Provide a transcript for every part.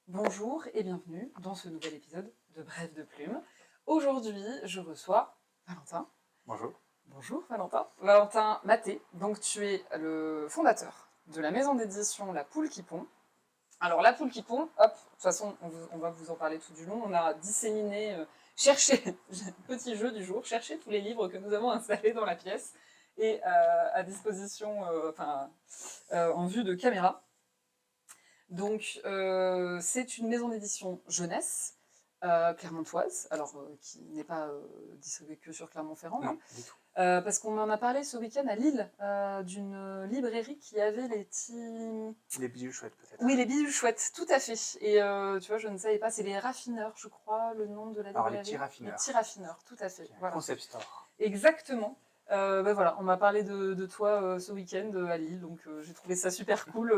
Bonjour et bienvenue dans ce nouvel épisode de Bref de Plume. Aujourd'hui, je reçois Valentin. Bonjour. Bonjour Valentin. Valentin Maté, donc tu es le fondateur de la maison d'édition La Poule qui pond. Alors La Poule qui pond, hop, de toute façon, on va vous en parler tout du long. On a disséminé, cherché, petit jeu du jour, chercher tous les livres que nous avons installés dans la pièce et à disposition, en vue de caméra. Donc, c'est une maison d'édition jeunesse, clermontoise, alors qui n'est pas distribuée que sur Clermont-Ferrand, Non, hein, du tout. parce qu'on en a parlé ce week-end à Lille, d'une librairie qui avait les petits... Les bijoux chouettes, peut-être. Oui, les bijoux chouettes, tout à fait. Et tu vois, je ne savais pas, c'est les raffineurs, je crois, le nom de la librairie. Alors, les petits raffineurs. Les petits raffineurs, tout à fait. Voilà. Concept store. Exactement. Voilà, on m'a parlé de toi ce week-end à Lille, donc j'ai trouvé ça super cool,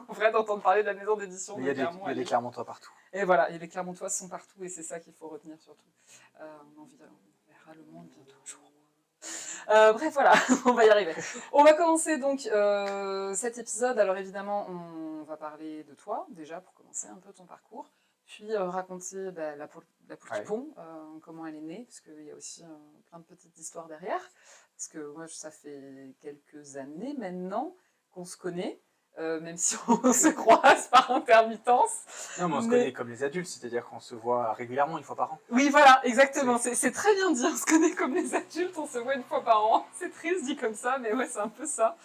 en vrai, d'entendre parler de la maison d'édition. Il y a des Clermontois partout. Et voilà, et les Clermontois sont partout, et c'est ça qu'il faut retenir surtout. On verra le monde bientôt un jour. Bref, voilà, on va y arriver. On va commencer donc cet épisode. Alors évidemment, on va parler de toi, déjà, pour commencer un peu ton parcours. Puis raconter la poule qui pond, comment elle est née, parce qu'il y a aussi plein de petites histoires derrière. Parce que moi, ça fait quelques années maintenant qu'on se connaît, même si on se croise par intermittence. Non, mais on se connaît comme les adultes, c'est-à-dire qu'on se voit régulièrement, une fois par an. Oui, voilà, exactement. C'est très bien dit, on se connaît comme les adultes, on se voit une fois par an. C'est triste dit comme ça, mais ouais, c'est un peu ça.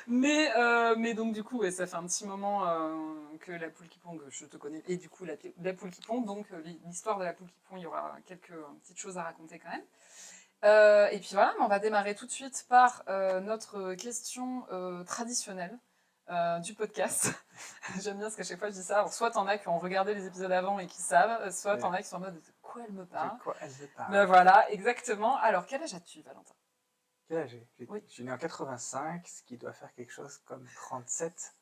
Mais donc du coup, ouais, ça fait un petit moment que La Poule qui pond, que je te connais, et du coup la Poule qui pond, donc l'histoire de La Poule qui pond, il y aura quelques petites choses à raconter quand même. Et puis voilà, on va démarrer tout de suite par notre question traditionnelle du podcast. J'aime bien parce qu'à chaque fois je dis ça. Alors, soit t'en as qui ont regardé les épisodes avant et qui savent, soit t'en as qui sont en mode de quoi elle me parle. De quoi elle me parle. Ben voilà, exactement. Alors, quel âge as-tu, Valentin? Quel âge j'ai? Oui. Je suis né en 85, ce qui doit faire quelque chose comme 37.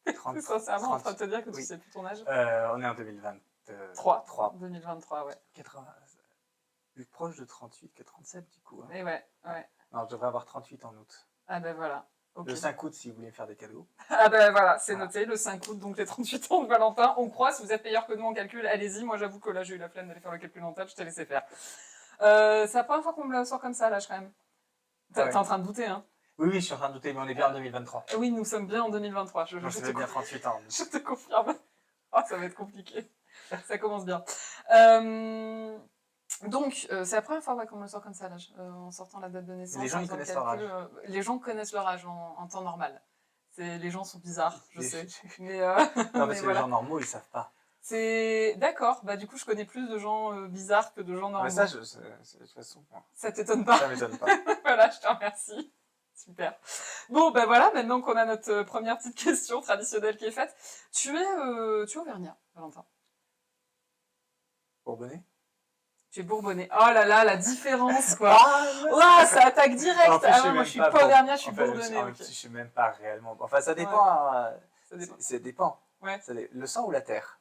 C'est sincèrement en train de te dire que tu sais plus ton âge. On est en 2023. 2023, ouais. 80, plus proche de 38 que 37, du coup. Hein. Et ouais. Non, je devrais avoir 38 en août. Ah ben voilà. Okay. Le 5 août, si vous voulez me faire des cadeaux. Ah ben voilà, c'est noté, le 5 août, donc les 38 ans de Valentin. On croit, si vous êtes meilleur que nous en calcul, allez-y. Moi, j'avoue que là, j'ai eu la flemme d'aller faire le calcul mental, je t'ai laissé faire. C'est la première fois qu'on me le sort comme ça, l'âge, quand même. T'es en train de douter, hein? Oui, je suis en train de douter, mais on est bien en 2023. Oui, nous sommes bien en 2023. Je te bien 38 ans. Je te confirme. Oh, ça va être compliqué. Ça commence bien. Donc, c'est la première fois qu'on me le sort comme ça, l'âge, en sortant la date de naissance. Les gens, ils connaissent leur âge. Les gens connaissent leur âge en temps normal. Les gens sont bizarres, je sais. Mais, non, parce que les gens normaux, ils savent pas. D'accord, bah du coup, je connais plus de gens bizarres que de gens normaux. Mais ça, de toute façon... Ça t'étonne pas? Ça m'étonne pas. Voilà, je te remercie. Super. Bon, ben voilà, maintenant qu'on a notre première petite question traditionnelle qui est faite, tu es auvergnat, Valentin. Bourbonnais? Tu es bourbonnais. Oh là là, la différence, quoi. Ouah, ça attaque direct. En plus, moi, je suis pas auvergnat, je suis bourbonnais. En fait, je sais même pas réellement. Enfin, ça dépend. Ouais. Ça dépend. Ouais. Le sang ou la terre?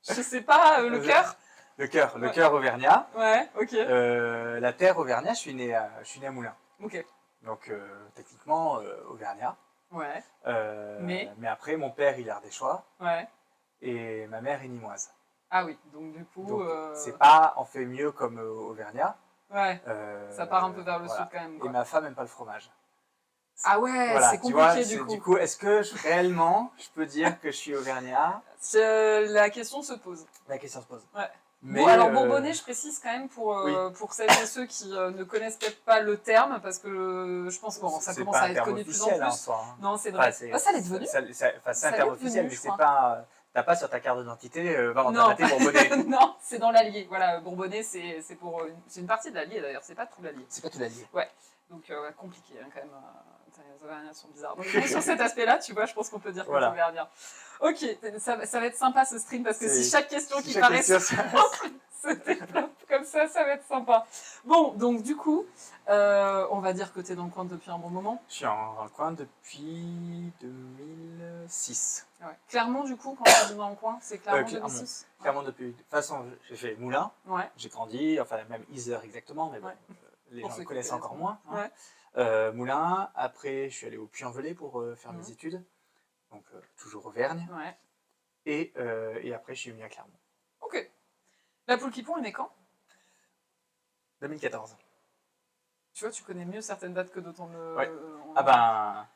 Je sais pas, le cœur? Le cœur auvergnat. Ouais, ok. La terre auvergnat, je suis né à Moulins. Ok. Donc, techniquement, auvergnat. Ouais. Mais après, mon père, il est ardéchois. Ouais. Et ma mère est nimoise. Ah oui, donc du coup... c'est pas on fait mieux comme auvergnat. Ouais, ça part un peu vers le sud quand même. Quoi. Et ma femme aime pas le fromage. Ah ouais, voilà, c'est compliqué du coup. Du coup, est-ce que réellement, je peux dire que je suis auvergnat? La question se pose. La question se pose. Ouais. Mais bon, alors bourbonnais, je précise quand même pour celles et ceux qui ne connaissent peut-être pas le terme, parce que je pense que ça commence à être connu de plus en plus. En soi, hein. Non, c'est vrai. Ça l'est devenu. C'est un terme officiel, mais c'est pas... T'as pas sur ta carte d'identité Valentin Maté Bourbonnais. Non, c'est dans l'Allier. Voilà, Bourbonnais, c'est une partie de l'Allier d'ailleurs, c'est pas tout l'Allier. C'est pas tout l'Allier. Ouais, donc compliqué hein, quand même. Les Auvergnats sont bizarres. Donc sur cet aspect-là, tu vois, je pense qu'on peut dire que c'est Auvergnat. Ok, ça va être sympa ce stream parce que si chaque question qui paraît se développe comme ça va être sympa. Bon, donc du coup, on va dire que tu es dans le coin depuis un bon moment. Je suis dans le coin depuis 2006. Ouais. Clermont, du coup, quand tu es dans le coin, c'est Clermont 2006. Clermont depuis... De toute façon, j'ai fait Moulins, j'ai grandi, enfin même Isère exactement, mais bon, les gens le connaissent encore moins. Hein. Moulins, après je suis allé au Puy-en-Velay pour faire mes études, donc toujours Auvergne. Et après, je suis venu à Clermont. Ok. La poule qui pond, elle est quand? 2014. Tu vois, tu connais mieux certaines dates que d'autres. Ouais. Ah ben,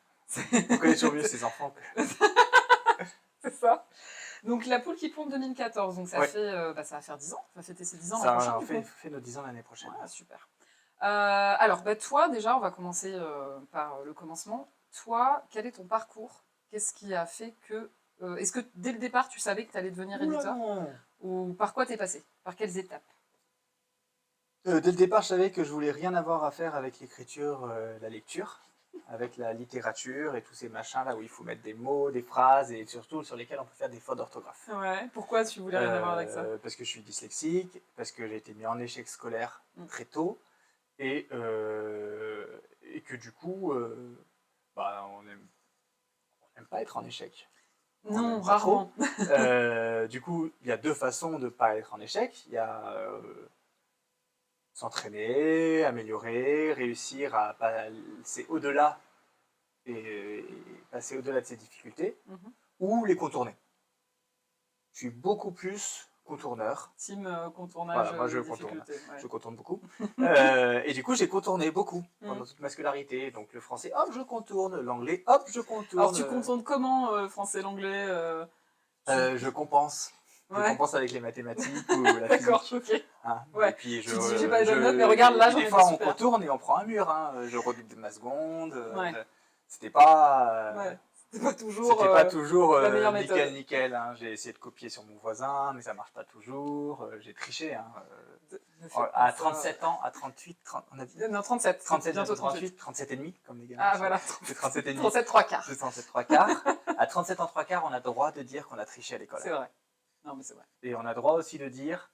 on connaît toujours mieux ses enfants que... C'est ça. Donc la poule qui pond 2014, donc ça va faire 10 ans, ça va fêter ses 10 ans l'année prochaine. Ça fait nos 10 ans l'année prochaine. Ouais, super. Alors, toi, déjà, on va commencer par le commencement. Toi, quel est ton parcours? Qu'est-ce qui a fait que... Est-ce que dès le départ, tu savais que tu allais devenir éditeur? Ou par quoi t'es passé? Par quelles étapes? Dès le départ, je savais que je voulais rien avoir à faire avec l'écriture, la lecture, avec la littérature et tous ces machins là où il faut mettre des mots, des phrases et surtout sur lesquels on peut faire des fautes d'orthographe. Ouais. Pourquoi tu voulais rien avoir avec ça? Parce que je suis dyslexique, parce que j'ai été mis en échec scolaire très tôt et que du coup, on n'aime pas être en échec. Non, rarement. Du coup, il y a deux façons de ne pas être en échec. Il y a s'entraîner, améliorer, réussir à passer au-delà et passer au-delà de ces difficultés, ou les contourner. Je suis beaucoup plus contourneur. Team contournage. Voilà, moi je contourne. Ouais. Je contourne beaucoup. Et du coup, j'ai contourné beaucoup pendant toute ma scolarité. Donc le français, hop, je contourne. L'anglais, hop, je contourne. Alors tu contournes comment français, l'anglais Je compense. Je compense avec les mathématiques ou la physique. D'accord, ok. Hein, ouais. Et puis tu dis, j'ai pas les bonnes notes, mais regarde là, j'en ai des fois, on contourne et on prend un mur. Hein. Je redouble ma seconde. C'était pas... C'était pas toujours la meilleure méthode. Nickel. Hein. J'ai essayé de copier sur mon voisin, mais ça marche pas toujours. J'ai triché. Hein. À 37 ans, à 38, 30, on a dit non, 37. 37, bientôt 38, 37 et demi, comme les gars. Ah voilà. C'est 37 et demi. 37 3 quarts. C'est 37 3 quarts. À 37 ans 3 quarts, on a le droit de dire qu'on a triché à l'école. C'est vrai. Non, mais c'est vrai. Et on a le droit aussi de dire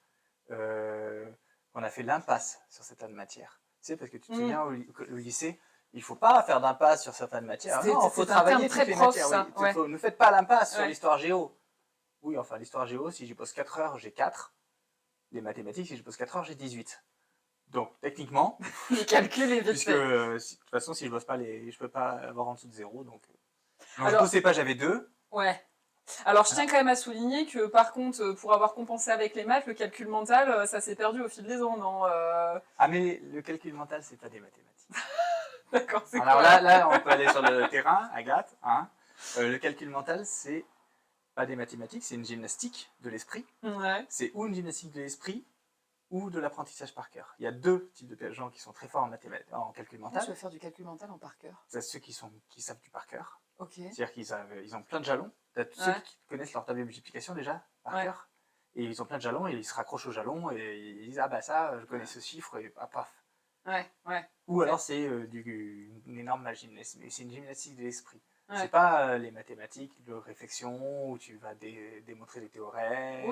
qu'on a fait l'impasse sur certaines matières. Tu sais, parce que tu te souviens, au lycée, il ne faut pas faire d'impasse sur certaines matières. Non, il faut travailler toutes les matières. Ne faites pas l'impasse sur l'histoire géo. Oui, enfin, l'histoire géo, si j'y pose 4 heures, j'ai 4. Les mathématiques, si je pose 4 heures, j'ai 18. Donc, techniquement... Le calcul est vite fait. De toute façon, si je bosse pas, je peux pas avoir en dessous de 0. Donc je ne bossais pas, j'avais 2. Ouais. Alors, je tiens quand même à souligner que, par contre, pour avoir compensé avec les maths, le calcul mental, ça s'est perdu au fil des ans, non Ah, mais le calcul mental, c'est pas des mathématiques. D'accord, c'est quoi? Alors là, on peut aller sur le terrain, Agathe. Hein. Le calcul mental, c'est pas des mathématiques, c'est une gymnastique de l'esprit. Ouais. C'est ou une gymnastique de l'esprit ou de l'apprentissage par cœur. Il y a deux types de gens qui sont très forts en calcul mental. Tu vas faire du calcul mental en par cœur? C'est ceux qui savent du par cœur. Okay. C'est-à-dire qu'ils ont plein de jalons. Ceux qui connaissent leur table de multiplication déjà par cœur. Et ils ont plein de jalons et ils se raccrochent aux jalons et ils disent « Ah bah ça, je connais ce chiffre et paf ». Ou alors c'est une énorme gymnastique, mais c'est une gymnastique de l'esprit. C'est pas les mathématiques de réflexion où tu vas démontrer des théorèmes.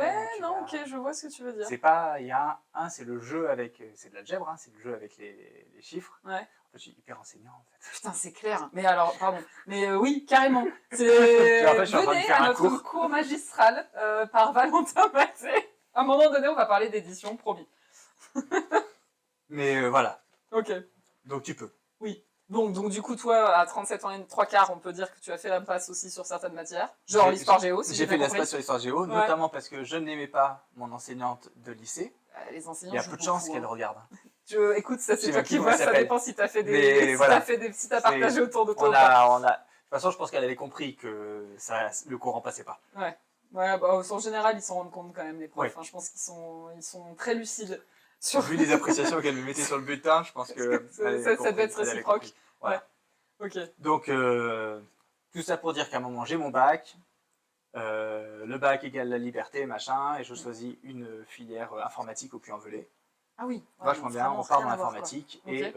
Ok, je vois ce que tu veux dire. C'est pas, il y a c'est le jeu avec, c'est de l'algèbre, c'est le jeu avec les chiffres. En fait, je suis hyper enseignant en fait. Putain, c'est clair. Mais alors, pardon. Mais oui, carrément. Venez à notre cours magistral par Valentin Maté. À un moment donné, on va parler d'édition, promis. Mais voilà. Ok. Donc tu peux. Oui. Donc du coup, toi, à 37 ans et 3 quarts, on peut dire que tu as fait l'impasse aussi sur certaines matières, genre l'histoire géo. Si j'ai fait l'impasse sur l'histoire géo, notamment parce que je n'aimais pas mon enseignante de lycée. Les enseignants, il y a peu de chances qu'elle regarde. Écoute, ça c'est toi qui vois, ça dépend si t'as fait si t'as partagé autour de toi. De toute façon, je pense qu'elle avait compris que le courant passait pas. En général, ils s'en rendent compte quand même, les profs. Je pense qu'ils sont très lucides. Vu les appréciations qu'elle me mettait sur le bulletin, je pense que ça doit être réciproque. Voilà. Ok. Donc, tout ça pour dire qu'à un moment, j'ai mon bac. Le bac égale la liberté, machin, et je choisis une filière informatique au Puy-en-Velay. Ah oui. Vachement bien, on part dans l'informatique et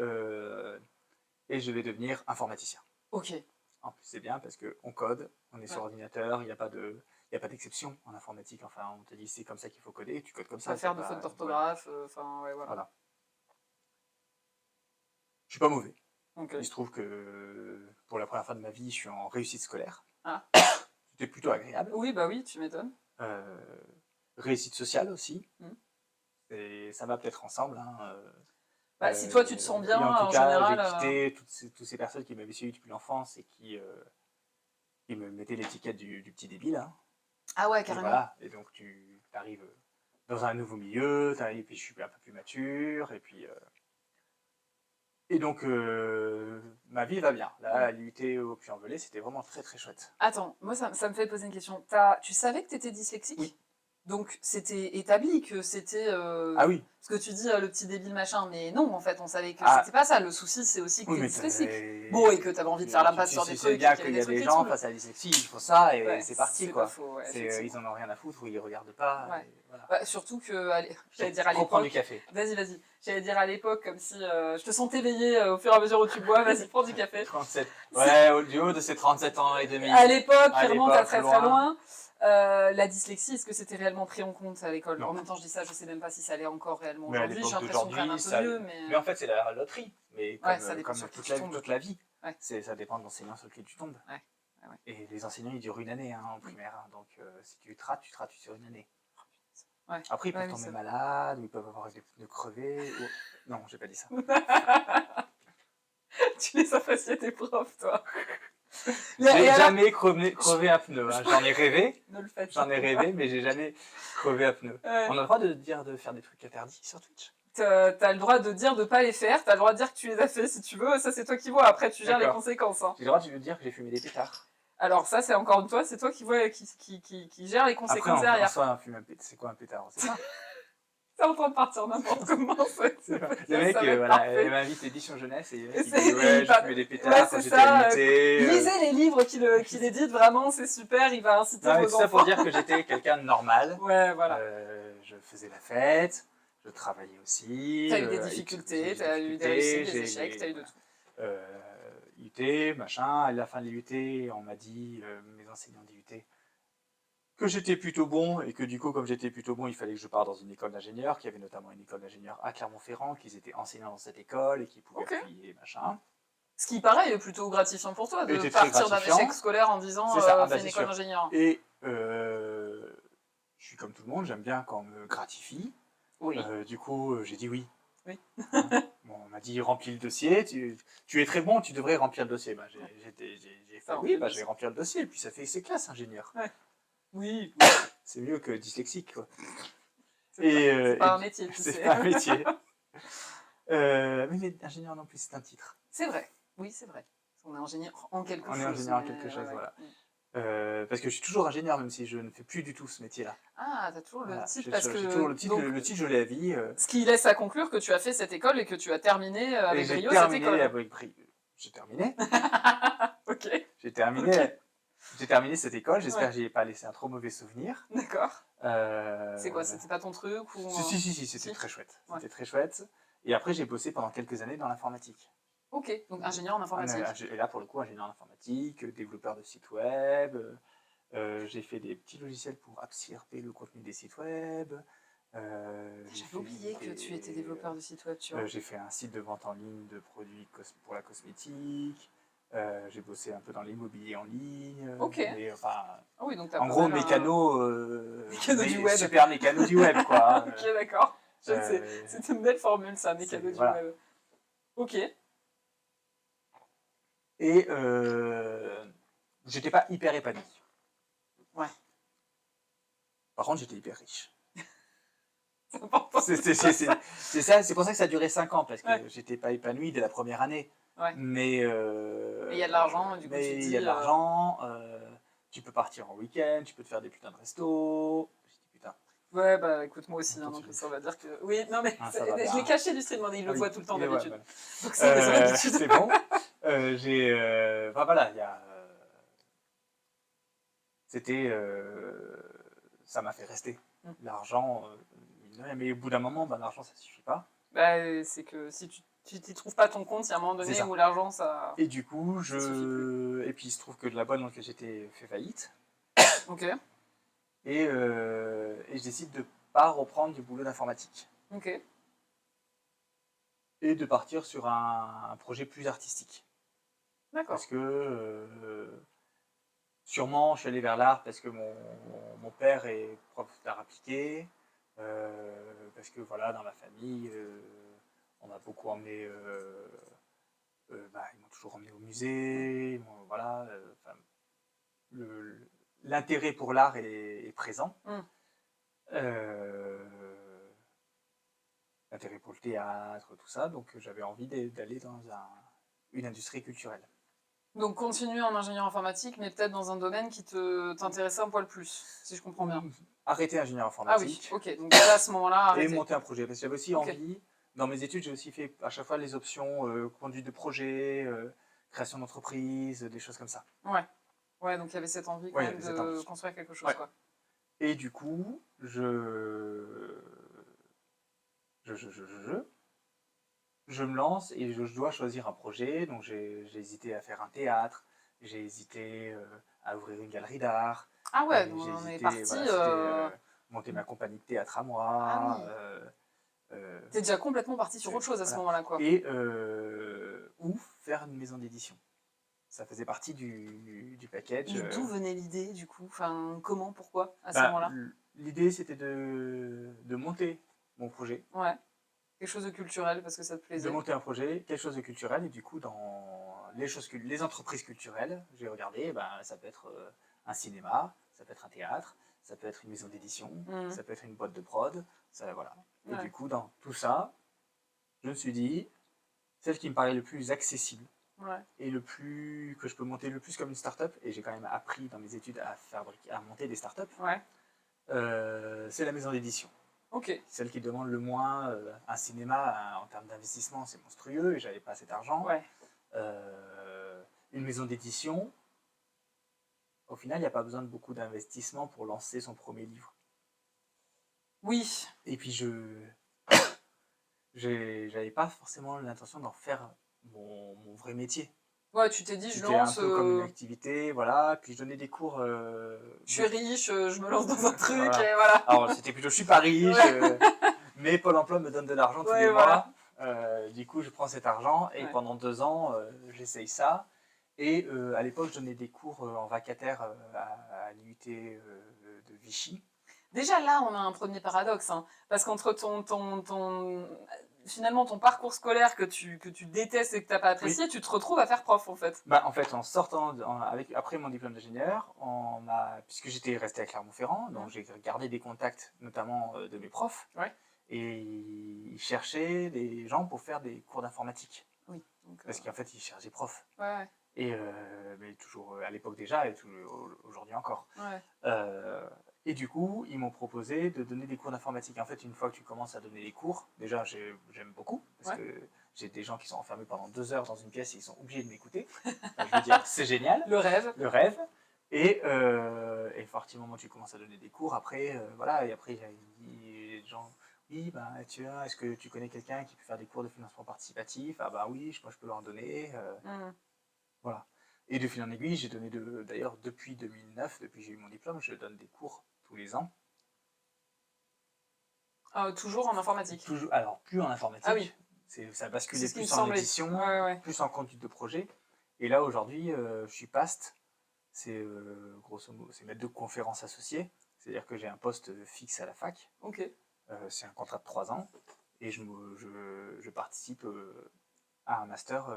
je vais devenir informaticien. Ok. En plus, c'est bien parce qu'on code, on est sur ordinateur, il n'y a pas d'exception en informatique. Enfin, on te dit c'est comme ça qu'il faut coder, tu codes comme ça. Pas faire de fautes d'orthographe, voilà. Je suis pas mauvais. Okay. Il se trouve que pour la première fois de ma vie, je suis en réussite scolaire. Ah. C'était plutôt agréable. Oui, bah oui, tu m'étonnes. Réussite sociale aussi. Et ça va peut-être ensemble. Si toi tu te sens bien, en tout cas, général... j'ai quitté toutes ces personnes qui m'avaient suivi depuis l'enfance et qui me mettaient l'étiquette du petit débile. Ah ouais, carrément. Et voilà, et donc tu arrives dans un nouveau milieu, et puis je suis un peu plus mature, et donc ma vie va bien. Là, à l'IUT au Puy-en-Velay, c'était vraiment très très chouette. Attends, moi ça me fait poser une question. Tu savais que tu étais dyslexique? Oui. Donc c'était établi que c'était... Ah oui. Parce que tu dis le petit débile machin, mais non, en fait, on savait que c'était pas ça. Le souci, c'est aussi que t'es dyslexique. Bon, et que t'avais envie de faire l'impasse sur des trucs. C'est bien qu'il y a des gens face à la dyslexie, il faut ça, et c'est parti, quoi. Faux, ils en ont rien à foutre, ou ils regardent pas. Ouais. Voilà. Bah, surtout que, j'allais dire à l'époque... Prends du café. Vas-y. J'allais dire à l'époque, comme si je te sens t'éveiller au fur et à mesure où tu bois, vas-y, prends du café. 37. Ouais, du haut de ces 37 ans et demi. À l'époque, qui remonte à très très loin. La dyslexie, est-ce que c'était réellement pris en compte à l'école? En même temps, je dis ça, je sais même pas si ça l'est encore réellement aujourd'hui. J'ai l'impression que c'est un peu mieux. Mais en fait, c'est la loterie. Mais comme toute la vie, ça dépend de l'enseignant sur lequel tu tombes. Ouais. Et les enseignants, ils durent une année en primaire. Donc si tu te rates sur une année. Ouais. Après, ils peuvent tomber malades, ou ils peuvent avoir des pneus crevés. Ou... Non, j'ai pas dit ça. Tu les as faciés à tes profs, toi. J'ai jamais crevé un pneu. Hein. J'en ai rêvé. Ne le faites J'en ai rêvé, mais j'ai jamais crevé un pneu. Ouais. On a le droit de dire de faire des trucs interdits sur Twitch. T'as le droit de dire de pas les faire, t'as le droit de dire que tu les as fait si tu veux, ça c'est toi qui vois, après tu gères les conséquences. Hein. J'ai le droit de dire que j'ai fumé des pétards. Alors ça c'est encore une fois, c'est toi qui vois, qui gère les conséquences derrière. C'est quoi un pétard? C'est ça. C'est en train de partir n'importe comment. Le mec, il m'invite Édition Jeunesse et il dit ouais, j'ai fumé des pétards quand j'étais à l'IUT. Lisez les livres qu'il édite, vraiment, c'est super, il va inciter vos enfants. Tout ça pour dire que j'étais quelqu'un de normal. Ouais, voilà. Je faisais la fête, je travaillais aussi. T'as eu des difficultés, t'as eu des réussites, des échecs, t'as eu de tout. IUT, machin, à la fin de l'IUT, on m'a dit, mes enseignants d'IUT, que j'étais plutôt bon, et que du coup, comme j'étais plutôt bon, il fallait que je parte dans une école d'ingénieur, qu'il y avait notamment une école d'ingénieur à Clermont-Ferrand, qu'ils étaient enseignants dans cette école, et qu'ils pouvaient appuyer, machin. Ce qui, pareil, est plutôt gratifiant pour toi, de partir d'un échec scolaire en disant fais une école d'ingénieur. Et je suis comme tout le monde, j'aime bien quand on me gratifie. Oui. Du coup, j'ai dit oui. Oui. Bon, on m'a dit remplis le dossier, tu es très bon, tu devrais remplir le dossier. Bah, j'ai fait oui, je vais remplir le dossier, et puis ça fait c'est classe, ingénieur. Ouais. Oui. C'est mieux que dyslexique, quoi. C'est pas un métier, tu sais. C'est pas un métier. Mais ingénieur non plus, c'est un titre. C'est vrai, oui, c'est vrai. On est ingénieur en quelque chose. On est ingénieur en quelque chose, voilà. Parce que je suis toujours ingénieur, même si je ne fais plus du tout ce métier-là. Ah, t'as toujours le titre, parce que... J'ai toujours le titre, le titre, je l'ai à vie. Ce qui laisse à conclure que tu as fait cette école et que tu as terminé avec brio cette école. J'ai terminé. Ok. J'ai terminé cette école, j'espère que je n'ai pas laissé un trop mauvais souvenir. D'accord. C'est quoi, c'était pas ton truc ou... Si, c'était très chouette. C'était très chouette. Et après, j'ai bossé pendant quelques années dans l'informatique. Ok, donc ingénieur en informatique. Et là, pour le coup, ingénieur en informatique, développeur de sites web. J'ai fait des petits logiciels pour absorber le contenu des sites web. J'avais oublié que tu étais développeur de sites web, tu vois. J'ai fait un site de vente en ligne de produits pour la cosmétique. J'ai bossé un peu dans l'immobilier en ligne. Ok. Oui, donc en gros, mécano du web. Super mécano du web, quoi. Ok, d'accord. C'est une belle formule, ça, mécano du web. Ok. Et j'étais pas hyper épanoui. Ouais. Par contre, j'étais hyper riche. C'est important. C'est pour ça que ça a duré 5 ans, parce que j'étais pas épanoui dès la première année. Ouais. Mais il y a de l'argent, du coup, tu dis... il y a de l'argent, tu peux partir en week-end, tu peux te faire des putains de restos. Je dis putain. Ouais, bah écoute, moi aussi, donc ça va dire que... Oui, non mais je l'ai caché du stream, il le voit tout le temps d'habitude. Donc c'est des habitudes. C'est bon. Voilà, il y a... C'était... ça m'a fait rester. L'argent... mais au bout d'un moment, l'argent, ça suffit pas. C'est que si tu t'y trouves pas ton compte, il y a un moment donné où l'argent, ça... Et du coup, et puis il se trouve que de la boîte dans laquelle j'étais fait faillite. Ok. Et je décide de pas reprendre du boulot d'informatique. Ok. Et de partir sur un projet plus artistique. D'accord. Parce que sûrement, je suis allé vers l'art parce que mon père est prof d'art appliqué. Parce que voilà, dans ma famille, on m'a beaucoup emmené. Ils m'ont toujours emmené au musée. Voilà. l'intérêt pour l'art est présent. L'intérêt pour le théâtre, tout ça. Donc j'avais envie d'aller dans une industrie culturelle. Donc continuer en ingénieur informatique, mais peut-être dans un domaine qui t'intéressait un poil plus, si je comprends bien. Arrêter ingénieur informatique. Ah oui, ok. Donc là, à ce moment-là, arrêter. Et monter un projet. Parce que j'avais aussi envie, dans mes études, j'ai aussi fait à chaque fois les options conduite de projet, création d'entreprise, des choses comme ça. Ouais, donc il y avait cette envie quand même de construire quelque chose. Quoi. Et du coup, je me lance et je dois choisir un projet. Donc j'ai hésité à faire un théâtre, j'ai hésité à ouvrir une galerie d'art. Ah ouais, donc on est parti... monter ma compagnie de théâtre à moi. T'es déjà complètement parti sur autre chose à ce moment-là, quoi. Et ou faire une maison d'édition. Ça faisait partie du package. D'où venait l'idée, du coup? Enfin, comment, pourquoi, à ce moment-là? L'idée, c'était de monter mon projet. Ouais. Quelque chose de culturel, parce que ça te plaisait. De monter un projet, quelque chose de culturel. Et du coup, dans les entreprises culturelles, j'ai regardé, ça peut être un cinéma, ça peut être un théâtre, ça peut être une maison d'édition, ça peut être une boîte de prod. Ça, voilà. Et du coup, dans tout ça, je me suis dit, celle qui me paraît le plus accessible, et que je peux monter le plus comme une start-up, et j'ai quand même appris dans mes études à monter des start-up, c'est la maison d'édition. Celle qui demande le moins. Un cinéma, en termes d'investissement, c'est monstrueux, et j'avais pas cet argent. Une maison d'édition, au final, il n'y a pas besoin de beaucoup d'investissement pour lancer son premier livre. Oui. Et puis j'avais pas forcément l'intention d'en faire mon vrai métier. Ouais, tu t'es dit, je lance... C'était un peu comme une activité, voilà. Puis je donnais des cours... je suis riche, je me lance dans un truc, et voilà. Alors, c'était plutôt, je suis pas riche, mais Pôle emploi me donne de l'argent tous les mois. Du coup, je prends cet argent, et pendant 2 ans, j'essaye ça. Et à l'époque, je donnais des cours en vacataire à l'IUT de Vichy. Déjà là, on a un premier paradoxe, hein, parce qu'entre finalement ton parcours scolaire que tu détestes et que tu n'as pas apprécié, tu te retrouves à faire prof en fait. En fait, en sortant, après mon diplôme d'ingénieur, puisque j'étais resté à Clermont-Ferrand, donc j'ai gardé des contacts, notamment de mes profs, et ils cherchaient des gens pour faire des cours d'informatique. Oui. Parce qu'en fait, ils cherchent des profs. Et mais toujours à l'époque déjà, et aujourd'hui encore. Et du coup, ils m'ont proposé de donner des cours d'informatique. En fait, une fois que tu commences à donner des cours, déjà, j'aime beaucoup, parce que j'ai des gens qui sont enfermés pendant 2 heures dans une pièce et ils sont obligés de m'écouter. Enfin, je veux dire, c'est génial. Le rêve. Le rêve. Et effectivement, tu commences à donner des cours. Après, voilà, et après, il y a des gens... Oui, est-ce que tu connais quelqu'un qui peut faire des cours de financement participatif? Ah oui, moi je peux leur en donner. Voilà. Et de fil en aiguille, j'ai donné d'ailleurs depuis 2009, depuis que j'ai eu mon diplôme, je donne des cours tous les ans. Toujours en informatique? Alors, plus en informatique. Ah oui. Ça basculait plus en édition, plus en conduite de projet. Et là, aujourd'hui, je suis PAST. C'est grosso modo, c'est maître de conférence associé. C'est-à-dire que j'ai un poste fixe à la fac. C'est un contrat de 3 ans. Et je participe à un master.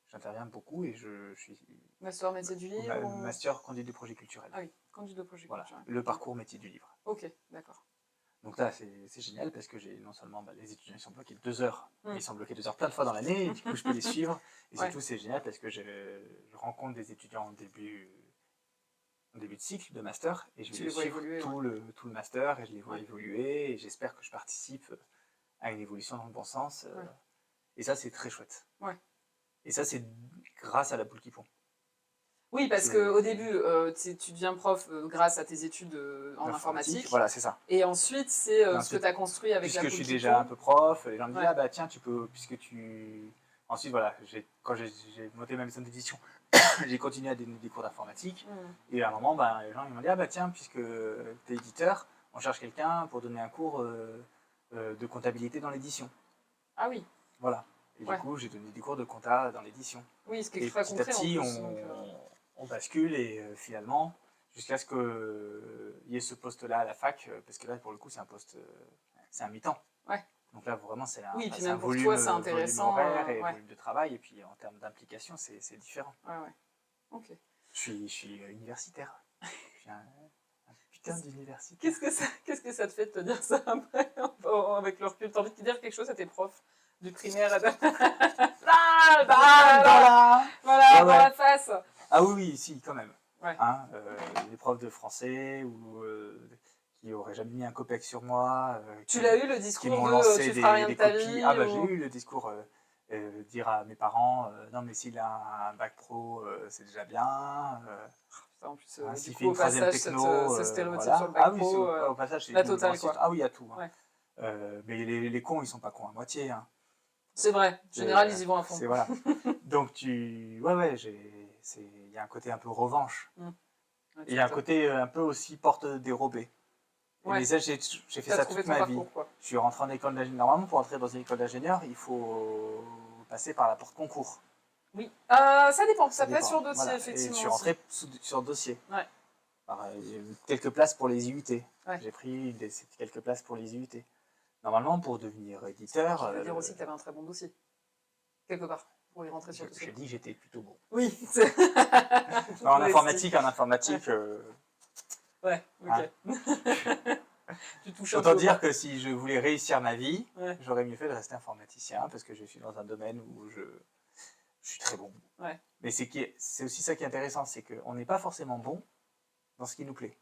J'interviens beaucoup et je suis... Master métier du livre Master conduite de projet culturel. Ah oui, conduite de projet culturel. Voilà, le parcours métier du livre. Ok, d'accord. Donc là, c'est génial parce que j'ai non seulement les étudiants ils sont bloqués 2 heures, mais ils sont bloqués 2 heures plein de fois dans l'année, et du coup je peux les suivre. Et surtout, c'est génial parce que je rencontre des étudiants en début de cycle de master, et je vais les suivre tout le master, et je les vois évoluer, et j'espère que je participe à une évolution dans le bon sens. Et ça, c'est très chouette. Et ça, c'est grâce à la boule qui pond. Oui, parce qu'au début, tu deviens prof grâce à tes études en informatique. Voilà, c'est ça. Et ensuite, c'est ce que tu as construit avec la boule qui pond. Puisque je suis déjà un peu prof, les gens me disent, tiens, tu peux, puisque tu... Ensuite, voilà, quand j'ai monté ma maison d'édition, j'ai continué à donner des cours d'informatique. Et à un moment, les gens ils m'ont dit, tiens, puisque tu es éditeur, on cherche quelqu'un pour donner un cours de comptabilité dans l'édition. Ah oui. Voilà. Et du coup, j'ai donné des cours de compta dans l'édition. Oui, ce qui est très concret. Petit à petit, on bascule, et finalement, jusqu'à ce qu'il y ait ce poste-là à la fac, parce que là, pour le coup, c'est un poste, c'est un mi-temps. Donc là, vraiment, c'est un volume, toi, c'est intéressant, volume horaire et volume de travail, et puis en termes d'implication, c'est différent. Ok. Je suis universitaire. suis un putain d'université. Qu'est-ce que ça te fait de te dire ça après, avec le recul? T'as envie de dire quelque chose à tes profs du primaire à voilà, dans la face. Ah oui, si, quand même. Ouais. Hein, les profs de français ou qui n'auraient jamais mis un copec sur moi. Tu l'as eu le discours de tu feras rien de ta vie? Ah bah j'ai eu le discours dire à mes parents non mais s'il a un bac pro c'est déjà bien. En plus, s'il du fait coup, une troisième techno, ce stéréotype voilà. sur le bac Ah oui, pro, au passage, la totale quoi. Ah oui, il y a tout. Ouais. Mais les cons, ils sont pas cons à moitié. Hein. C'est vrai, en général, ils y vont à fond. C'est voilà. Donc il y a un côté un peu revanche. Il y a un côté un peu aussi porte dérobée. Ouais. Mais ça, j'ai fait ça toute ma vie. Je suis rentré en école d'ingénieur. Normalement, pour entrer dans une école d'ingénieur, il faut passer par la porte concours. Oui, ça dépend. Ça peut être sur dossier, voilà. Effectivement. Et je suis rentré sur dossier. Ouais. Alors, quelques places pour les IUT. Ouais. J'ai pris quelques places pour les IUT. Normalement, pour devenir éditeur... Je veux dire aussi que tu avais un très bon dossier. Quelque part, pour y rentrer sur dossier. J'ai dit que j'étais plutôt bon. Oui. En informatique. Ouais, ok. Hein. Tu touches un peu. Autant dire que si je voulais réussir ma vie, j'aurais mieux fait de rester informaticien parce que je suis dans un domaine où je suis très bon. Ouais. Mais c'est aussi ça qui est intéressant, c'est qu'on n'est pas forcément bon dans ce qui nous plaît.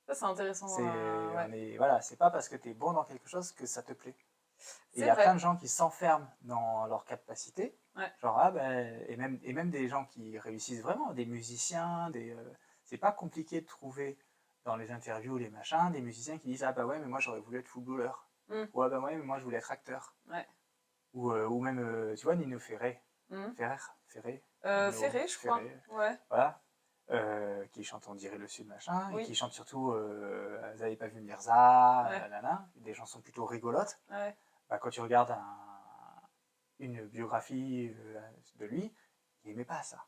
Ça, c'est intéressant. C'est pas parce que tu es bon dans quelque chose que ça te plaît. Et il y a plein de gens qui s'enferment dans leur capacité. Ouais. Genre, et même des gens qui réussissent vraiment, des musiciens, c'est pas compliqué de trouver dans les interviews, les machins, des musiciens qui disent ah bah ouais, mais moi j'aurais voulu être footballeur. Ou ah bah ouais, mais moi je voulais être acteur. Ouais. Ou même, tu vois, Nino Ferré. Ferré, je crois. Ouais. Voilà. Qui chante On dirait le Sud, machin, et qui chante surtout Vous n'avez pas vu Mirza, des chansons plutôt rigolotes. Ouais. Bah, quand tu regardes une biographie de lui, il n'aimait pas ça.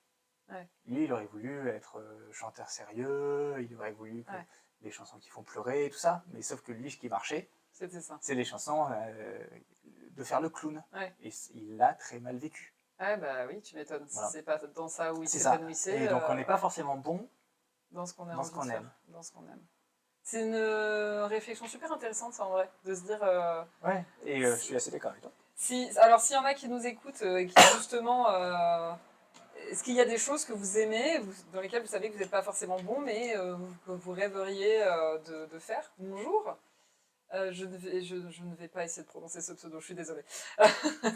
Ouais. Lui, il aurait voulu être chanteur sérieux, il aurait voulu des chansons qui font pleurer et tout ça, mais sauf que lui, ce qui marchait, c'est les chansons de faire le clown. Ouais. Et il l'a très mal vécu. Ah bah oui, tu m'étonnes. Voilà. Si c'est pas dans ça où il s'épanouissait. Et donc on n'est pas forcément bon dans ce qu'on aime. Dans ce qu'on aime. C'est une réflexion super intéressante, ça, en vrai, de se dire... Ouais, et je suis assez d'accord avec toi. Alors, s'il y en a qui nous écoutent et qui, justement... est-ce qu'il y a des choses que vous aimez, dans lesquelles vous savez que vous n'êtes pas forcément bon, mais que vous rêveriez de faire? Bonjour. Je ne vais pas essayer de prononcer ce pseudo, je suis désolée.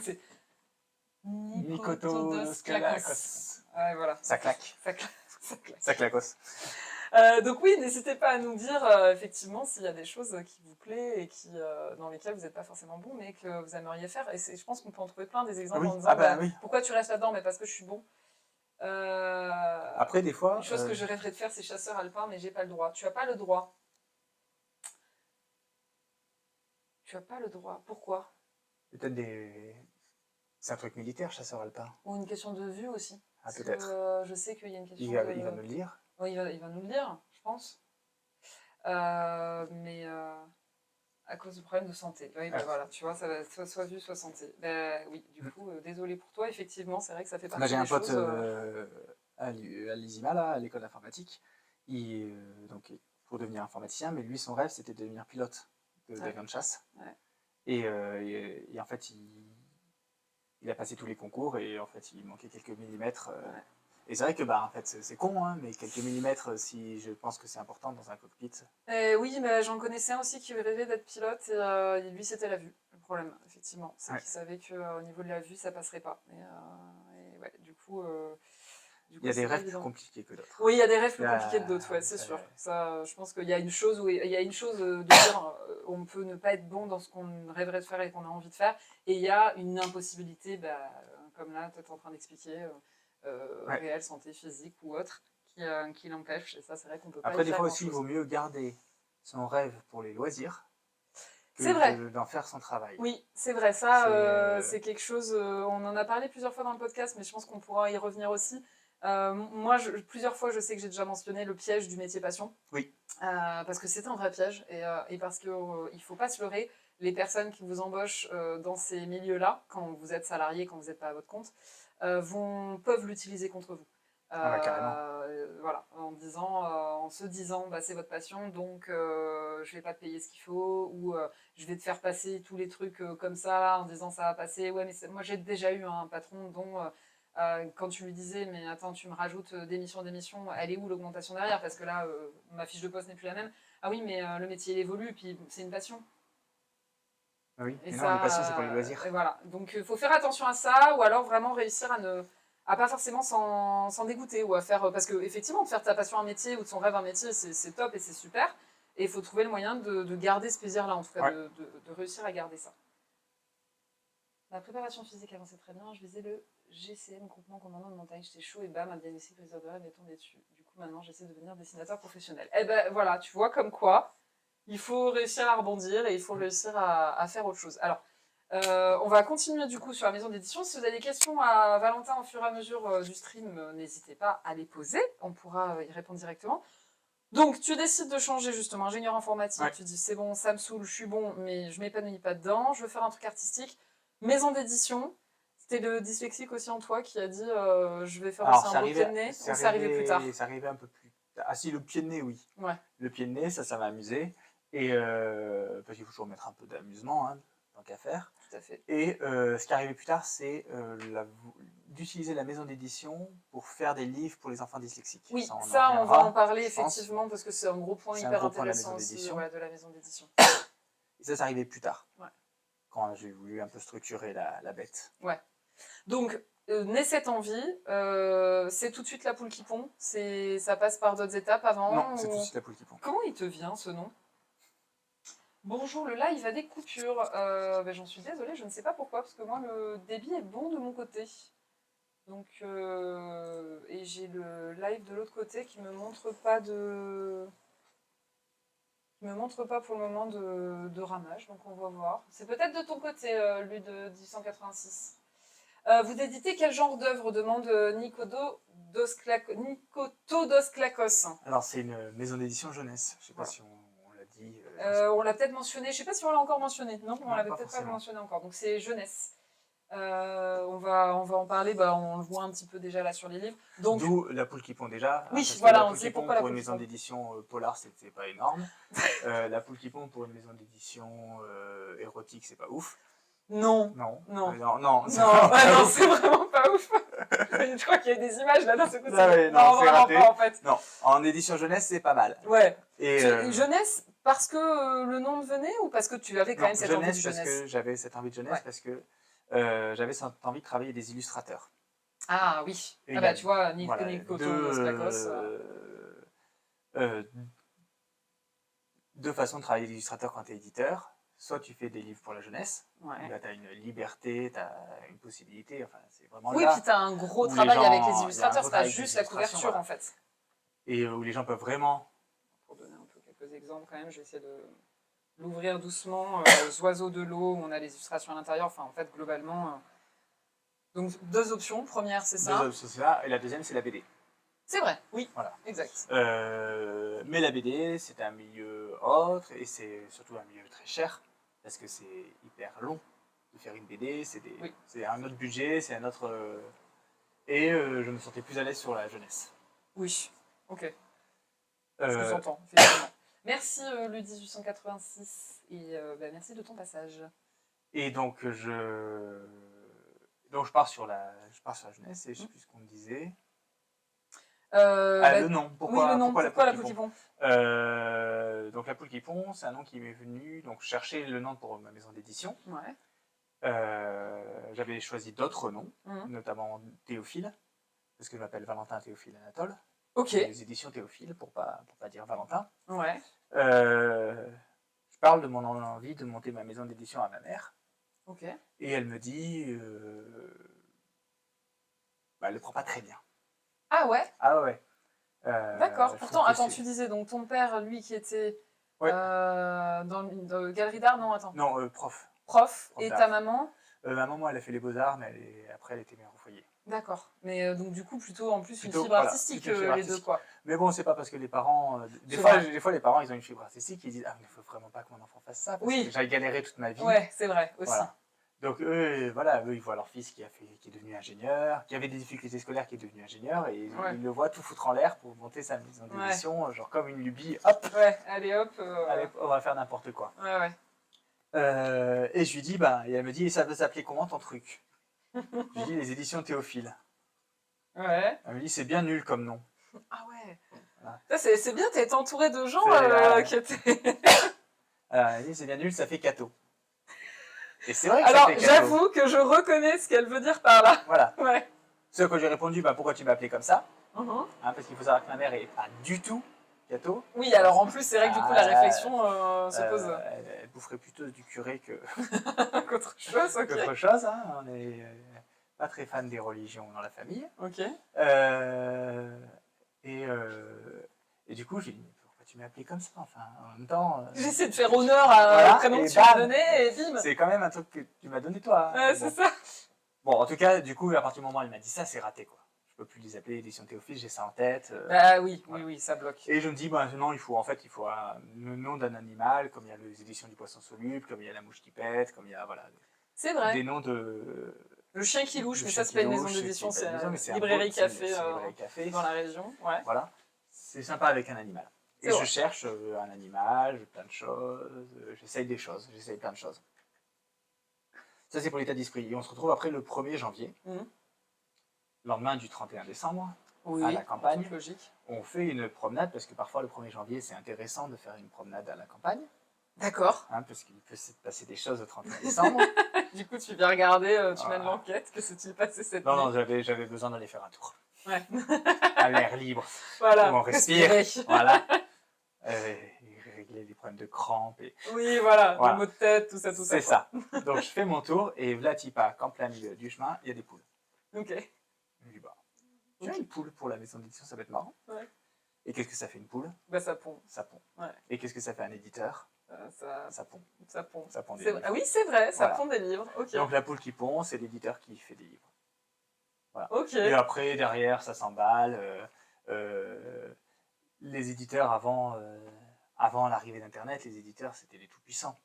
C'est... Nikotos Kalakos. Ouais, voilà. Ça claque. Ça clacos. Donc oui, n'hésitez pas à nous dire effectivement s'il y a des choses qui vous plaisent et dans lesquelles vous n'êtes pas forcément bon, mais que vous aimeriez faire. Et je pense qu'on peut en trouver plein des exemples en disant pourquoi tu restes là-dedans, mais parce que je suis bon. Après, des fois... Une chose que je rêverais de faire, c'est chasseur alpin, mais j'ai pas le droit. Tu as pas le droit. Tu as pas le droit. Pourquoi? Peut-être c'est un truc militaire, chasseur alpin. Ou une question de vue aussi. Ah, peut-être. Je sais qu'il y a une question il va nous le dire. Oui, il va nous le dire, je pense. Mais à cause du problème de santé. Oui, voilà, tu vois, ça va être soit vue, soit santé. Oui, du coup, désolé pour toi, effectivement, c'est vrai que ça fait partie des choses... J'ai un pote à l'ISIMA, là, à l'école d'informatique, donc, pour devenir informaticien, mais lui, son rêve, c'était de devenir pilote d'avion de chasse. Ouais. Et en fait, il a passé tous les concours et en fait, il manquait quelques millimètres. Et c'est vrai que en fait, c'est con, hein, mais quelques millimètres, si je pense que c'est important dans un cockpit. Oui, mais j'en connaissais un aussi qui rêvait d'être pilote et lui, c'était la vue. Le problème, effectivement, c'est qu'il savait qu'au niveau de la vue, ça passerait pas. Et ouais, du coup, il y a des rêves plus compliqués que d'autres. Oui, il y a des rêves plus compliqués que d'autres, c'est sûr. Ça, je pense qu'il y a une chose de dire on peut ne pas être bon dans ce qu'on rêverait de faire et qu'on a envie de faire, et il y a une impossibilité, comme là, tu es en train d'expliquer, réelle, santé physique ou autre, qui l'empêche. Et ça, c'est vrai qu'on peut pas. Après, des fois aussi, il vaut mieux garder son rêve pour les loisirs que d'en faire son travail. Oui, c'est vrai. Ça, c'est quelque chose... on en a parlé plusieurs fois dans le podcast, mais je pense qu'on pourra y revenir aussi. Moi, plusieurs fois, je sais que j'ai déjà mentionné le piège du métier passion. Oui. Parce que c'est un vrai piège et parce qu'il ne faut pas se leurrer. Les personnes qui vous embauchent dans ces milieux-là, quand vous êtes salarié, quand vous n'êtes pas à votre compte, peuvent l'utiliser contre vous. Carrément. Voilà, en en se disant, bah, c'est votre passion, donc je vais pas te payer ce qu'il faut, ou je vais te faire passer tous les trucs comme ça, en disant ça va passer. Ouais, mais moi j'ai déjà eu un patron dont, quand tu lui disais, mais attends, tu me rajoutes d'émission, elle est où l'augmentation derrière? Parce que là, ma fiche de poste n'est plus la même. Ah oui, mais le métier il évolue, et puis c'est une passion. Oui, Et mais ça, non, les passions, c'est pour les loisirs. et voilà. Donc, il faut faire attention à ça, ou alors vraiment réussir à pas forcément s'en dégoûter, ou à faire, parce que effectivement, de faire de ta passion un métier, ou de son rêve un métier, c'est top et c'est super. Et il faut trouver le moyen de garder ce plaisir-là, en tout cas, de réussir à garder ça. La préparation physique avançait très bien. Je visais le GCM, groupement commandant de montagne. J'étais chaud et bam, un diagnostic prise de rêve est tombé dessus. Du coup, maintenant, j'essaie de devenir dessinateur professionnel. Eh ben voilà, tu vois comme quoi, il faut réussir à rebondir et il faut réussir à faire autre chose. Alors, on va continuer du coup sur la maison d'édition. Si vous avez des questions à Valentin au fur et à mesure du stream, n'hésitez pas à les poser. On pourra y répondre directement. Donc, tu décides de changer justement ingénieur informatique. Tu dis c'est bon, ça me saoule, je suis bon, mais je m'épanouis pas dedans. Je veux faire un truc artistique. Maison d'édition. C'était le dyslexique aussi en toi qui a dit je vais faire aussi un beau pied de nez. On s'est arrivé plus tard. C'est arrivé un peu plus tard. Ah si, le pied de nez, oui. Ouais. Le pied de nez, ça m'a amusé. Et parce qu'il faut toujours mettre un peu d'amusement, hein, tant qu'à faire. Tout à fait. Et ce qui est arrivé plus tard, c'est d'utiliser la maison d'édition pour faire des livres pour les enfants dyslexiques. Oui, ça on va en parler effectivement, parce que c'est un gros point hyper intéressant aussi de la maison d'édition. Et ça arrivé plus tard. Ouais. Quand j'ai voulu un peu structurer la bête. Ouais. Donc, naît cette envie, c'est tout de suite la poule qui pond, ça passe par d'autres étapes avant? Non, c'est tout de suite la poule qui pond. Comment il te vient ce nom? Bonjour, le live a des coupures. Ben, j'en suis désolée, je ne sais pas pourquoi, parce que moi le débit est bon de mon côté. Donc, et j'ai le live de l'autre côté qui me montre pas pour le moment de ramage, donc on va voir. C'est peut-être de ton côté, lui de 1886. Vous éditez quel genre d'œuvre, demande Nicoto Dos Clacos. Alors c'est une maison d'édition jeunesse, je ne sais pas si on l'a dit. On l'a peut-être mentionné, je ne sais pas si on l'a encore mentionné. Non, on l'avait peut-être pas mentionné encore, donc c'est jeunesse. On va en parler, on le voit un petit peu déjà là sur les livres. D'où La poule qui pond déjà. Oui, voilà, on sait pourquoi pour une maison d'édition polar, c'était pas énorme. La poule qui pond pour une maison d'édition érotique, c'est pas ouf. Non. Non, c'est vraiment pas ouf. Je crois qu'il y a des images là dans ce coup. Non, c'est raté. Pas, en fait. Non, en édition jeunesse, c'est pas mal. Ouais. Et jeunesse, parce que le nom venait ou parce que tu avais quand même cette envie de jeunesse? Parce que j'avais cette envie de jeunesse, parce que j'avais cette envie de travailler des illustrateurs. Ah oui. Et tu vois, Nicoto Dos Clacos. Deux façons de travailler des illustrateurs quand tu es éditeur. Soit tu fais des livres pour la jeunesse, là tu as une liberté, tu as une possibilité, enfin c'est vraiment là. Oui, puis tu as un gros travail avec les illustrateurs, c'est pas juste la couverture en fait. Et où les gens peuvent vraiment... Pour donner un peu quelques exemples quand même, je vais essayer de l'ouvrir doucement, oiseaux de l'eau, où on a les illustrations à l'intérieur, enfin en fait globalement... Donc deux options, première c'est ça. Deux options c'est ça, et la deuxième c'est la BD. C'est vrai, oui, voilà. Exact. Mais la BD c'est un milieu autre, et c'est surtout un milieu très cher. Parce que c'est hyper long de faire une BD, c'est un autre budget, c'est un autre... Et je me sentais plus à l'aise sur la jeunesse. Oui, ok. Je vous entends, effectivement. Merci le 1886, et merci de ton passage. Et donc je pars sur la jeunesse, et je ne sais plus ce qu'on me disait. Le nom. Pourquoi la poule qui pond? Donc la poule qui pond, c'est un nom qui m'est venu. Donc je cherchais le nom pour ma maison d'édition. Ouais. J'avais choisi d'autres noms, notamment Théophile, parce que je m'appelle Valentin Théophile Anatole. Ok. Les éditions Théophile, pour pas dire Valentin. Ouais. Je parle de mon envie de monter ma maison d'édition à ma mère. Ok. Et elle me dit, elle le prend pas très bien. Ah ouais? Ah ouais. D'accord. Pourtant, attends, tu disais donc ton père, lui, qui était dans une galerie d'art, non, attends. Non, prof. Prof. Et ta maman? Ma maman, elle a fait les beaux-arts, mais après, elle était mère au foyer. D'accord. Mais donc, du coup, plutôt en plus une fibre artistique, les deux, quoi. Mais bon, c'est pas parce que les parents... Des fois, les parents, ils ont une fibre artistique, ils disent « Ah, mais il faut vraiment pas que mon enfant fasse ça, parce que j'aille galérer toute ma vie. » Ouais, c'est vrai, aussi. Voilà. Donc eux, voilà, eux, ils voient leur fils qui est devenu ingénieur, qui avait des difficultés scolaires, qui est devenu ingénieur, et ils le voient tout foutre en l'air pour monter sa maison d'édition, genre comme une lubie, hop. Ouais, allez hop. Allez, on va faire n'importe quoi. Ouais. Et je lui dis, et elle me dit, ça veut s'appeler comment ton truc? Je lui dis, les éditions Théophile. Ouais. Elle me dit, c'est bien nul comme nom. Ah ouais. Voilà. C'est bien, t'es entouré de gens qui étaient... Elle me dit, c'est bien nul, ça fait Cato. Et c'est vrai que alors, ça fait Cato. j'avoue que je reconnais ce qu'elle veut dire par là. Voilà. Ouais. Ce que j'ai répondu, pourquoi tu m'as appelé comme ça? Parce qu'il faut savoir que ma mère est pas du tout Cato. Oui, alors en plus, c'est vrai que du coup, la réflexion se pose. Elle boufferait plutôt du curé qu'autre chose, ok. Qu'autre chose, hein. On n'est pas très fan des religions dans la famille. Ok. Et du coup, j'ai dit, pourquoi tu m'as appelé comme ça? Enfin, en même temps... J'essaie de faire honneur au prénom que tu m'as donné, et bim. C'est quand même un truc que tu m'as donné, toi. Hein. Ouais, c'est ça. Bon, en tout cas, du coup, à partir du moment où elle m'a dit ça, c'est raté, quoi. Je peux plus les appeler édition Théophile, j'ai ça en tête. Bah oui, voilà. Oui, ça bloque. Et je me dis, non, il faut le nom d'un animal, comme il y a les éditions du poisson soluble, comme il y a la mouche qui pète, comme il y a, voilà. C'est vrai. Des noms de... Le chien qui louche, mais ça, c'est pas une maison d'édition, c'est une librairie café dans la région. Ouais. Voilà. C'est sympa avec un animal. Et je cherche un animal, plein de choses, j'essaye plein de choses. Ça, c'est pour l'état d'esprit. Et on se retrouve après le 1er janvier, lendemain du 31 décembre, à la campagne. Logique. On fait une promenade, parce que parfois le 1er janvier, c'est intéressant de faire une promenade à la campagne. D'accord. Parce qu'il peut se passer des choses au 31 décembre. Du coup, tu viens regarder, tu mènes l'enquête, que s'est-il passé cette nuit? Non, j'avais besoin d'aller faire un tour. Ouais. À l'air libre. Voilà. On respire. Voilà. Régler les problèmes de crampes. Oui, voilà. Les maux de tête, tout ça. C'est ça. Donc, je fais mon tour, et Vlatipa, qu'en plein milieu du chemin, il y a des poules. Ok. Je lui dis, tiens, une poule pour la maison d'édition, ça va être marrant. Ouais. Et qu'est-ce que ça fait une poule? Ça pond. Ça pond. Ouais. Et qu'est-ce que ça fait un éditeur? Ça pond. Ça pond. Ça pond des livres. Ah oui, c'est vrai, ça pond des livres. Okay. Donc la poule qui pond, c'est l'éditeur qui fait des livres. Voilà. Ok. Et après, derrière, ça s'emballe. Les éditeurs, avant l'arrivée d'Internet, les éditeurs, c'était les tout-puissants.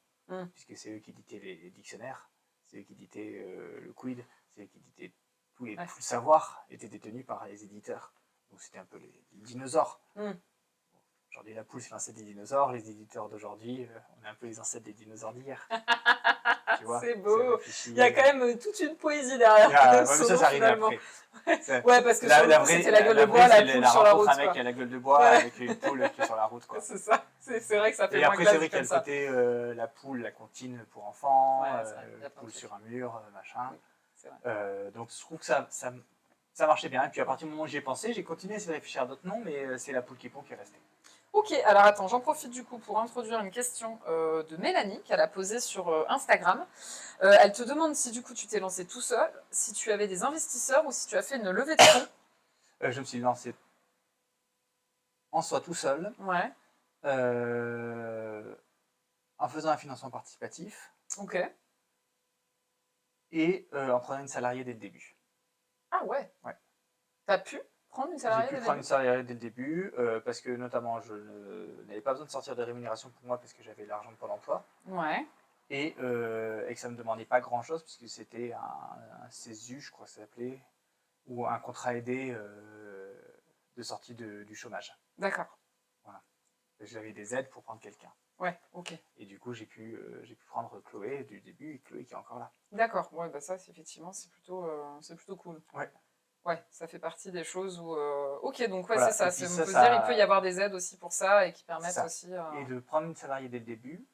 Puisque c'est eux qui éditaient les dictionnaires, c'est eux qui éditaient le quid, c'est eux qui éditaient tout le savoir était détenu par les éditeurs. Donc c'était un peu les dinosaures. Aujourd'hui, la poule, c'est l'ancêtre des dinosaures. Les éditeurs d'aujourd'hui, on est un peu les ancêtres des dinosaures d'hier. Tu vois, c'est beau. Il y a quand même toute une poésie derrière. Ça arrive après. Ouais, parce que c'était la gueule de bois, la poule sur la route. Un mec qui a la gueule de bois avec une poule qui est sur la route. C'est ça. C'est vrai que ça fait et après, c'est vrai qu'il y a le côté la poule, la comptine pour enfants, la poule sur un mur, machin. Donc je trouve que ça marchait bien. Et puis à partir du moment où j'y ai pensé, j'ai continué à essayer de réfléchir à d'autres noms, mais c'est la poule qui pond qui est restée. Ok, alors attends, j'en profite du coup pour introduire une question de Mélanie qu'elle a posée sur Instagram. Elle te demande si du coup tu t'es lancé tout seul, si tu avais des investisseurs ou si tu as fait une levée de fonds. Je me suis lancé en soi tout seul, en faisant un financement participatif. Ok. Et en prenant une salariée dès le début. Ah ouais. T'as pu prendre une salariée? J'ai pu prendre une salariée dès le début, parce que notamment je n'avais pas besoin de sortir de rémunération pour moi parce que j'avais l'argent de Pôle emploi. Et que ça ne me demandait pas grand chose puisque c'était un CESU, je crois que ça s'appelait, ou un contrat aidé de sortie du chômage. D'accord. Voilà. J'avais des aides pour prendre quelqu'un. Ouais, ok. Et du coup, j'ai pu prendre Chloé du début et Chloé qui est encore là. D'accord, ouais, ça, effectivement, c'est plutôt cool. Ouais, ça fait partie des choses où... Ok, donc c'est ça. On peut se dire il peut y avoir des aides aussi pour ça et qui permettent aussi... Et de prendre une salariée dès le début,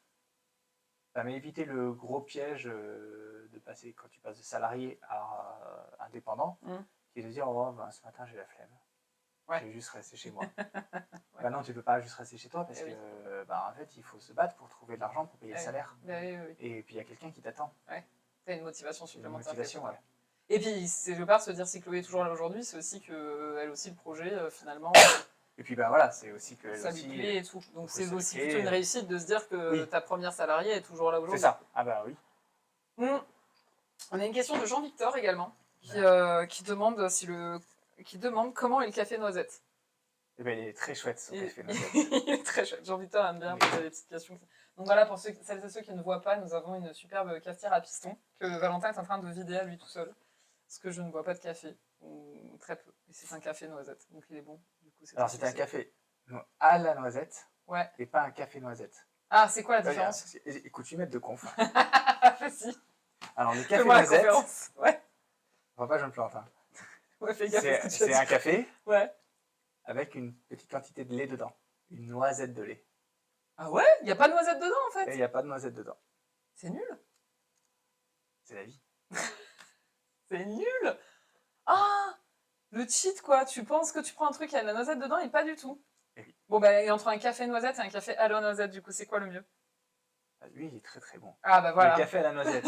ça m'a évité le gros piège de passer, quand tu passes de salarié à indépendant, qui est de dire, ce matin, j'ai la flemme. Je vais juste rester chez moi. Non, tu ne peux pas juste rester chez toi parce que en fait, il faut se battre pour trouver de l'argent pour payer le salaire. Et puis, il y a quelqu'un qui t'attend. Tu as une motivation supplémentaire. Et puis, je veux pas se dire si Chloé est toujours là aujourd'hui, c'est aussi qu'elle aussi le projet, finalement. Et puis, voilà, c'est aussi que ça lui plaît et tout. Donc, c'est aussi plutôt une réussite de se dire que ta première salariée est toujours là aujourd'hui. C'est ça. Ah bah oui. On a une question de Jean-Victor également, qui demande comment est le café noisette. Eh ben, il est très chouette, son café noisette. Il est très chouette. Jean-Victor aime bien poser des petites questions. Donc voilà, pour celles et ceux qui ne voient pas, nous avons une superbe cafetière à piston que Valentin est en train de vider à lui tout seul. Parce que je ne bois pas de café, ou très peu. Et c'est un café noisette, donc il est bon. Du coup, alors c'est un café à la noisette, et pas un café noisette. Ah, c'est quoi la différence? Écoute, je vais mettre de conf. Vas-y. Alors le café noisette, ouais. Enfin, pas je me plante. Hein. Ouais, fais gaffe. C'est un café avec une petite quantité de lait dedans. Une noisette de lait. Ah ouais? Il n'y a pas de noisette dedans en fait? Et il n'y a pas de noisette dedans. C'est nul. C'est la vie. C'est nul. Ah, le cheat quoi. Tu penses que tu prends un truc qui a de la noisette dedans et pas du tout. Et oui. Bon bah entre un café noisette et un café à la noisette, du coup, c'est quoi le mieux? Lui, il est très très bon. Ah bah voilà. Le café à la noisette.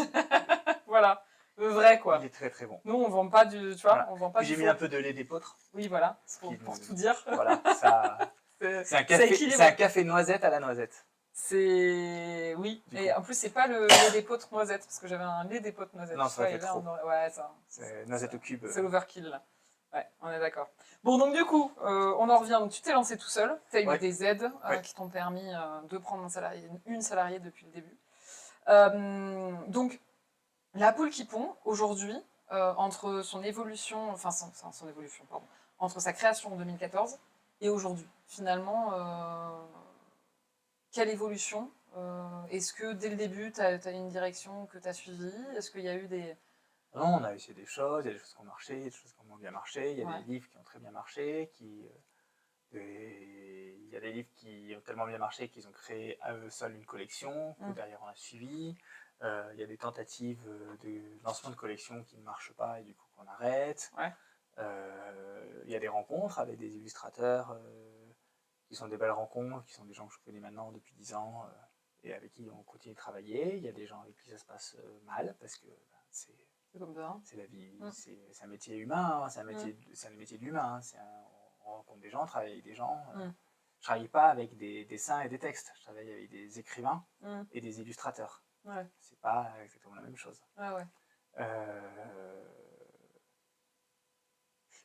Voilà. Le vrai quoi. Il est très très bon. Nous on vend pas du, tu vois, voilà. On vend pas. J'ai mis un peu de lait d'épeautre. Oui voilà. Pour tout dire. Voilà. Ça. C'est un café noisette à la noisette. C'est oui. Et en plus c'est pas le lait d'épeautre noisette parce que j'avais un lait d'épeautre noisette. Non, ça fait trop. Ouais ça. C'est noisette au cube. C'est l'overkill là. Ouais, on est d'accord. Bon, donc du coup, on en revient. Donc, tu t'es lancé tout seul. Tu as eu des aides qui t'ont permis de prendre une salariée depuis le début. Donc, la poule qui pond, aujourd'hui, entre son évolution, enfin son évolution, pardon, entre sa création en 2014 et aujourd'hui, finalement, quelle évolution? Est-ce que dès le début, tu as une direction que tu as suivie? Est-ce qu'il y a eu des... Non, on a essayé des choses, il y a des choses qui ont marché, il y a des choses qui ont moins bien marché, il y a des livres qui ont très bien marché, il y a des livres qui ont tellement bien marché qu'ils ont créé à eux seuls une collection, que derrière on a suivi, il y a des tentatives de lancement de collection qui ne marchent pas et du coup qu'on arrête, il y a des rencontres avec des illustrateurs qui sont des belles rencontres, qui sont des gens que je connais maintenant depuis 10 ans et avec qui on continue de travailler, il y a des gens avec qui ça se passe mal parce que c'est la vie, c'est un métier humain, hein, c'est un métier de l'humain. On rencontre des gens, on travaille avec des gens. Je ne travaille pas avec des dessins et des textes, je travaille avec des écrivains et des illustrateurs. C'est pas exactement la même chose.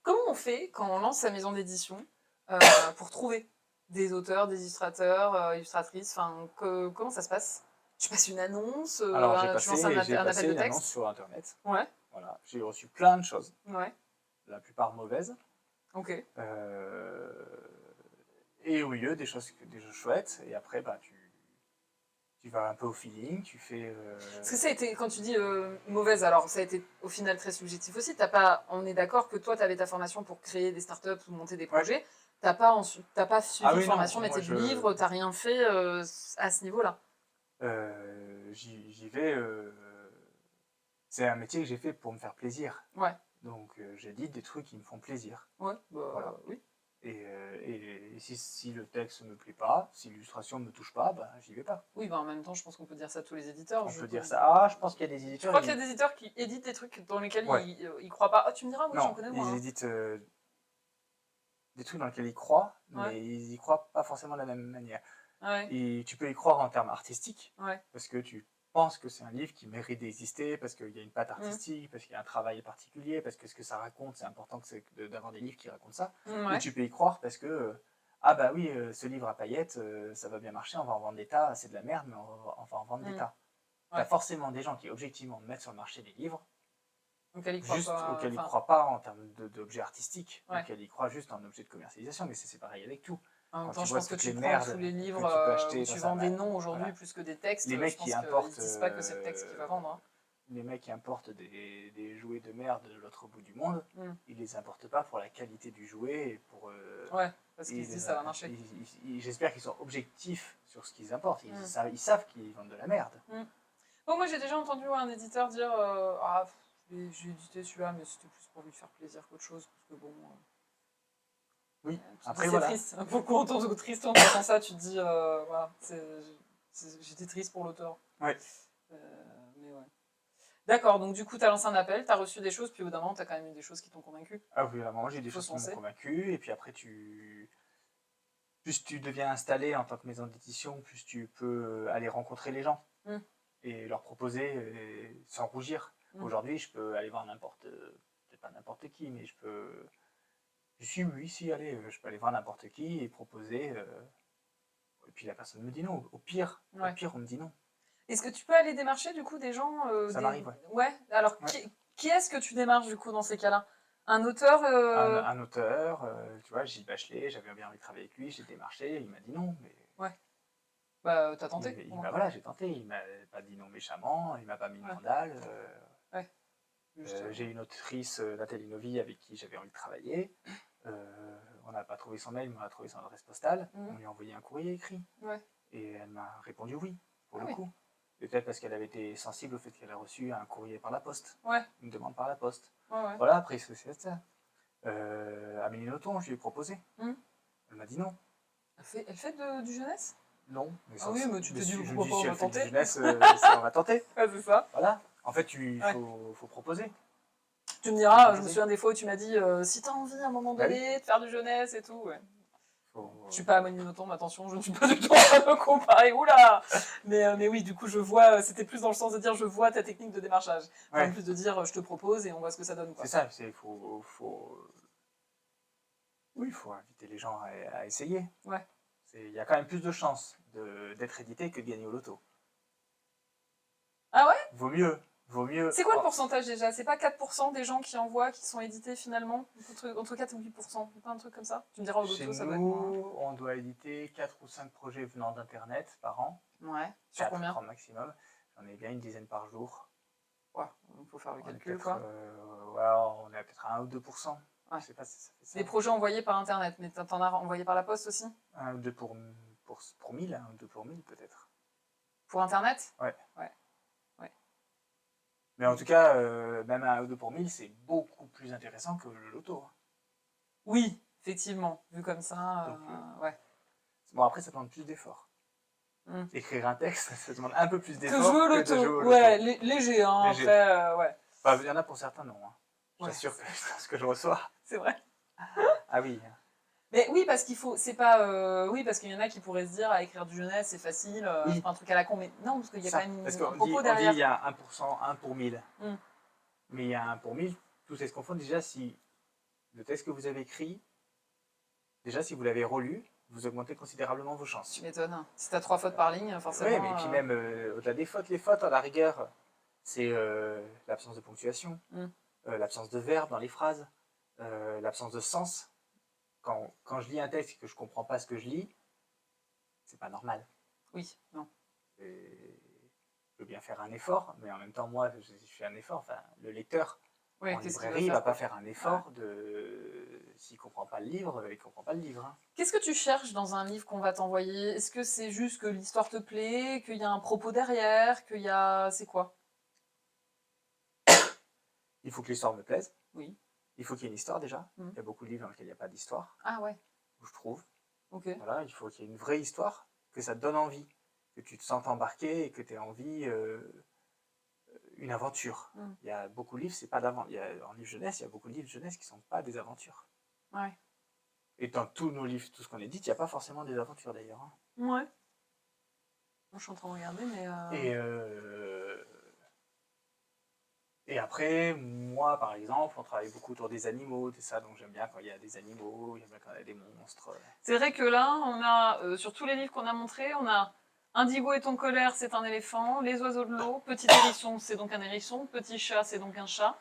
Comment on fait quand on lance sa maison d'édition pour trouver des auteurs, des illustrateurs, illustratrices, comment ça se passe? Tu passes une annonce, alors j'ai passé une annonce sur internet. Ouais. Voilà, j'ai reçu plein de choses. Ouais. La plupart mauvaises. Ok. Et au milieu des choses chouettes. Et après, bah, tu vas un peu au feeling, tu fais. Parce que ça a été, quand tu dis mauvaise, alors ça a été au final très subjectif aussi. On est d'accord que toi, tu avais ta formation pour créer des startups ou monter des projets. T'as pas suivi une formation métier du livre, t'as rien fait à ce niveau-là. J'y vais. C'est un métier que j'ai fait pour me faire plaisir. Ouais. Donc j'édite des trucs qui me font plaisir. Ouais, bah, voilà. Oui. Et si le texte me plaît pas, si l'illustration me touche pas, bah, j'y vais pas. Oui, bah en même temps, je pense qu'on peut dire ça à tous les éditeurs. On peut dire ça. Ah, je pense qu'il y a des éditeurs. Je crois qu'il y a des éditeurs qui éditent des trucs dans lesquels ils croient pas. Ah, tu me diras, moi j'en connais moins. Ils éditent des trucs dans lesquels ils croient, mais ils y croient pas forcément de la même manière. Et tu peux y croire en termes artistiques, parce que tu penses que c'est un livre qui mérite d'exister, parce qu'il y a une patte artistique, parce qu'il y a un travail particulier, parce que ce que ça raconte, c'est important d'avoir des livres qui racontent ça. Ou tu peux y croire parce que, ah bah oui, ce livre à paillettes, ça va bien marcher, on va en vendre des tas, c'est de la merde, mais on va en vendre des tas. Il y a forcément des gens qui, objectivement, mettent sur le marché des livres, auxquels ils ne croient pas en termes d'objets artistiques, auxquels ils croient juste en objet de commercialisation, mais c'est pareil avec tout. En même temps, je pense que tu prends tous les livres, tu vends des noms aujourd'hui plus que des textes. Les mecs qui importent, ils ne disent pas que c'est le texte qui va vendre. Hein. Les mecs qui importent des jouets de merde de l'autre bout du monde, ils les importent pas pour la qualité du jouet et pour. Parce qu'ils se disent ça va marcher. J'espère qu'ils sont objectifs sur ce qu'ils importent. Ils savent qu'ils vendent de la merde. Bon, moi, j'ai déjà entendu un éditeur dire j'ai édité celui-là, mais c'était plus pour lui faire plaisir qu'autre chose, parce que bon. Oui, après voilà. C'est triste. Beaucoup en tant que triste, en entendant ça, tu te dis, voilà, j'étais triste pour l'auteur. Ouais. Mais ouais. D'accord, donc du coup, tu as lancé un appel, tu as reçu des choses, puis au bout d'un moment, tu as quand même eu des choses qui t'ont convaincu. Ah oui, vraiment, j'ai des choses qui m'ont convaincu, et puis après, plus tu deviens installé en tant que maison d'édition, plus tu peux aller rencontrer les gens et leur proposer sans rougir. Aujourd'hui, je peux aller voir peut-être pas n'importe qui, mais Je dis, si, allez, je peux aller voir n'importe qui et proposer. Et puis la personne me dit non. Au pire, on me dit non. Est-ce que tu peux aller démarcher du coup des gens Ça m'arrive, ouais. Ouais, alors qui est-ce que tu démarches du coup dans ces cas-là? Un auteur Un auteur, tu vois, Gilles Bachelet, j'avais bien envie de travailler avec lui, j'ai démarché, il m'a dit non. Mais... Ouais. Bah, t'as tenté. Voilà, j'ai tenté, il m'a pas dit non méchamment, il m'a pas mis une mandale. J'ai une autrice, Nathalie Novi, avec qui j'avais envie de travailler. On n'a pas trouvé son mail, mais on a trouvé son adresse postale. On lui a envoyé un courrier écrit. Et elle m'a répondu oui, pour le coup. Peut-être parce qu'elle avait été sensible au fait qu'elle a reçu un courrier par la poste. Une demande par la poste. Voilà, après, c'est ça. Amélie Nothomb, je lui ai proposé. Elle m'a dit non. Elle fait du jeunesse? Non. Mais oui, mais tu te dis, pourquoi pas, on va tenter. Jeunesse, on va tenter. C'est ça. Voilà. En fait, il faut proposer. Tu me diras, je me souviens des fois où tu m'as dit, si t'as envie à un moment donné de faire du jeunesse et tout. Je suis pas Amélie Nothomb, attention, je ne suis pas du tout en train de me comparer, oula. Mais oui, du coup, je vois, c'était plus dans le sens de dire, je vois ta technique de démarchage. En plus de dire, je te propose et on voit ce que ça donne. C'est ça, oui, il faut inviter les gens à essayer. Il y a quand même plus de chances d'être édité que de gagner au loto. Ah ouais? Vaut mieux. C'est quoi le pourcentage déjà? C'est pas 4% des gens qui envoient qui sont édités finalement? Entre 4 et 8%, pas un truc comme ça? Tu me diras au loto, ça doit être moins. On doit éditer 4 ou 5 projets venant d'Internet par an. Ouais. Sur combien? Maximum. J'en ai bien une dizaine par jour. Ouais, il faut faire le calcul quoi. On est à peut-être à 1 ou 2%. Je sais pas si ça fait ça. Des projets envoyés par Internet, mais t'en as envoyé par la poste aussi? 1 ou 2 pour 1000, 1 ou 2 pour 1000 peut-être. Pour Internet? Ouais. Mais en tout cas, même un 1 ou 2 pour 1000, c'est beaucoup plus intéressant que le loto. Oui, effectivement, vu comme ça, Bon, après, ça demande plus d'efforts. Écrire un texte, ça demande un peu plus d'efforts que jouer au loto. Ouais, léger, hein, après, ouais. Bah, il y en a pour certains, non. Je t'assure que ce que je reçois. C'est vrai. Ah oui. Mais oui, parce qu'il faut, c'est pas, oui, parce qu'il y en a qui pourraient se dire, à écrire du jeunesse, c'est facile, c'est pas un truc à la con, mais non, parce qu'il y a quand même un propos derrière. On dit il y a 1%, 1 pour 1000. Mais il y a 1 pour 1000, tout ça se confond. Déjà, si le texte que vous avez écrit, déjà, si vous l'avez relu, vous augmentez considérablement vos chances. Tu m'étonnes. Si tu as 3 fautes par ligne, forcément. Oui, mais puis même au-delà des fautes, les fautes, à la rigueur, c'est l'absence de ponctuation, l'absence de verbe dans les phrases, l'absence de sens. Quand je lis un texte et que je ne comprends pas ce que je lis, c'est pas normal. Oui, non. Je veux bien faire un effort, mais en même temps, moi, je fais un effort. Enfin, le lecteur, en librairie, il ne va pas faire un effort s'il ne comprend pas le livre, il ne comprend pas le livre. Hein. Qu'est-ce que tu cherches dans un livre qu'on va t'envoyer? Est-ce que c'est juste que l'histoire te plaît, qu'il y a un propos derrière, qu'il y a... C'est quoi? Il faut que l'histoire me plaise. Oui. Il faut qu'il y ait une histoire déjà. Il y a beaucoup de livres dans lesquels il n'y a pas d'histoire. Ah ouais. Je trouve. Ok. Voilà, il faut qu'il y ait une vraie histoire, que ça te donne envie, que tu te sentes embarqué et que tu aies envie une aventure. Il y a beaucoup de livres, c'est pas d'aventure. En livre jeunesse, il y a beaucoup de livres jeunesse qui ne sont pas des aventures. Ouais. Et dans tous nos livres, tout ce qu'on édite, il n'y a pas forcément des aventures d'ailleurs. Hein. Ouais. Je suis en train de regarder, mais... Et après, moi, par exemple, on travaille beaucoup autour des animaux, tout ça, donc j'aime bien quand il y a des animaux, j'aime bien quand il y a des monstres. C'est vrai que là, on a, sur tous les livres qu'on a montrés, on a Indigo est en colère, c'est un éléphant, Les oiseaux de l'eau, Petit hérisson, c'est donc un hérisson, Petit chat, c'est donc un chat,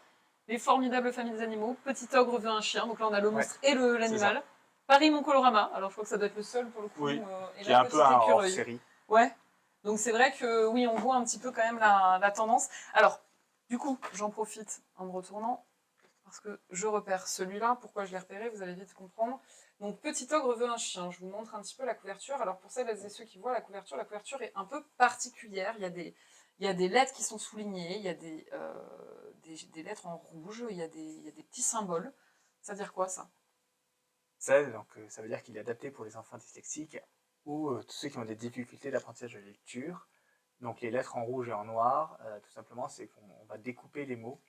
Les formidables familles des animaux, Petit ogre veut un chien, donc là on a le monstre et l'animal. Paris mon colorama, alors je crois que ça doit être le seul pour le coup. Oui, et qui est un peu un hors-série. Ouais, donc c'est vrai que oui, on voit un petit peu quand même la tendance. Alors, du coup, j'en profite en me retournant, parce que je repère celui-là. Pourquoi je l'ai repéré, vous allez vite comprendre. Donc, Petit ogre veut un chien. Je vous montre un petit peu la couverture. Alors, pour celles et ceux qui voient la couverture est un peu particulière. Il y a des lettres qui sont soulignées, il y a des lettres en rouge, il y a des petits symboles. Ça veut dire quoi, ça? Ça veut dire qu'il est adapté pour les enfants dyslexiques ou tous ceux qui ont des difficultés d'apprentissage de lecture. Donc les lettres en rouge et en noir, tout simplement, c'est qu'on va découper les mots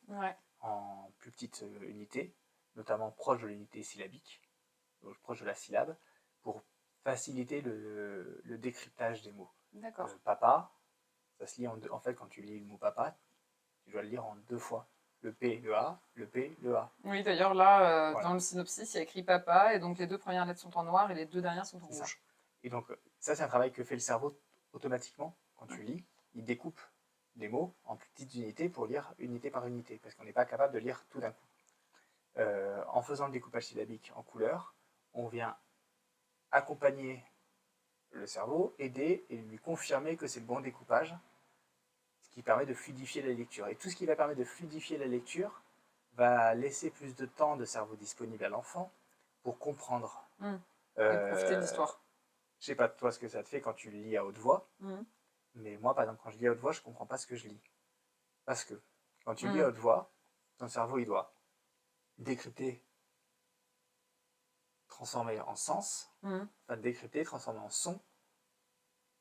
en plus petites unités, notamment proches de l'unité syllabique, donc proche de la syllabe, pour faciliter le décryptage des mots. D'accord. Papa, ça se lit en fait, quand tu lis le mot papa, tu dois le lire en 2 fois. le P, le A, le P, le A. Oui, d'ailleurs, là, Voilà. dans le synopsis, il y a écrit papa, et donc les 2 premières lettres sont en noir et les 2 dernières sont en rouge. Et donc, ça, c'est un travail que fait le cerveau automatiquement quand tu lis. Il découpe les mots en petites unités pour lire unité par unité, parce qu'on n'est pas capable de lire tout d'un coup. En faisant le découpage syllabique en couleurs, on vient accompagner le cerveau, aider et lui confirmer que c'est le bon découpage, ce qui permet de fluidifier la lecture. Et tout ce qui va permettre de fluidifier la lecture va laisser plus de temps de cerveau disponible à l'enfant pour comprendre. Et profiter de l'histoire. Je sais pas toi ce que ça te fait quand tu lis à haute voix, mais moi, par exemple, quand je lis à haute voix, je comprends pas ce que je lis. Parce que quand tu lis à haute voix, ton cerveau, il doit décrypter, transformer en sens, enfin décrypter, transformer en son,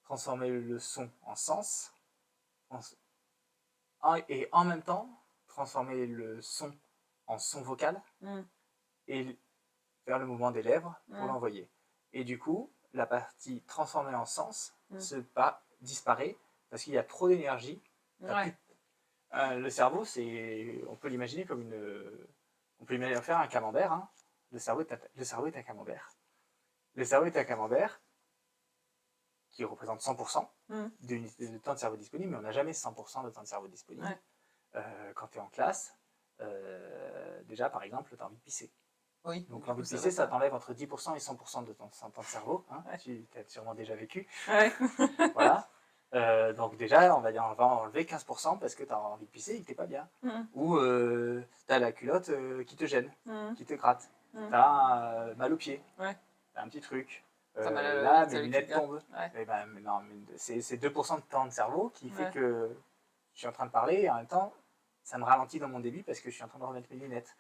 transformer le son en sens, et en même temps transformer le son en son vocal et faire le mouvement des lèvres pour l'envoyer. Et du coup, la partie transformée en sens disparaît parce qu'il y a trop d'énergie. Le cerveau, on peut l'imaginer comme on peut imaginer faire un camembert. Hein. Le cerveau est un camembert. Le cerveau est un camembert qui représente 100% d'unité de temps de cerveau disponible, mais on n'a jamais 100% de temps de cerveau disponible. Quand tu es en classe, déjà, par exemple, tu as envie de pisser. Oui, donc l'envie de pisser, ça t'enlève entre 10% et 100% de ton temps de cerveau. Hein, tu as sûrement déjà vécu. Voilà. Donc déjà, on va enlever 15% parce que tu as envie de pisser et que tu n'es pas bien. Ou tu as la culotte qui te gêne, qui te gratte. Tu as mal aux pieds. Tu as un petit truc. Là, mes lunettes tombent. Et ben, non, c'est 2% de temps de cerveau qui fait que je suis en train de parler et en même temps, ça me ralentit dans mon débit parce que je suis en train de remettre mes lunettes.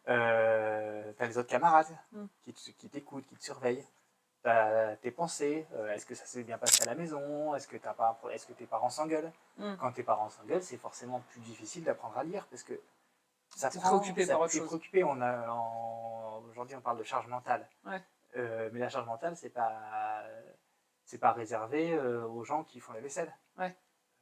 T'as les autres camarades qui t'écoutent, qui te surveillent. T'as tes pensées. Est-ce que ça s'est bien passé à la maison? Est-ce que tes parents s'engueulent? Quand tes parents s'engueulent, c'est forcément plus difficile d'apprendre à lire parce que ça t'es préoccupé par autre chose. Préoccupé. Aujourd'hui, on parle de charge mentale. Mais la charge mentale, c'est pas réservé aux gens qui font la vaisselle.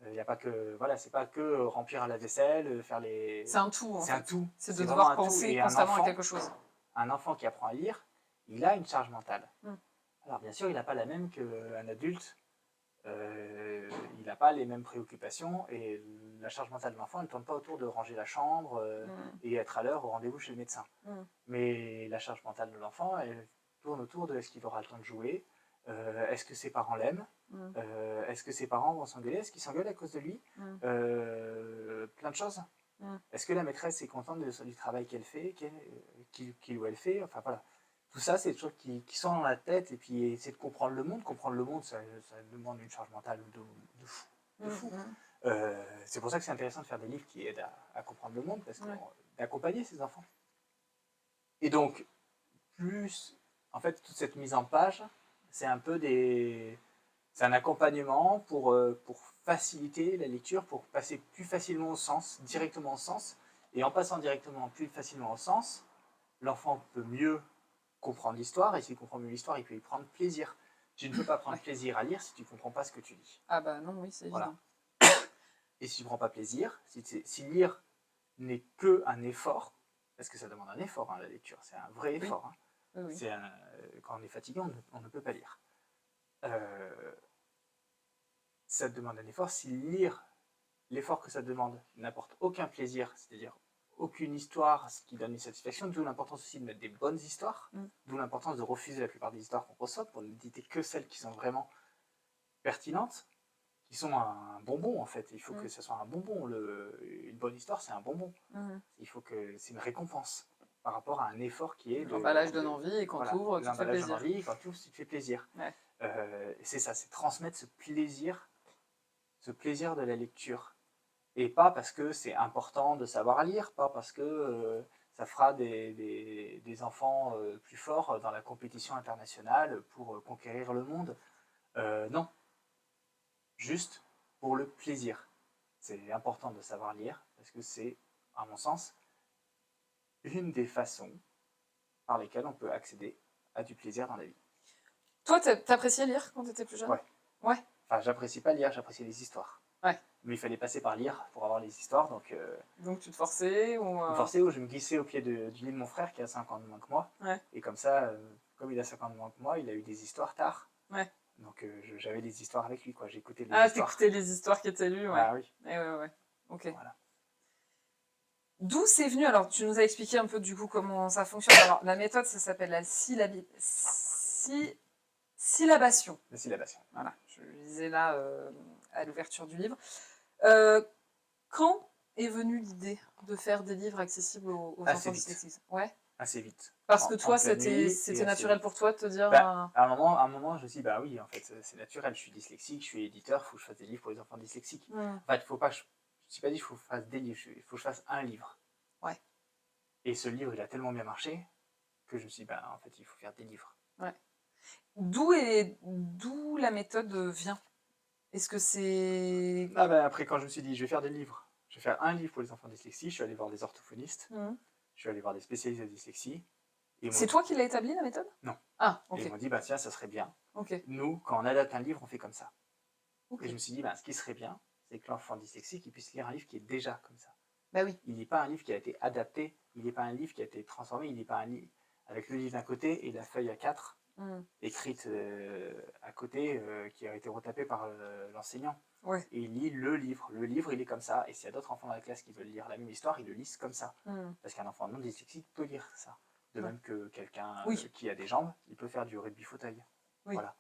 Y a pas que, c'est pas que remplir la vaisselle, faire les... C'est un tout, C'est un tout. C'est de devoir penser constamment à quelque chose. Un enfant qui apprend à lire, il a une charge mentale. Alors bien sûr, il n'a pas la même qu'un adulte. Il n'a pas les mêmes préoccupations et la charge mentale de l'enfant, elle ne tourne pas autour de ranger la chambre et être à l'heure au rendez-vous chez le médecin. Mais la charge mentale de l'enfant, elle tourne autour de est-ce qu'il aura le temps de jouer, est-ce que ses parents l'aiment, est-ce que ses parents vont s'engueuler, est-ce qu'ils s'engueulent à cause de lui, plein de choses. Est-ce que la maîtresse est contente du travail qu'elle fait, qu'il ou elle fait, enfin voilà. Tout ça, c'est des choses qui sont dans la tête, et puis essayer de comprendre le monde. Comprendre le monde, ça demande une charge mentale de fou. C'est pour ça que c'est intéressant de faire des livres qui aident à comprendre le monde, parce d'accompagner ces enfants. Et donc, en fait, toute cette mise en page, c'est un peu c'est un accompagnement pour faciliter la lecture, pour passer plus facilement au sens, directement au sens. Et en passant directement plus facilement au sens, l'enfant peut mieux comprendre l'histoire, et s'il comprend mieux l'histoire, il peut y prendre plaisir. Tu ne peux pas prendre plaisir à lire si tu ne comprends pas ce que tu lis. Ah bah non, oui, c'est évident. Et si tu ne prends pas plaisir, si lire n'est qu'un effort, parce que ça demande un effort, hein, la lecture, c'est un vrai effort. Hein. Oui. Quand on est fatigué, on ne peut pas lire. Ça demande un effort. Si lire, l'effort que ça demande n'apporte aucun plaisir, c'est-à-dire aucune histoire, ce qui donne une satisfaction, d'où l'importance aussi de mettre des bonnes histoires, d'où l'importance de refuser la plupart des histoires qu'on reçoit pour n'éditer que celles qui sont vraiment pertinentes, qui sont un bonbon en fait. Il faut que ce soit un bonbon. Une bonne histoire, c'est un bonbon. Il faut que c'est une récompense par rapport à un effort qui est... L'emballage donne envie et quand tu ouvres, tu te fais plaisir. L'emballage donne envie et quand tu ouvres, tu te fais plaisir. C'est ça, c'est transmettre ce plaisir de la lecture. Et pas parce que c'est important de savoir lire, pas parce que ça fera des enfants plus forts dans la compétition internationale pour conquérir le monde. Non. Juste pour le plaisir. C'est important de savoir lire parce que c'est, à mon sens, une des façons par lesquelles on peut accéder à du plaisir dans la vie. Toi, t'appréciais lire quand t'étais plus jeune? Ouais. Enfin, j'apprécie pas lire, j'apprécie les histoires. Ouais. Mais il fallait passer par lire pour avoir les histoires. Donc tu te forçais ou je me glissais au pied du lit de mon frère qui a 5 ans de moins que moi. Ouais. Et comme ça, comme il a 5 ans de moins que moi, il a eu des histoires tard. Ouais. Donc j'avais des histoires avec lui, quoi. J'écoutais les histoires. Ah, t'écoutais les histoires qui étaient lues, ouais. Ah oui. Ouais. Ok. Voilà. D'où c'est venu? Alors, tu nous as expliqué un peu du coup comment ça fonctionne. Alors, la méthode, ça s'appelle la syllabation. La syllabation. Voilà, je lisais là à l'ouverture du livre. Quand est venue l'idée de faire des livres accessibles aux enfants dyslexiques? Ouais. Assez vite. Parce que toi, c'était naturel pour toi de te dire... à un moment, je me suis dit, bah oui, en fait, c'est naturel, je suis dyslexique, je suis éditeur, il faut que je fasse des livres pour les enfants dyslexiques. En fait, faut pas, je ne me suis pas dit, il faut que je fasse des livres, il faut que je fasse un livre. Ouais. Et ce livre, il a tellement bien marché que je me suis dit, bah en fait, il faut faire des livres. Ouais. D'où la méthode vient? Est-ce que c'est... Ah bah après, quand je me suis dit, je vais faire des livres, je vais faire un livre pour les enfants dyslexiques, je suis allé voir des orthophonistes, je suis allé voir des spécialistes de dyslexie. C'est toi qui l'as établi, la méthode? Non. Ah, ok. Et ils m'ont dit, bah tiens, ça serait bien. Okay. Nous, quand on adapte un livre, on fait comme ça. Okay. Et je me suis dit, bah, ce qui serait bien, c'est que l'enfant dyslexique puisse lire un livre qui est déjà comme ça. Bah oui. Il n'est pas un livre qui a été adapté, il n'est pas un livre qui a été transformé, il n'est pas un livre avec le livre d'un côté et la feuille A4 écrite à côté qui a été retapée par l'enseignant. Ouais. Et il lit le livre. Le livre, il est comme ça. Et s'il y a d'autres enfants dans la classe qui veulent lire la même histoire, ils le lisent comme ça. Parce qu'un enfant non dyslexique peut lire ça. De même que quelqu'un qui a des jambes, il peut faire du rugby fauteuil. Oui. Voilà.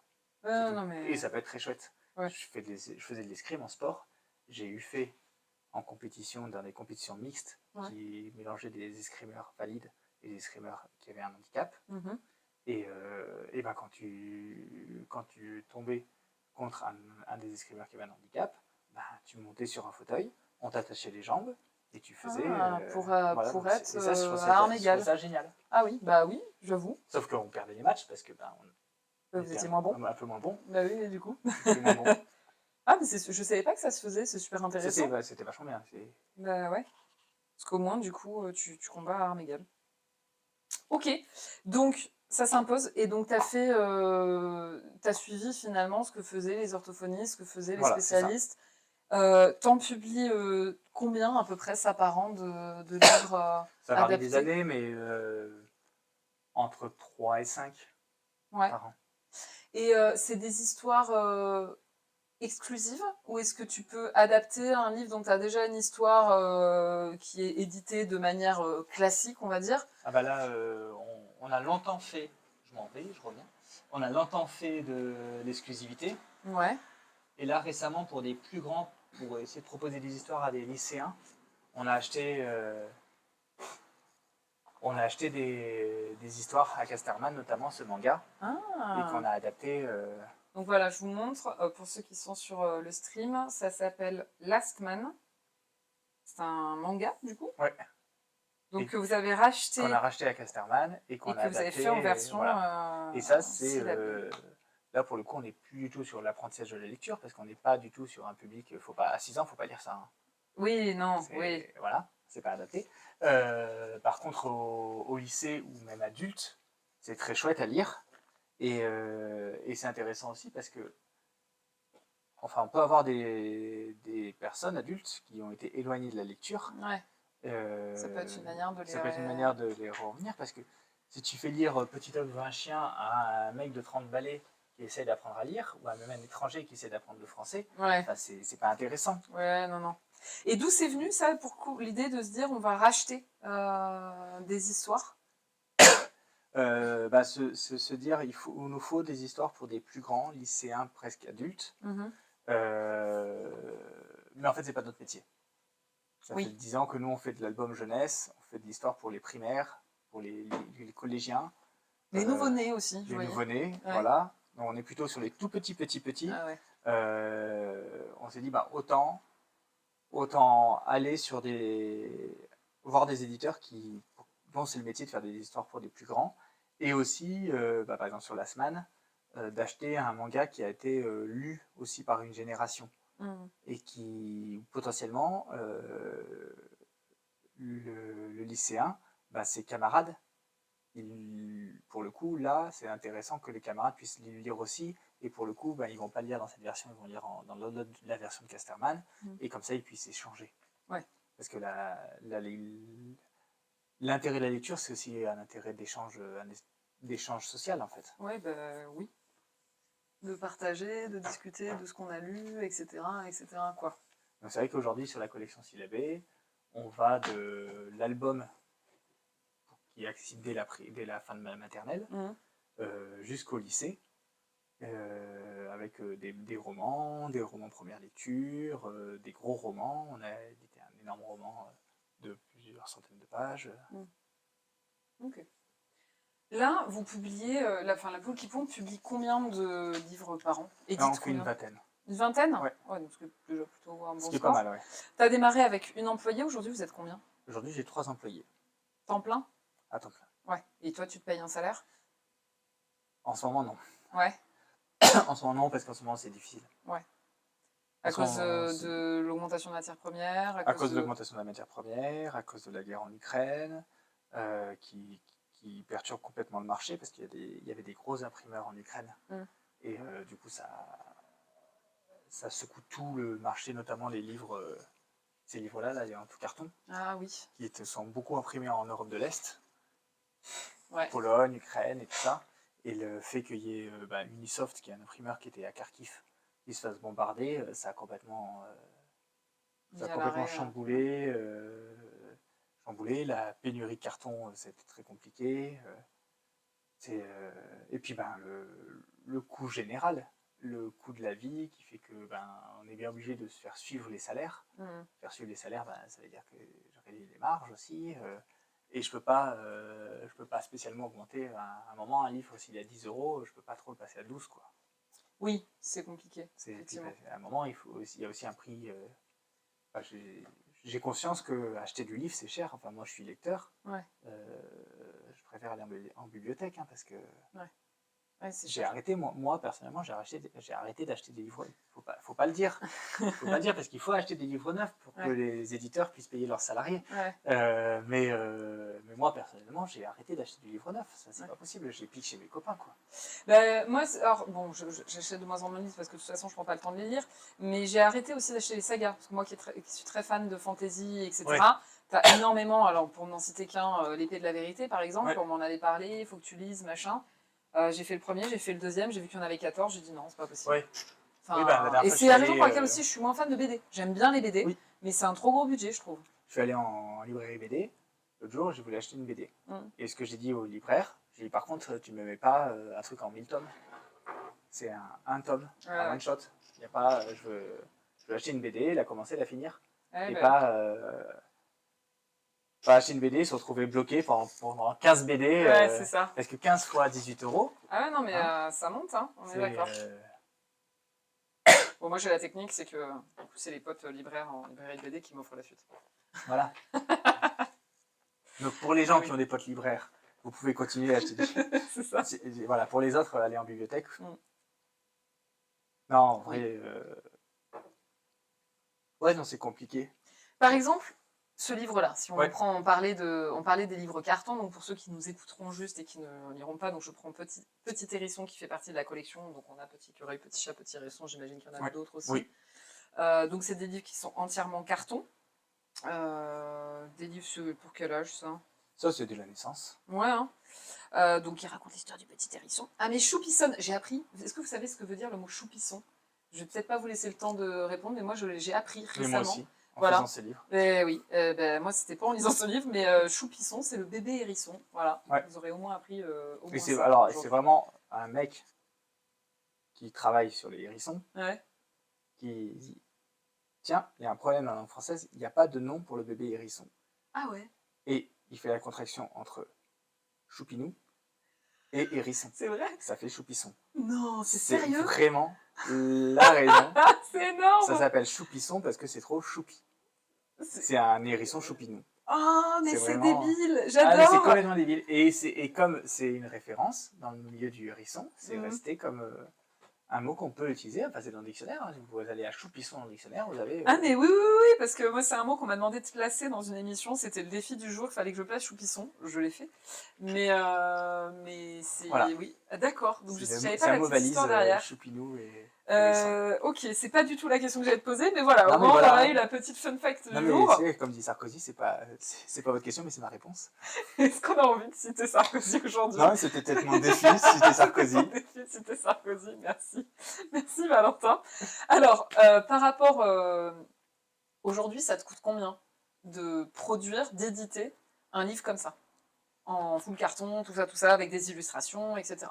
Non, mais... Et ça peut être très chouette. Ouais. Je faisais de l'escrime en sport. J'ai eu fait en compétition, dans des compétitions mixtes, qui mélangeaient des escrimeurs valides et des escrimeurs qui avaient un handicap. Et ben quand tu tombais contre un des escrimeurs qui avait un handicap, ben, tu montais sur un fauteuil, on t'attachait les jambes et tu faisais... pour voilà, être à armes égales. Je trouvais ça génial. Ah oui, bah oui, j'avoue. Sauf qu'on perdait les matchs parce que vous étiez moins bon. Un peu moins bon. Bah oui, mais du coup. Moins bon. Ah, mais je savais pas que ça se faisait, c'est super intéressant. C'était vachement bien. Bah ouais. Parce qu'au moins, du coup, tu combats à armes égales. Ok, donc ça s'impose, et donc t'as suivi finalement ce que faisaient les orthophonistes, ce que faisaient les spécialistes. T'en publies combien à peu près ça par an de livres ça varie des années, mais entre 3 et 5 par an. Et c'est des histoires exclusives, ou est-ce que tu peux adapter un livre dont tu as déjà une histoire qui est éditée de manière classique, on va dire? Ah bah là, on a longtemps fait, je m'en vais, je reviens, on a longtemps fait de l'exclusivité. Ouais. Et là, récemment, pour des plus grands, pour essayer de proposer des histoires à des lycéens, on a acheté des histoires à Casterman, notamment ce manga, et qu'on a adapté. Donc voilà, je vous montre, pour ceux qui sont sur le stream, ça s'appelle Last Man. C'est un manga, du coup. Ouais. Donc que vous avez racheté. Qu'on a racheté à Casterman et qu'on a adapté. Vous avez fait en version. Voilà. Et ça, c'est. Là, pour le coup, on n'est plus du tout sur l'apprentissage de la lecture, parce qu'on n'est pas du tout sur un public. À 6 ans, il ne faut pas lire ça. Hein. Oui, non, oui. Voilà, c'est pas adapté. Par contre, au lycée ou même adulte, c'est très chouette à lire. Et c'est intéressant aussi parce que, enfin, on peut avoir des personnes adultes qui ont été éloignées de la lecture. Ouais. Ça peut être une manière de les revenir, parce que si tu fais lire Petit homme veut un chien à un mec de 30 balais qui essaie d'apprendre à lire, ou à même un étranger qui essaie d'apprendre le français, c'est pas intéressant. Ouais, non. Et d'où c'est venu ça, l'idée de se dire on va racheter des histoires? Se dire il nous faut des histoires pour des plus grands, lycéens, presque adultes. Mais en fait, c'est pas notre métier. Ça fait 10 ans que nous, on fait de l'album jeunesse, on fait de l'histoire pour les primaires, pour les collégiens. Les nouveau-nés aussi, les nouveau-nés, voilà. Donc, on est plutôt sur les tout petits. Ah ouais. On s'est dit, autant aller voir des éditeurs dont c'est le métier de faire des histoires pour des plus grands. Et aussi, par exemple sur Last Man, d'acheter un manga qui a été lu aussi par une génération. Et qui, potentiellement, le lycéen, ses camarades pour le coup, là, c'est intéressant que les camarades puissent le lire aussi. Et pour le coup, ils ne vont pas le lire dans cette version, ils vont le lire dans la version de Casterman. Et comme ça, ils puissent échanger. Ouais. Parce que l'intérêt de la lecture, c'est aussi un intérêt d'échange social, en fait. Ouais, oui. De partager, de discuter de ce qu'on a lu, etc. quoi. Donc c'est vrai qu'aujourd'hui, sur la collection Syllabé, on va de l'album qui est accessible dès la fin de ma maternelle jusqu'au lycée, avec des romans première lecture, des gros romans. On a édité un énorme roman de plusieurs centaines de pages. Ok. Là, vous publiez, la Poule qui Pond publie combien de livres par an? Là, on fait une vingtaine. Une vingtaine? Ouais. Donc c'est déjà plutôt un bon score. C'est pas mal, ouais. Tu as démarré avec une employée, aujourd'hui vous êtes combien? Aujourd'hui, j'ai 3 employés. Temps plein? À temps plein. Ouais. Et toi, tu te payes un salaire? En ce moment, non. Ouais. En ce moment, non, parce qu'en ce moment, c'est difficile. Ouais. À cause de l'augmentation de matières premières? À cause de l'augmentation de la matière première, à cause de la guerre en Ukraine, qui perturbe complètement le marché, parce qu'il y avait des gros imprimeurs en Ukraine. Et du coup, ça secoue tout le marché, notamment les livres, ces livres-là, en tout carton. Ah oui. Qui sont beaucoup imprimés en Europe de l'Est. Ouais. Pologne, Ukraine et tout ça. Et le fait qu'il y ait Unisoft, qui est un imprimeur qui était à Kharkiv, qui se fasse bombarder, ça a complètement chamboulé. La pénurie de carton, c'était très compliqué. Et puis le coût général, le coût de la vie qui fait que on est bien obligé de se faire suivre les salaires. Faire suivre les salaires, ça veut dire que je réduis les marges aussi. Et je peux pas spécialement augmenter à un moment un livre s'il est à 10 €, je peux pas trop le passer à 12, quoi. Oui, c'est compliqué. À un moment, il y a aussi un prix. J'ai conscience que acheter du livre c'est cher. Enfin, moi je suis lecteur. Ouais. Je préfère aller en bibliothèque parce que j'ai arrêté, moi personnellement, j'ai arrêté d'acheter des livres. Faut pas le dire. Faut pas le dire parce qu'il faut acheter des livres neufs pour que les éditeurs puissent payer leurs salariés. Mais moi personnellement, j'ai arrêté d'acheter du livre neuf. Ça, c'est pas possible. J'ai piqué chez mes copains, quoi. Moi, alors bon, j'achète de moins en moins de livres parce que de toute façon, je prends pas le temps de les lire. Mais j'ai arrêté aussi d'acheter les sagas parce que moi, qui suis très fan de fantasy, etc. T'as énormément. Alors, pour n'en citer qu'un, l'épée de la vérité, par exemple, on m'en avait parlé. Il faut que tu lises, machin. J'ai fait le premier, j'ai fait le deuxième, j'ai vu qu'il y en avait 14, j'ai dit non, c'est pas possible. Et c'est la raison pour laquelle aussi je suis moins fan de BD. J'aime bien les BD, mais c'est un trop gros budget, je trouve. Je suis allé en librairie BD, l'autre jour, je voulais acheter une BD. Et ce que j'ai dit au libraire, j'ai dit par contre, tu me mets pas un truc en 1000 tomes. C'est un tome, un one shot. Y a pas, je veux acheter une BD, la commencer, la finir. Et pas acheter une BD, se retrouver bloqué pendant 15 BD. C'est ça. Parce que 15 fois 18 €. Ah ouais, non, mais ça monte, hein, on est d'accord. Bon, moi j'ai la technique, c'est que c'est les potes libraires en librairie de BD qui m'offrent la suite. Voilà. Donc pour les gens qui ont des potes libraires, vous pouvez continuer à acheter des choses. C'est ça. Voilà, pour les autres, aller en bibliothèque. Non, en vrai. Ouais, non, c'est compliqué. Par exemple, ce livre-là, si on parlait des livres cartons, donc pour ceux qui nous écouteront juste et qui ne liront pas, donc je prends Petit Hérisson qui fait partie de la collection, donc on a Petit Écureuil, Petit Chat, Petit Hérisson, j'imagine qu'il y en a d'autres aussi. Oui. Donc c'est des livres qui sont entièrement carton. Des livres pour quel âge ça? Ça c'est de la naissance. Ouais, hein. Donc il raconte l'histoire du Petit Hérisson. Ah mais choupissonne, j'ai appris, est-ce que vous savez ce que veut dire le mot choupisson? Je vais peut-être pas vous laisser le temps de répondre, mais moi j'ai appris récemment. Mais moi aussi. En faisant ces livres. Oui, moi c'était pas en lisant ce livre, mais Choupisson, c'est le bébé hérisson. Voilà, vous aurez au moins appris au moins ça. Alors, c'est vraiment un mec qui travaille sur les hérissons, qui dit, tiens, il y a un problème dans la langue française, il n'y a pas de nom pour le bébé hérisson. Ah ouais. Et il fait la contraction entre choupinou et hérisson. C'est vrai? Ça fait choupisson. Non, c'est sérieux? C'est vraiment la raison. C'est énorme. Ça s'appelle choupisson parce que c'est trop choupi. C'est un hérisson choupinou. Oh, mais c'est débile. J'adore. Ah, mais c'est complètement débile. Et comme c'est une référence dans le milieu du hérisson, c'est resté comme un mot qu'on peut utiliser, c'est dans le dictionnaire. Hein. Vous aller à Choupisson dans le dictionnaire, vous avez... Ah mais oui, parce que moi c'est un mot qu'on m'a demandé de placer dans une émission, c'était le défi du jour, il fallait que je place Choupisson, je l'ai fait. Mais c'est... Voilà. Oui, d'accord, donc je savais pas la petite histoire derrière. Choupinou et... ok, c'est pas du tout la question que j'allais te poser, mais voilà, au moins on a eu la petite fun fact du jour. Mais comme dit Sarkozy, c'est pas votre question, mais c'est ma réponse. Est-ce qu'on a envie de citer Sarkozy aujourd'hui? Non, c'était peut-être mon défi, citer Sarkozy. Mon défi de citer Sarkozy, merci. Merci Valentin. Alors, par rapport... aujourd'hui, ça te coûte combien de produire, d'éditer un livre comme ça? En full carton, tout ça, avec des illustrations, etc.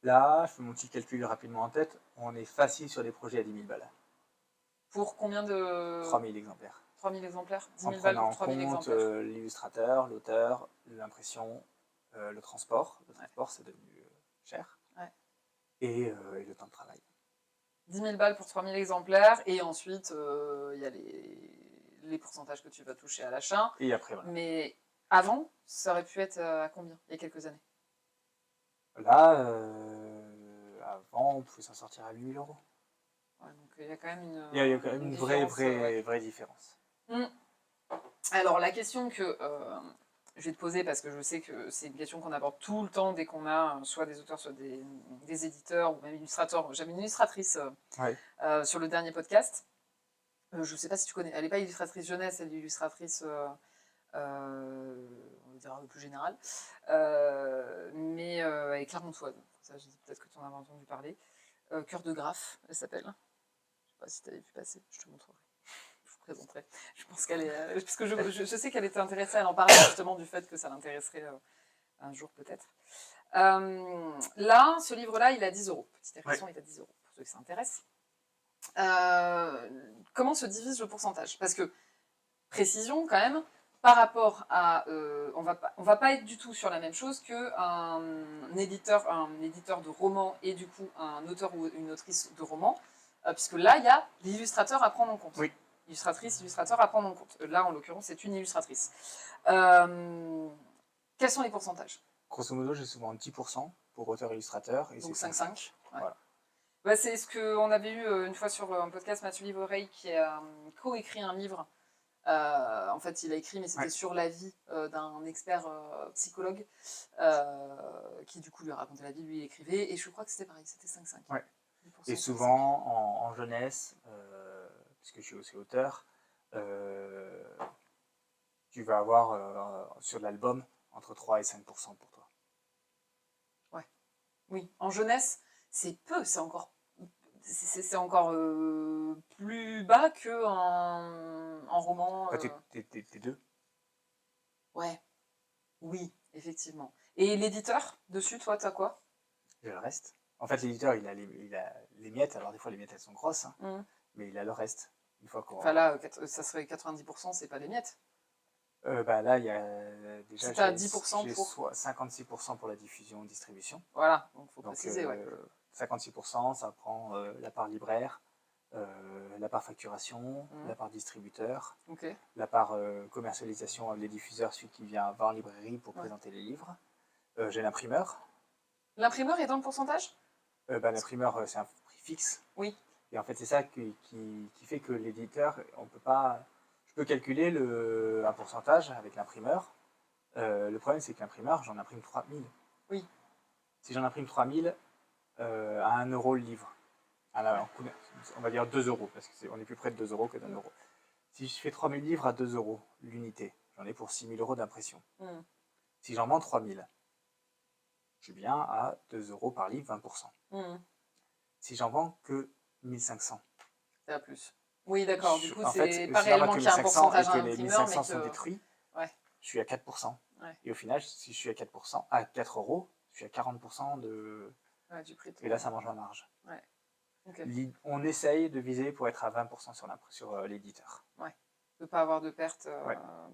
Là, je fais mon petit calcul rapidement en tête. On est facile sur des projets à 10 000 balles. Pour combien de... 3 000 exemplaires. 3 000 exemplaires 10 000 balles pour 3 000 exemplaires. L'illustrateur, l'auteur, l'impression, le transport. Le transport, c'est devenu cher. Ouais. Et le temps de travail. 10 000 balles pour 3 000 exemplaires. Et ensuite, il y a les pourcentages que tu vas toucher à l'achat. Et après, voilà. Mais avant, ça aurait pu être à combien, il y a quelques années? Là, avant, on pouvait s'en sortir à 8 000 euros. Ouais, donc il y a quand même une... Il y a quand même une vraie différence. Alors, la question que je vais te poser, parce que je sais que c'est une question qu'on aborde tout le temps dès qu'on a soit des auteurs, soit des éditeurs, ou même illustrateurs. J'avais une illustratrice sur le dernier podcast. Je ne sais pas si tu connais. Elle n'est pas illustratrice jeunesse, elle est illustratrice... on va dire un peu plus général, mais elle est clermontoise. Ça, peut-être que tu en as entendu parler. Cœur de Graphe, elle s'appelle. Je ne sais pas si tu avais vu passer, je te montrerai. Je vous présenterai. Je pense qu'elle est... parce que je sais qu'elle était intéressée, elle en parlait justement du fait que ça l'intéresserait un jour peut-être. Là, ce livre-là, il est à 10 euros. Petite édition, il est à 10 euros, pour ceux qui s'intéressent. Comment se divise le pourcentage? Parce que, précision quand même, par rapport à... on va pas être du tout sur la même chose qu'un éditeur de roman et du coup un auteur ou une autrice de roman, puisque là, il y a l'illustrateur à prendre en compte. Oui. Illustratrice, illustrateur à prendre en compte. Là, en l'occurrence, c'est une illustratrice. Quels sont les pourcentages? Grosso modo, j'ai souvent 10% pour auteur-illustrateur. Donc 5-5. Ouais. Voilà. Bah, c'est ce qu'on avait eu une fois sur un podcast, Mathieu Livoreille, qui a co-écrit un livre. En fait, il a écrit, mais c'était sur la vie d'un expert psychologue qui, du coup, lui a raconté la vie, lui, il écrivait. Et je crois que c'était pareil, c'était 5-5. Ouais. Et souvent, en jeunesse, puisque je suis aussi auteur, tu vas avoir sur l'album entre 3 et 5% pour toi. Ouais. Oui, en jeunesse, c'est peu, c'est encore plus bas qu'en roman. T'es deux. Ouais. Oui, effectivement. Et l'éditeur, dessus, toi, t'as quoi? J'ai le reste. En fait, l'éditeur, il a les miettes. Alors, des fois, les miettes, elles sont grosses. Hein, mais il a le reste. Une fois qu'on... Enfin, là, ça serait 90%, c'est pas les miettes. Là, il y a déjà... C'est à 10% j'ai pour... 56% pour la diffusion et distribution. Voilà, donc il faut préciser, 56%, ça prend la part libraire, la part facturation, la part distributeur, la part commercialisation, les diffuseurs, celui qui vient voir en librairie pour présenter les livres. J'ai l'imprimeur. L'imprimeur est dans le pourcentage? L'imprimeur, c'est un prix fixe. Oui. Et en fait, c'est ça qui fait que l'éditeur, on peut pas... Je peux calculer un pourcentage avec l'imprimeur. Le problème, c'est que l'imprimeur, j'en imprime 3000. Oui. Si j'en imprime 3000, à 1 euro le livre. On va dire 2 euros, parce qu'on est plus près de 2 euros que d'1 euro. Si je fais 3000 livres à 2 euros l'unité, j'en ai pour 6000 euros d'impression. Si j'en vends 3000, je suis bien à 2 euros par livre, 20%. Si j'en vends que 1500. C'est à plus. Oui, d'accord. Du coup, c'est pas réellement qu'il y a un pourcentage à l'imprimeur, mais que les 1500 sont détruits, je suis à 4%. Et au final, si je suis à 4%, à 4 euros, je suis à 40% du prix. Et là, ça mange ma marge. Ouais. On essaye de viser pour être à 20% sur l'éditeur. Ouais. De ne pas avoir de perte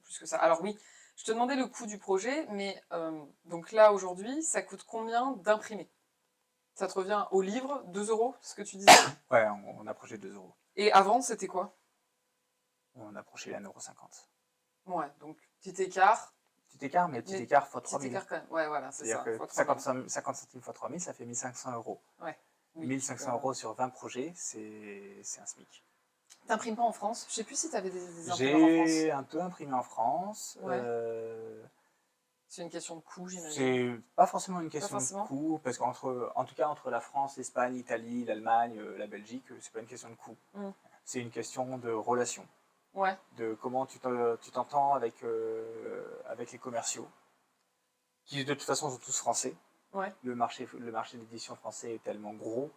plus que ça. Alors oui, je te demandais le coût du projet, mais donc là, aujourd'hui, ça coûte combien d'imprimer? Ça te revient au livre, 2 euros, ce que tu disais? Ouais, on approchait 2 euros. Et avant, c'était quoi? On approchait les 1,50 €. Ouais, donc petit écart. Petit écart, mais petit écart fois 3000. Petit écart quand même, ouais, voilà, c'est ça. C'est-à-dire que 50 centimes fois 3000, ça fait 1500 €. Ouais. Oui, 1500 € sur 20 projets, c'est un SMIC. T'imprimes pas en France? Je sais plus si tu avais des imprimeurs en France. J'ai un peu imprimé en France. Ouais. C'est une question de coût, j'imagine. C'est pas forcément une question de coût, parce en tout cas entre la France, l'Espagne, l'Italie, l'Allemagne, la Belgique, c'est pas une question de coût. C'est une question de relation. Ouais. De comment tu t'entends avec les commerciaux, qui de toute façon sont tous français. Ouais. Le marché d'édition français est tellement gros,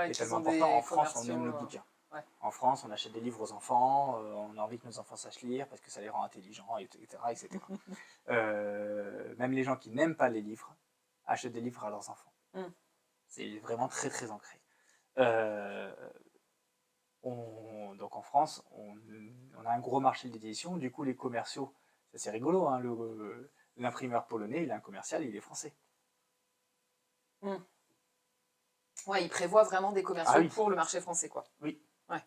et tellement important. En France, on aime le bouquin. Ouais. En France, on achète des livres aux enfants, on a envie que nos enfants sachent lire parce que ça les rend intelligents, etc. Même les gens qui n'aiment pas les livres achètent des livres à leurs enfants. C'est vraiment très très ancré. Donc en France, on a un gros marché d'édition. Du coup, les commerciaux, c'est rigolo, hein, l'imprimeur polonais, il a un commercial, il est français. Ouais, il prévoit vraiment des commerciaux pour le marché français, quoi. Oui. Ouais.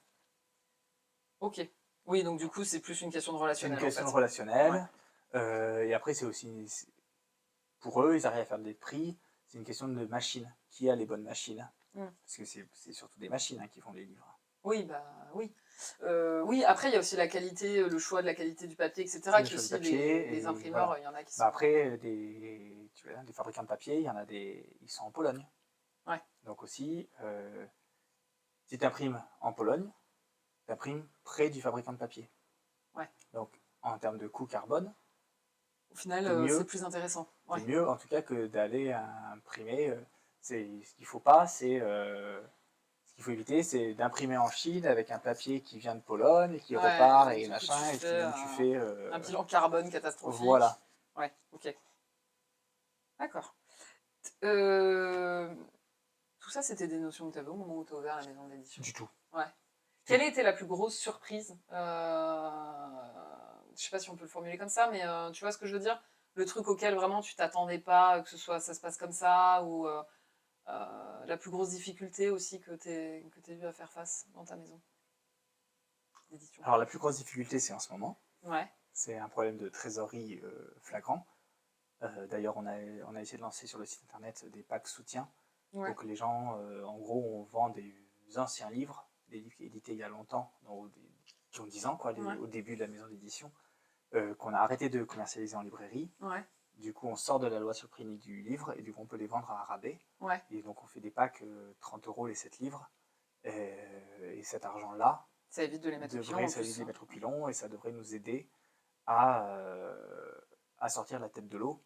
Ok. Oui, donc du coup, c'est plus une question de relationnel. C'est une question de relationnel. Ouais. Et après, c'est aussi... Pour eux, ils arrivent à faire des prix. C'est une question de machine. Qui a les bonnes machines? Parce que c'est surtout des machines qui font les livres. Oui, bah oui. Oui, après, il y a aussi la qualité, le choix de la qualité du papier, etc. Qui aussi, les imprimeurs, voilà. Il y en a qui sont... Après, des fabricants de papier, il y en a ils sont en Pologne. Ouais. Donc aussi, si tu imprimes en Pologne, tu imprimes près du fabricant de papier. Ouais. Donc, en termes de coût carbone, au final, c'est plus intéressant. C'est mieux, en tout cas, que d'aller imprimer. Ce qu'il faut pas, c'est... ce qu'il faut éviter, c'est d'imprimer en Chine avec un papier qui vient de Pologne, et qui repart, et machin, et tu fais... un bilan carbone catastrophique. Voilà. Ouais, ok. D'accord. Tout ça, c'était des notions que tu avais au moment où tu as ouvert la maison d'édition? Du tout. Ouais. Quelle était la plus grosse surprise? Je sais pas si on peut le formuler comme ça, mais tu vois ce que je veux dire? Le truc auquel vraiment tu t'attendais pas, que ça se passe comme ça, ou la plus grosse difficulté aussi que tu eu à faire face dans ta maison d'édition. Alors la plus grosse difficulté, c'est en ce moment. Ouais. C'est un problème de trésorerie flagrant. D'ailleurs, on a essayé de lancer sur le site internet des packs soutien. Ouais. Donc les gens, en gros, on vend des anciens livres, des livres édités il y a longtemps, qui ont 10 ans, quoi, au début de la maison d'édition, qu'on a arrêté de commercialiser en librairie. Ouais. Du coup, on sort de la loi sur le prix unique du livre, et du coup, on peut les vendre à rabais. Ouais. Et donc, on fait des packs 30 € les 7 livres. Et cet argent-là, ça évite de les mettre au pilon. Ça évite de les mettre au pilon, et ça devrait nous aider à sortir la tête de l'eau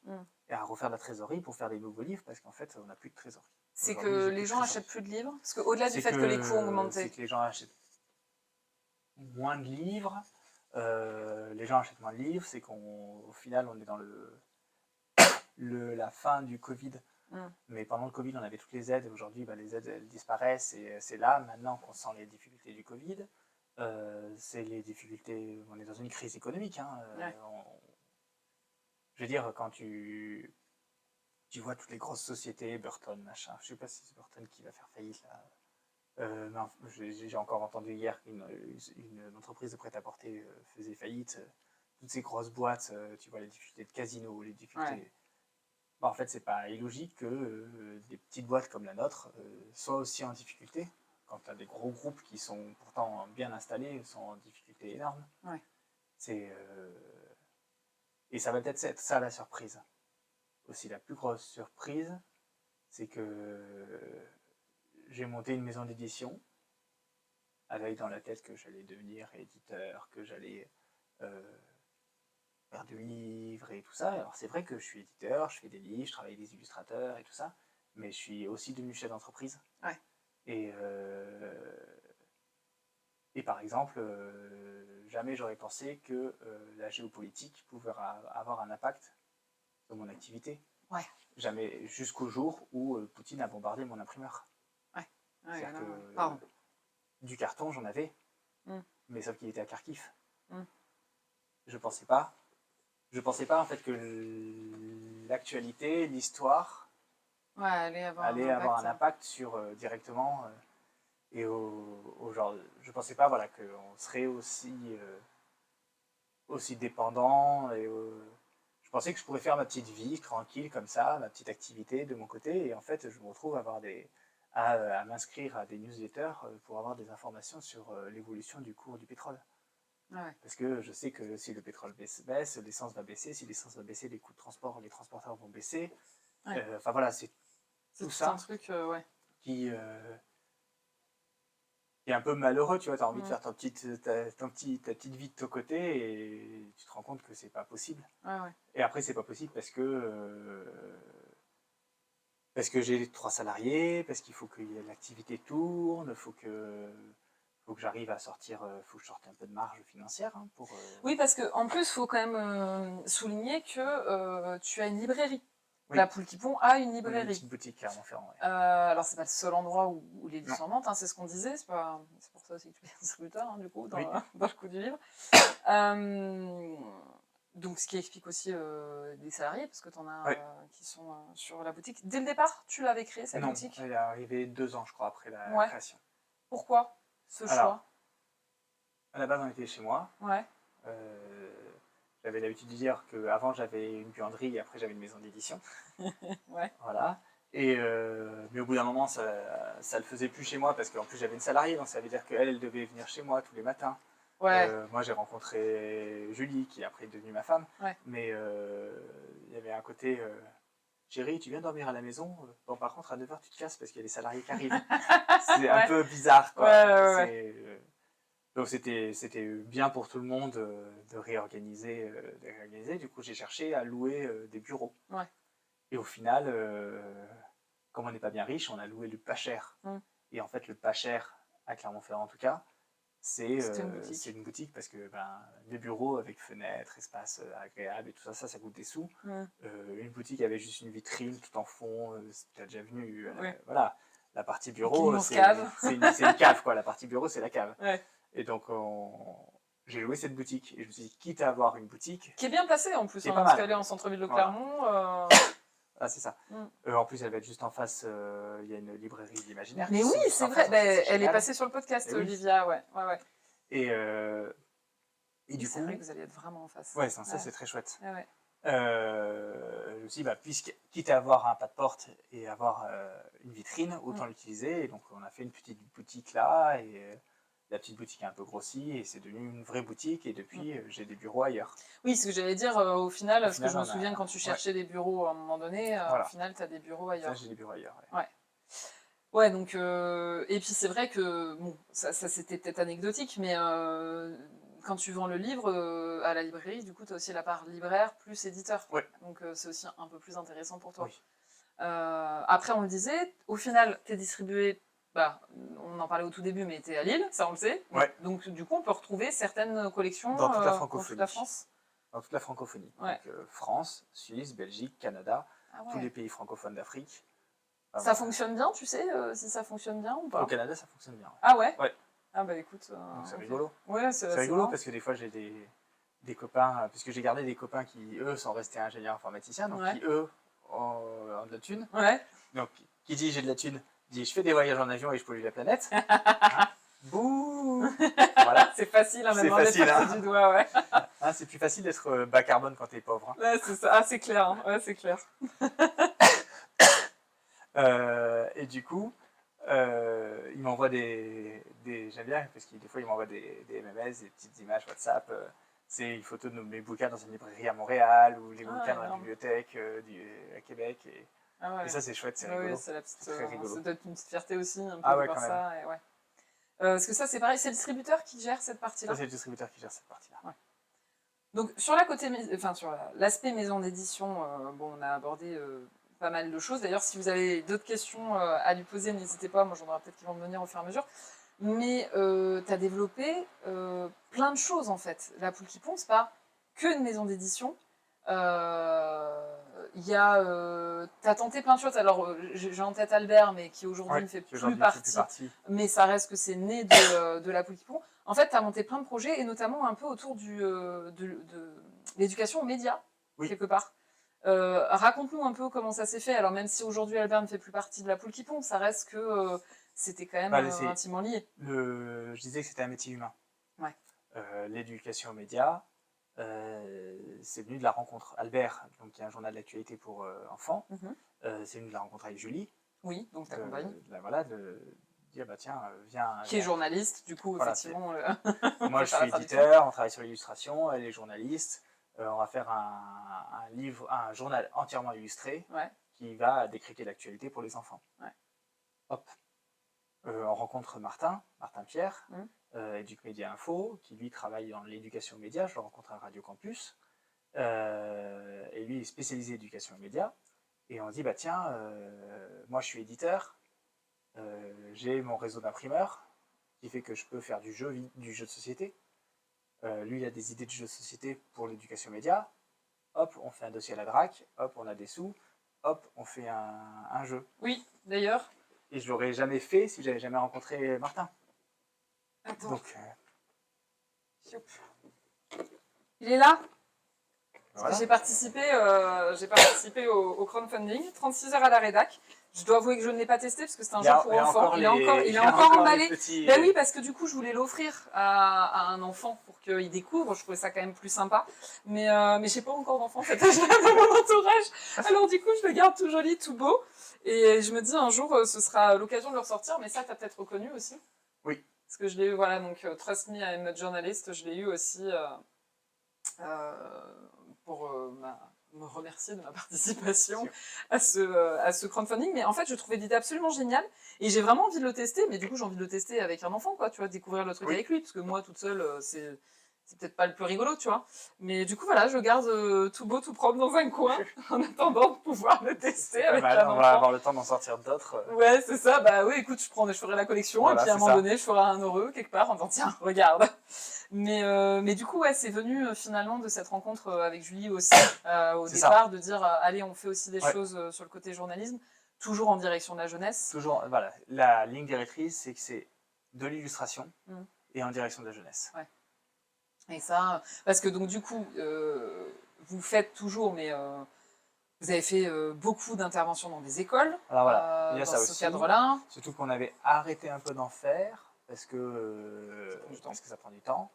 et à refaire de la trésorerie pour faire des nouveaux livres, parce qu'en fait, on n'a plus de trésorerie. C'est que les gens achètent plus de livres? Parce qu'au-delà du fait que les coûts ont augmenté... C'est que les gens achètent moins de livres. Les gens achètent moins de livres, c'est qu'au final, on est dans la fin du Covid. Mais pendant le Covid, on avait toutes les aides. Aujourd'hui, les aides, elles disparaissent. Et c'est là, maintenant, qu'on sent les difficultés du Covid. C'est les difficultés... On est dans une crise économique. Je veux dire, quand tu vois toutes les grosses sociétés, Burton, machin, je sais pas si c'est Burton qui va faire faillite là. J'ai encore entendu hier qu'une entreprise de prêt-à-porter faisait faillite. Toutes ces grosses boîtes, tu vois les difficultés de casino, les difficultés... Ouais. En fait, c'est pas illogique que des petites boîtes comme la nôtre soient aussi en difficulté. Quand tu as des gros groupes qui sont pourtant bien installés, sont en difficulté énorme. Ouais. Et ça va peut-être être ça la surprise. Aussi, la plus grosse surprise, c'est que j'ai monté une maison d'édition avec dans la tête que j'allais devenir éditeur, que j'allais faire du livre et tout ça. Alors c'est vrai que je suis éditeur, je fais des livres, je travaille avec des illustrateurs et tout ça, mais je suis aussi devenu chef d'entreprise. Ouais. Et par exemple, jamais j'aurais pensé que la géopolitique pouvait avoir un impact sur mon activité. Ouais. Jamais, jusqu'au jour où Poutine a bombardé mon imprimeur. Ouais. C'est-à-dire que du carton, j'en avais, mais sauf qu'il était à Kharkiv. Je pensais pas en fait que l'actualité, l'histoire, allait avoir un impact sur directement. Et genre, je pensais pas qu'on serait aussi dépendant. Je pensais que je pourrais faire ma petite vie tranquille comme ça, ma petite activité de mon côté. Et en fait, je me retrouve à à m'inscrire à des newsletters pour avoir des informations sur l'évolution du cours du pétrole. Parce que je sais que si le pétrole baisse, l'essence va baisser. Si l'essence va baisser, les coûts de transport, les transporteurs vont baisser. Enfin voilà, c'est tout ça un truc qui est un peu malheureux, tu vois. Tu as envie de faire ta petite vie de ton côté et tu te rends compte que c'est pas possible. Et après, c'est pas possible parce que j'ai 3 salariés, parce qu'il faut que l'activité tourne, il faut que j'arrive à sortir, faut que je sorte un peu de marge financière. Pour, Oui, parce qu'en plus, il faut quand même souligner que tu as une librairie. La Poule qui Pond a une librairie. Une petite boutique à Clermont-Ferrand. Alors, c'est pas le seul endroit où les livres sont en vente, c'est ce qu'on disait. C'est pour ça aussi que tu es distributeur, du coup, dans le coup du livre. Donc, ce qui explique aussi des salariés, parce que tu en as qui sont sur la boutique. Dès le départ, tu l'avais créée, cette boutique ? Non, elle est arrivée 2 ans, je crois, après la création. Pourquoi ce choix ? À la base, on était chez moi. J'avais l'habitude de dire qu'avant, j'avais une buanderie et après, j'avais une maison d'édition. Voilà. Et, mais au bout d'un moment, ça le faisait plus chez moi parce qu'en plus, j'avais une salariée, donc ça veut dire qu'elle devait venir chez moi tous les matins. Moi, j'ai rencontré Julie, qui après est devenue ma femme. Mais il y avait un côté... Chérie, tu viens dormir à la maison. Bon, par contre, à 9h, tu te casses parce qu'il y a les salariés qui arrivent. C'est un peu bizarre, quoi. Donc, c'était bien pour tout le monde de réorganiser. Du coup, j'ai cherché à louer des bureaux. Et au final, comme on n'est pas bien riche, on a loué le pas cher. Et en fait, le pas cher, à Clermont-Ferrand en tout cas, c'est une boutique parce que des bureaux avec fenêtres, espace agréable et tout ça, ça coûte des sous. Une boutique avec juste une vitrine tout en fond, tu as déjà venu. Voilà, la partie bureau, c'est une cave, quoi. La partie bureau, c'est la cave. Et donc, j'ai loué cette boutique et je me suis dit, quitte à avoir une boutique. Qui est bien placée en plus, parce qu'elle est en centre-ville de Clermont. Ah, c'est ça. En plus, elle va être juste en face, il y a une librairie d'imaginaire. Mais oui, c'est vrai, elle est passée sur le podcast, Olivia, Et du coup... C'est vrai que vous allez être vraiment en face. Ça c'est très chouette. Je me suis dit, quitte à avoir un pas de porte et avoir une vitrine, autant l'utiliser. Et donc, on a fait une petite boutique là, et la petite boutique a un peu grossi, et c'est devenu une vraie boutique, et depuis, j'ai des bureaux ailleurs. Oui, ce que j'allais dire, au final, parce que je me souviens quand tu cherchais des bureaux à un moment donné, au final, tu as des bureaux ailleurs. Là, j'ai des bureaux ailleurs, Ouais, donc, et puis c'est vrai que, bon, ça c'était peut-être anecdotique, mais quand tu vends le livre à la librairie, du coup, tu as aussi la part libraire plus éditeur. Donc, c'est aussi un peu plus intéressant pour toi. Après, on le disait, au final, tu es distribué, on en parlait au tout début, mais tu es à Lille, ça on le sait. Donc, du coup, on peut retrouver certaines collections dans toute la francophonie. Dans toute la France. Dans toute la francophonie. Donc, France, Suisse, Belgique, Canada, tous les pays francophones d'Afrique. Ça fonctionne bien, tu sais, si ça fonctionne bien ou pas? Au Canada, ça fonctionne bien. Ah ouais? Ah bah écoute... c'est rigolo. Ouais, c'est rigolo parce que des fois, j'ai des copains, puisque j'ai gardé des copains qui, eux, sont restés ingénieurs informaticiens, donc qui, eux, ont de la thune. Donc, qui dit j'ai de la thune, dit je fais des voyages en avion et je pollue la planète. Bouh. Voilà. C'est facile, maintenant d'être parti du doigt, c'est plus facile d'être bas carbone quand t'es pauvre. Ouais, c'est ça. Ah, c'est clair. C'est clair. Et du coup, il m'envoie j'aime bien, parce que des fois, il m'envoie des MMS, des petites images WhatsApp. C'est une photo de mes bouquins dans une librairie à Montréal, ou les bouquins dans la bibliothèque à Québec. Et ça, c'est chouette, c'est rigolo. C'est très rigolo. Ça doit être une petite fierté aussi, un peu de voir ça. Parce que ça, c'est pareil, c'est le distributeur qui gère cette partie-là. Ça, c'est le distributeur qui gère cette partie-là. Donc, sur l'aspect maison d'édition, on a abordé pas mal de choses. D'ailleurs, si vous avez d'autres questions à lui poser, n'hésitez pas. Moi, j'en aurai peut-être qui vont me venir au fur et à mesure. Mais tu as développé plein de choses, en fait. La Poule qui Pond, c'est pas qu'une maison d'édition. T'as tenté plein de choses. Alors, j'ai en tête Albert, mais qui aujourd'hui ne fait plus partie. Mais ça reste que c'est né de La Poule qui Pond. En fait, tu as monté plein de projets, et notamment un peu autour de l'éducation aux médias, quelque part. Raconte-nous un peu comment ça s'est fait. Alors, même si aujourd'hui Albert ne fait plus partie de La Poule qui Pond, ça reste que c'était quand même intimement lié. Je disais que c'était un métier humain. L'éducation aux médias, c'est venu de la rencontre. Albert, donc, qui est un journal d'actualité pour enfants, c'est venu de la rencontre avec Julie. Oui, donc ta compagne. Voilà, de dire, bah tiens, viens... Qui est journaliste, du coup, voilà, effectivement. Moi, je suis éditeur, on travaille sur l'illustration, elle est journaliste. On va faire un journal entièrement illustré qui va décrypter l'actualité pour les enfants. Ouais. Hop. On rencontre Martin Pierre, Éduc Média Info, qui lui travaille dans l'éducation média. Je le rencontre à Radio Campus. Et lui est spécialisé éducation média. Et on se dit, bah tiens, moi je suis éditeur, j'ai mon réseau d'imprimeurs, qui fait que je peux faire du jeu de société. Lui, il a des idées de jeux de société pour l'éducation média. Hop, on fait un dossier à la DRAC. Hop, on a des sous. Hop, on fait un jeu. Oui, d'ailleurs. Et je l'aurais jamais fait si j'avais jamais rencontré Martin. Attends. Donc, il est là. Voilà. J'ai participé au crowdfunding, 36 heures à la rédac. Je dois avouer que je ne l'ai pas testé parce que c'est un jeu pour enfants. Il est encore emballé. Ben oui, parce que du coup, je voulais l'offrir à un enfant pour qu'il découvre. Je trouvais ça quand même plus sympa. Mais j'ai pas encore d'enfant à cet âge-là dans mon entourage. Alors du coup, je le garde tout joli, tout beau. Et je me dis un jour, ce sera l'occasion de le ressortir. Mais ça, tu as peut-être reconnu aussi. Oui. Parce que je l'ai eu, voilà, donc Trust Me, I'm a Journalist, je l'ai eu aussi pour me remercier de ma participation à ce crowdfunding. Mais en fait, je trouvais l'idée absolument géniale et j'ai vraiment envie de le tester. Mais du coup, j'ai envie de le tester avec un enfant, quoi, tu vois, découvrir le truc avec lui. Parce que moi, toute seule, c'est peut-être pas le plus rigolo, tu vois. Mais du coup, voilà, je garde tout beau, tout propre dans un coin en attendant de pouvoir le tester avec un enfant. On va avoir le temps d'en sortir d'autres. Ouais, c'est ça. Bah oui, écoute, je ferai la collection voilà, et puis à un moment donné, je ferai un heureux quelque part en disant tiens, regarde. Mais du coup, ouais, c'est venu finalement de cette rencontre avec Julie aussi, au départ, de dire allez, on fait aussi des choses sur le côté journalisme, toujours en direction de la jeunesse. Toujours, voilà. La ligne directrice, c'est que c'est de l'illustration et en direction de la jeunesse. Ouais. Et ça, parce que donc du coup, vous faites toujours, mais vous avez fait beaucoup d'interventions dans des écoles. Alors voilà, il y a ça dans aussi. Ce cadre-là. Surtout qu'on avait arrêté un peu d'en faire parce que ça prend du temps.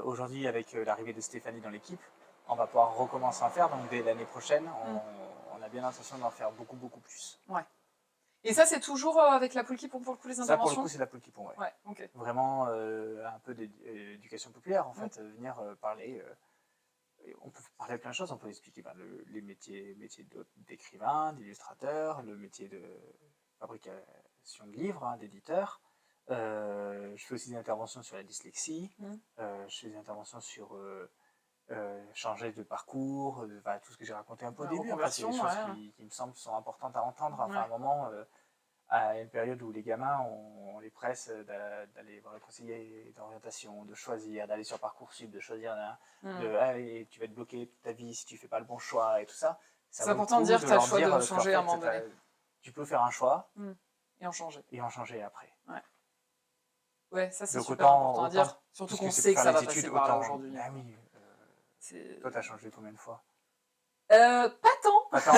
Aujourd'hui, avec l'arrivée de Stéphanie dans l'équipe, on va pouvoir recommencer à en faire. Donc dès l'année prochaine, on a bien l'intention d'en faire beaucoup, beaucoup plus. Ouais. Et ça, c'est toujours avec la Poule qui pond pour le coup les interventions. Ça, pour le coup, c'est la Poule qui pond, ouais. Okay. Vraiment un peu d'éducation populaire, en fait, venir parler. On peut parler de plein de choses, on peut expliquer les métiers d'écrivain, d'illustrateur, le métier de fabrication de livres, d'éditeur. Je fais aussi des interventions sur la dyslexie, je fais des interventions sur changer de parcours, tout ce que j'ai raconté un peu au début. C'est des choses qui me semblent sont importantes à entendre. Enfin, à un moment, à une période où les gamins, on les presse d'aller voir le conseiller d'orientation, de choisir, d'aller sur Parcoursup, de choisir, allez, tu vas être bloqué toute ta vie si tu fais pas le bon choix et tout ça. C'est important de dire que tu as le choix de changer à un moment donné. Tu peux faire un choix et en changer. Et en changer après. Ouais, ça c'est super important à dire. Surtout qu'on sait que ça va passer par là aujourd'hui. Ah oui. Toi, tu as changé combien de fois? Pas tant. Pas tant.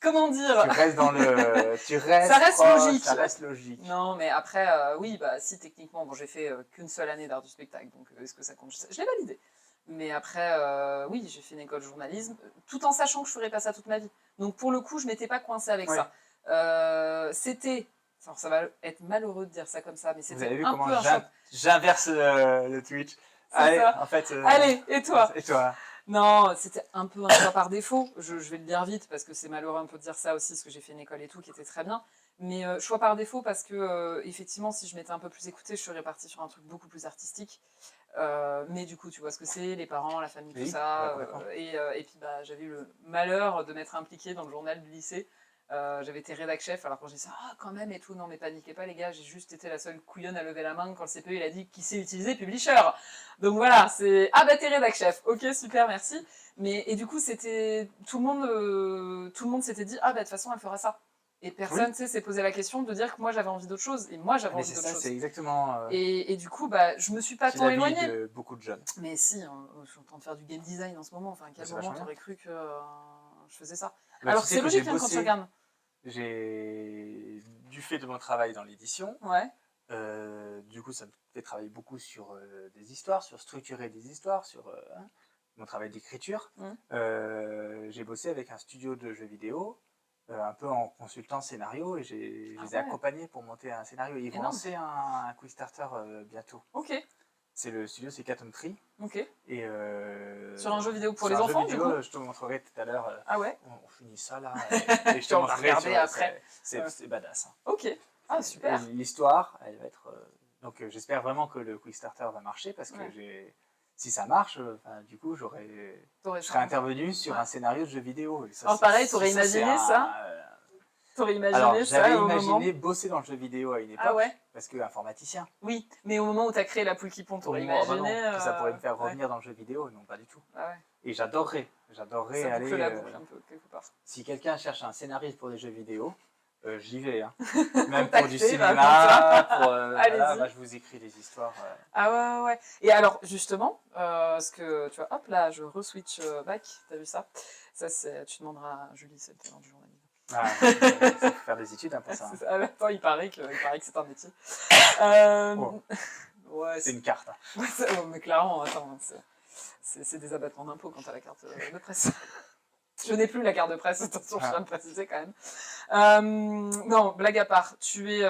Comment dire? Tu restes dans le. Ça reste logique. Ça reste logique. Non, mais après, oui, bah si techniquement, bon, j'ai fait qu'une seule année d'art du spectacle, donc est-ce que ça compte? Je l'ai validé. Mais après, oui, j'ai fait une école de journalisme, tout en sachant que je ferais pas ça toute ma vie. Donc pour le coup, je m'étais pas coincée avec ça. C'était. Alors, ça va être malheureux de dire ça comme ça, mais c'était. Vous avez vu un comment peu un choc. J'inverse le Twitch. Allez, en fait. Allez, et toi? Et toi? Non, c'était un peu un choix par défaut. Je vais le dire vite parce que c'est malheureux un peu de dire ça aussi, parce que j'ai fait une école et tout qui était très bien. Mais choix par défaut parce que effectivement, si je m'étais un peu plus écoutée, je serais partie sur un truc beaucoup plus artistique. Mais du coup, tu vois ce que c'est, les parents, la famille, tout ça. Et puis j'avais eu le malheur de m'être impliquée dans le journal du lycée. J'avais été rédac chef, alors quand j'ai dit ça, quand même et tout, non mais paniquez pas les gars, j'ai juste été la seule couillonne à lever la main quand le CPE il a dit qui sait utiliser Publisher. Donc voilà, c'est t'es rédac chef, ok super merci. Et du coup c'était tout le monde s'était dit de toute façon elle fera ça. Et personne s'est posé la question de dire que moi j'avais envie d'autre chose et moi j'avais envie d'autre chose. C'est exactement. Et du coup je me suis pas tant éloignée. C'est la vie de beaucoup de jeunes. Mais si, je suis en train de faire du game design en ce moment. Enfin, à quel moment t'aurais cru que je faisais ça? Alors c'est logique quand tu regardes. Du fait de mon travail dans l'édition, du coup ça me fait travailler beaucoup sur des histoires, sur structurer des histoires, sur mon travail d'écriture. J'ai bossé avec un studio de jeux vidéo un peu en consultant scénario, et je les ai accompagnés pour monter un scénario. Ils vont lancer un Quickstarter bientôt. Ok. Le studio, c'est Caton Tree. Ok. Et sur un jeu vidéo pour les enfants, du coup. Je te montrerai tout à l'heure. Ah ouais. On finit ça là. Et je te montrerai après. C'est badass. Hein. Ok. Ah super. L'histoire, elle va être. Donc j'espère vraiment que le Quickstarter va marcher parce que si ça marche, du coup, je serais intervenu sur un scénario de jeu vidéo. Et ça, alors pareil, t'aurais imaginé ça T'aurais imaginé ça j'avais imaginé bosser dans le jeu vidéo à une époque, parce que informaticien. Oui, mais au moment où tu as créé la poule qui pond, t'aurais imaginé... que ça pourrait me faire revenir dans le jeu vidéo, non, pas du tout. Ah ouais. Et j'adorerais aller... Ça boucle la boucle un peu, quelque part. Si quelqu'un cherche un scénariste pour des jeux vidéo, j'y vais. Hein. Même pour du cinéma, voilà, je vous écris des histoires. Ah ouais. Et alors, justement, parce que, tu vois, hop là, je re-switch back, t'as vu ça? Ça, tu demanderas à Julie, c'est le talent du journalisme. Ah, faut faire des études pour ça. Hein. Attends, il paraît que c'est un métier. C'est une carte. Hein. Mais clairement, attends, c'est des abattements d'impôts quand t'as la carte de presse. Je n'ai plus la carte de presse, attention, je viens de préciser quand même. Non, blague à part, tu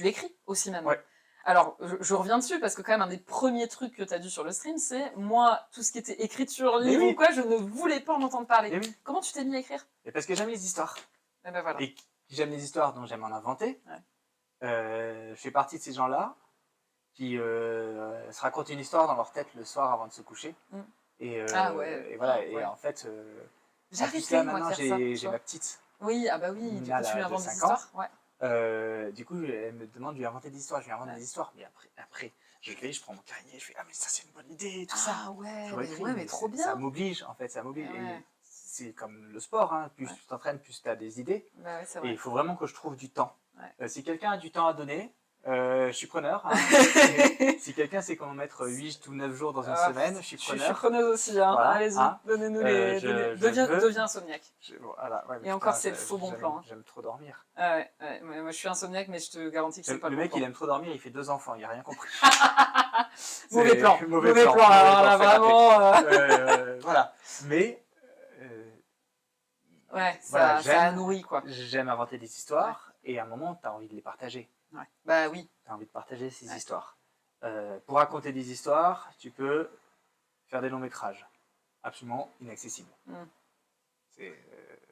écris aussi maintenant. Ouais. Alors, je reviens dessus parce que quand même un des premiers trucs que tu as dû sur le stream, c'est moi, tout ce qui était écriture, livre ou quoi, je ne voulais pas en entendre parler. Comment tu t'es mis à écrire? Et parce que j'aime les histoires. Et ben voilà. Et j'aime les histoires, donc j'aime en inventer. Je fais partie de ces gens-là qui se racontent une histoire dans leur tête le soir avant de se coucher. Et voilà. Et en fait, j'arrêtais maintenant j'ai ma petite. Oui, ah bah oui, du coup tu lui inventes des histoires. Du coup, elle me demande de lui inventer des histoires. Je lui invente des histoires. Mais après, je prends mon carnet, je fais mais ça c'est une bonne idée, tout ça. Ah ouais, mais trop bien. Ça m'oblige, en fait, ça m'oblige. C'est comme le sport, hein. Plus tu t'entraînes, plus tu as des idées. Bah ouais, c'est vrai. Et il faut vraiment que je trouve du temps. Si quelqu'un a du temps à donner, je suis preneur. Hein. Si quelqu'un sait comment mettre 8 ou 9 jours dans une semaine, je suis preneur. Je suis preneuse aussi, hein. Voilà, allez-y, donnez-nous les... Deviens insomniaque. Voilà, et encore, c'est le faux bon plan. J'aime trop dormir. Moi, je suis insomniaque, mais je te garantis que c'est pas le mec, il aime trop dormir, il fait 2 enfants, il n'a rien compris. Mauvais plan. Alors là, vraiment... Voilà, mais... ça nourrit, quoi. J'aime inventer des histoires, et à un moment, tu as envie de les partager. Bah oui. Tu as envie de partager ces histoires. Pour raconter des histoires, tu peux faire des longs métrages. Absolument inaccessibles. C'est...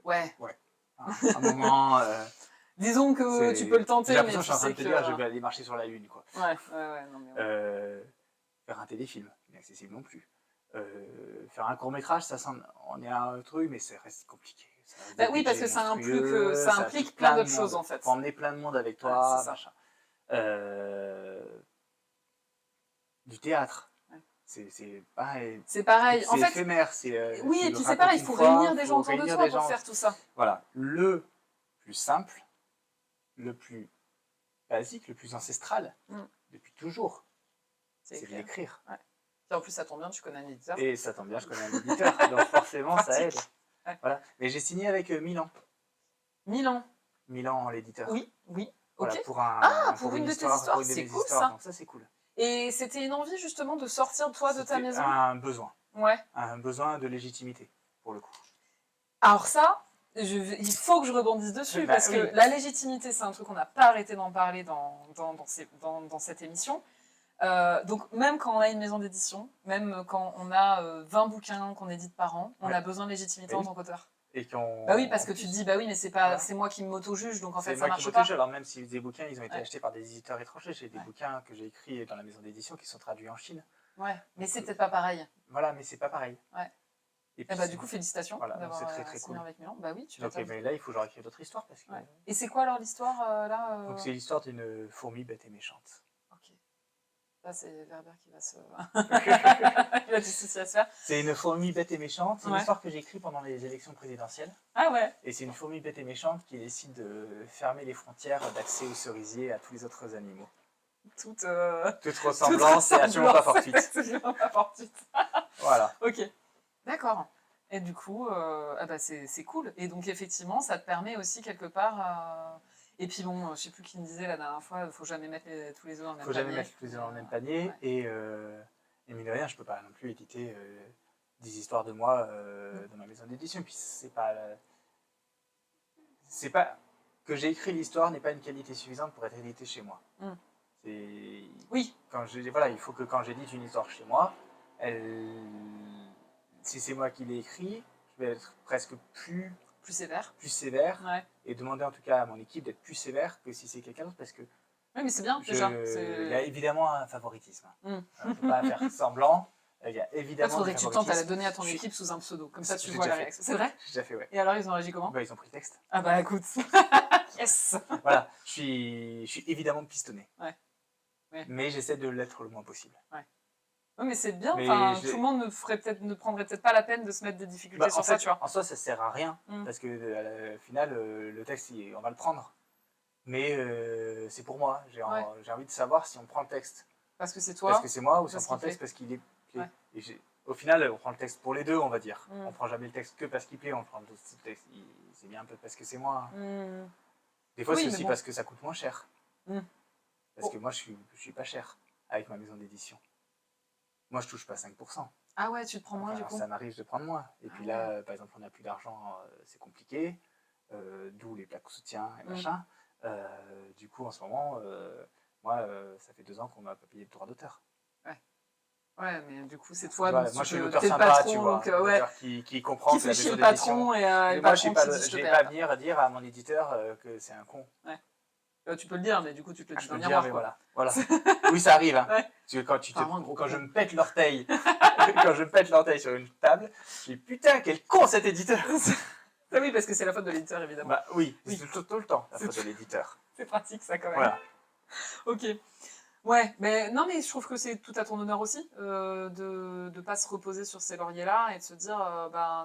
À un moment... disons que tu peux le tenter, mais je suis en train de te dire, je vais aller marcher sur la Lune, quoi. Non, mais faire un téléfilm, inaccessible non plus. Faire un court-métrage, on est à un truc, mais ça reste compliqué. Bah oui, parce que ça implique plein d'autres choses, en fait. Faut emmener plein de monde avec toi, machin. Du théâtre. C'est pareil. C'est pareil. En fait, c'est éphémère. Oui, et puis c'est pareil, il faut réunir des gens autour de toi pour faire tout ça. Voilà. Le plus simple, le plus basique, le plus ancestral, depuis toujours, c'est d'écrire. Et en plus, ça tombe bien, tu connais un éditeur. Et ça tombe bien, je connais un éditeur. Donc forcément, ça aide. Voilà. Mais j'ai signé avec Milan. Milan, l'éditeur. Oui. Voilà, Ok. pour une de tes histoires, c'est cool ça. Donc ça, c'est cool. Et c'était une envie justement de sortir toi de ta maison? Un besoin. Ouais. Un besoin de légitimité, pour le coup. Alors ça, il faut que je rebondisse dessus, parce que la légitimité, c'est un truc qu'on n'a pas arrêté d'en parler dans cette émission. Donc même quand on a une maison d'édition, même quand on a 20 bouquins qu'on édite par an, on a besoin de légitimité en tant qu'auteur. Bah oui, parce que tu te dis, bah oui, mais c'est moi qui m'auto-juge, donc en fait ça marche pas. Alors même si des bouquins, ils ont été achetés par des éditeurs étrangers, j'ai des bouquins que j'ai écrits dans la maison d'édition qui sont traduits en Chine. Ouais, mais c'est peut-être pas pareil. Voilà, mais c'est pas pareil. Et puis, du coup, félicitations d'avoir c'est très cool. avec Milan. Bah oui, tu donc, mais là, il faut que je réécrive d'autres histoires. Parce que... Et c'est quoi alors l'histoire là Donc c'est l'histoire d'une fourmi bête et méchante. Là, c'est Werber qui va se... Il a des soucis à se faire. C'est une fourmi bête et méchante. C'est une histoire que j'ai écrite pendant les élections présidentielles. Ah ouais. Et c'est une fourmi bête et méchante qui décide de fermer les frontières d'accès aux cerisiers à tous les autres animaux. Toute ressemblance est absolument pas fortuite. Absolument pas fortuite. Voilà. Ok. D'accord. Et du coup, c'est cool. Et donc, effectivement, ça te permet aussi quelque part... Et puis bon, je sais plus qui me disait la dernière fois, il ne faut jamais mettre tous les œufs dans le même panier. Il ne faut jamais mettre tous les œufs dans le même panier. Et mine de rien, je ne peux pas non plus éditer des histoires de moi dans ma maison d'édition. Puis c'est pas... c'est pas que j'ai écrit l'histoire n'est pas une qualité suffisante pour être édité chez moi. Oui. Voilà, il faut que quand j'édite une histoire chez moi, si c'est moi qui l'ai écrit, je vais être presque plus sévère ouais. et demander en tout cas à mon équipe d'être plus sévère que si c'est quelqu'un d'autre parce que oui, mais c'est bien déjà. Il y a évidemment un favoritisme. On ne peut pas faire semblant. Il y a évidemment. Il faudrait que tu tentes à la donner à ton équipe sous un pseudo. Comme ça, tu vois la réaction. C'est vrai? J'ai déjà fait, ouais. Et alors, ils ont réagi comment? Bah, ils ont pris le texte. Ah bah écoute. Yes. Voilà, je suis évidemment pistonné. Ouais. Ouais. Mais j'essaie de l'être le moins possible. Ouais. Oui, mais c'est bien. Enfin, tout le monde ne prendrait peut-être pas la peine de se mettre des difficultés sur ça, tu vois. En soi, ça sert à rien parce que au final, le texte, on va le prendre. Mais c'est pour moi. J'ai envie de savoir si on prend le texte. Parce que c'est toi. Parce que c'est moi ou si on prend le texte parce qu'il est plaît. Ouais. Et au final, on prend le texte pour les deux, on va dire. On prend jamais le texte que parce qu'il plaît. On prend le texte, c'est bien un peu parce que c'est moi. Des fois, c'est aussi parce que ça coûte moins cher. Parce que moi, je suis pas cher avec ma maison d'édition. Moi, je touche pas 5%. Ah ouais, tu te prends moins du coup. Ça m'arrive de prendre moins. Et puis là, par exemple, on n'a plus d'argent, c'est compliqué. D'où les plaques soutien et machin. Du coup, en ce moment, moi, ça fait 2 ans qu'on m'a pas payé le droit d'auteur. Ouais, mais du coup, c'est toi. Voilà, moi, je suis l'auteur sympa, tu vois. L'auteur qui comprend qui fait chier le patron et le moi, patron je vais pas venir dire à mon éditeur que c'est un con. Ouais. Tu peux le dire, mais du coup, tu te le dis dans le miroir. Mais voilà. Oui, ça arrive. Hein. Ouais. Parce que quand je me pète l'orteil, sur une table, je dis putain, quel con cet éditeur. Ah oui, parce que c'est la faute de l'éditeur, évidemment. Bah oui. C'est tout le temps la faute de l'éditeur. C'est pratique, ça, quand même. Voilà. Ok. Ouais, mais non, mais je trouve que c'est tout à ton honneur aussi de ne pas se reposer sur ces lauriers-là et de se dire,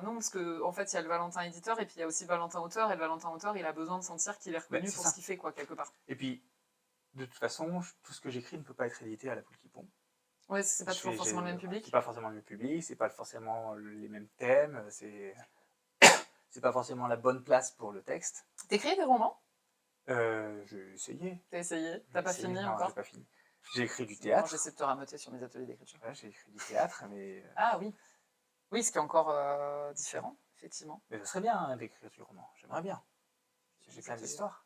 non, parce qu'en fait, il y a le Valentin éditeur et puis il y a aussi Valentin auteur, et le Valentin auteur, il a besoin de sentir qu'il est reconnu pour ce qu'il fait, quoi, quelque part. Et puis, de toute façon, tout ce que j'écris ne peut pas être édité à la Poule qui pond. Ouais, c'est pas toujours forcément le même public. C'est pas forcément le même public, c'est pas forcément les mêmes thèmes, c'est pas forcément la bonne place pour le texte. T'écris des romans? J'ai essayé. T'as essayé? T'as pas fini encore? Non, j'ai pas fini. J'ai écrit du théâtre. J'essaie de te ramoter sur mes ateliers d'écriture. Ouais, j'ai écrit du théâtre, mais... Ah oui. Oui, ce qui est encore différent, effectivement. Mais ce serait bien d'écrire du roman, j'aimerais bien. J'ai plein d'histoires.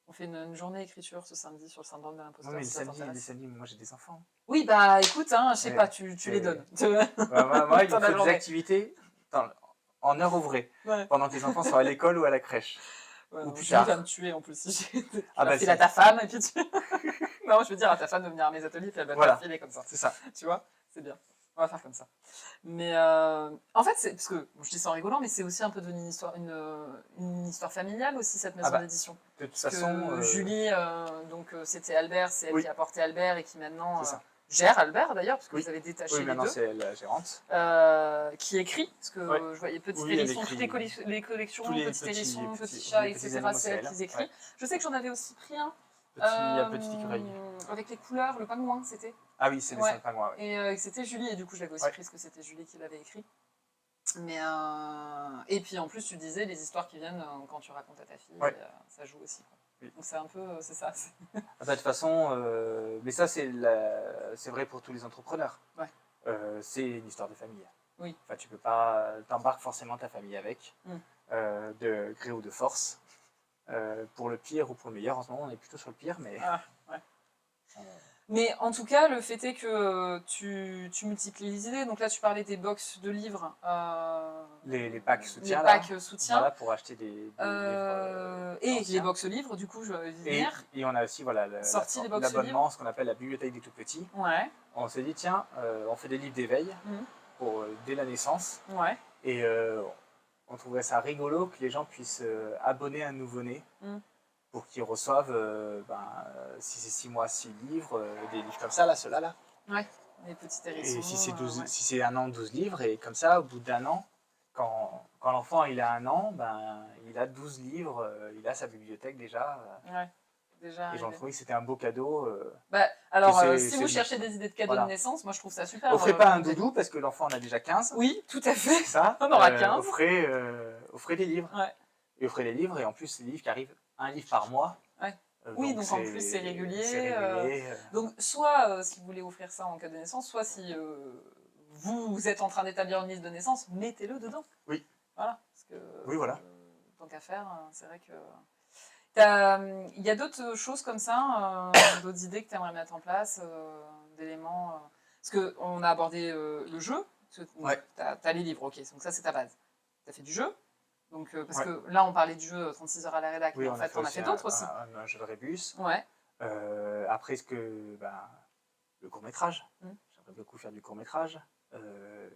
On fait une journée écriture ce samedi sur le syndrome de l'imposteur. Oui, mais les samedis, moi j'ai des enfants. Oui, bah écoute, je sais pas, tu les donnes. Moi, il me faut des activités en heure ouvrée, pendant que les enfants sont à l'école ou à la crèche. Ou plus tard. Tu vas me tuer en plus si j'ai file à ta femme et puis tu... Non, je veux dire à ta femme de venir à mes ateliers puis elle va te filer comme ça. C'est ça. Tu vois, c'est bien. On va faire comme ça. Mais en fait, c'est parce que je dis ça en rigolant, mais c'est aussi un peu devenu une histoire familiale aussi cette maison d'édition. De toute façon, Julie, donc c'était Albert, c'est elle qui a porté Albert et qui maintenant gère Albert d'ailleurs, parce que vous avez détaché les deux. Oui, maintenant c'est la gérante. Qui écrit, parce que je voyais Petit Hérisson, toutes les collections, Petit Hérisson, Petit Chat, etc. C'est elle qui écrit. Je sais que j'en avais aussi pris un. Petit écureuil. Avec les couleurs, le pingouin, c'était. Ah oui, c'est les 5 pingouins. Et c'était Julie, et du coup je l'avais aussi pris parce que c'était Julie qui l'avait écrit. Mais et puis en plus tu disais les histoires qui viennent quand tu racontes à ta fille, ça joue aussi. Oui. Donc c'est un peu, c'est ça. De toute façon, mais ça c'est vrai pour tous les entrepreneurs. C'est une histoire de famille. Oui. Enfin, tu peux pas, t'embarques forcément ta famille avec, de gré ou de force. Pour le pire ou pour le meilleur, en ce moment on est plutôt sur le pire, mais... Mais en tout cas, le fait est que tu multiplies les idées. Donc là, tu parlais des box de livres. Les packs soutien. Les packs soutien. Voilà, pour acheter des livres. Et les box livres, du coup, je vais venir. Et on a aussi l'abonnement, ce qu'on appelle la bibliothèque des tout-petits. Ouais. On s'est dit, tiens, on fait des livres d'éveil dès la naissance. Ouais. Et on trouverait ça rigolo que les gens puissent abonner un nouveau-né. Pour qu'ils reçoivent, si c'est 6 mois, 6 livres, des livres comme ça, là, ceux-là, là. Ouais, les petits hérissons. Et si c'est 1 an, 12 livres, et comme ça, au bout d'1 an, quand l'enfant il a 1 an, il a 12 livres, il a sa bibliothèque déjà. Déjà. Et j'en trouvais que c'était un beau cadeau. Alors, si vous cherchez des idées de cadeaux de naissance, moi je trouve ça super. Offrez pas un doudou, parce que l'enfant en a déjà 15. Oui, tout à fait. Ça, on aura 15. Offrez des livres. Et offrez des livres, et en plus, les livres qui arrivent 1 livre par mois. Oui, donc en plus c'est régulier. Donc soit si vous voulez offrir ça en cadeau de naissance, soit si vous êtes en train d'établir une liste de naissance, mettez-le dedans. Oui. Voilà. Parce que, oui, voilà. tant qu'à faire, c'est vrai que... Il y a d'autres choses comme ça, d'autres idées que tu aimerais mettre en place, d'éléments... Parce qu'on a abordé le jeu, tu as les livres, ok, donc ça c'est ta base. Tu as fait du jeu, donc, parce que là on parlait du jeu 36 heures à la rédac, mais en fait on a fait d'autres aussi. Un jeu de rébus. Ouais. Après, le court-métrage. J'aimerais beaucoup faire du court-métrage, de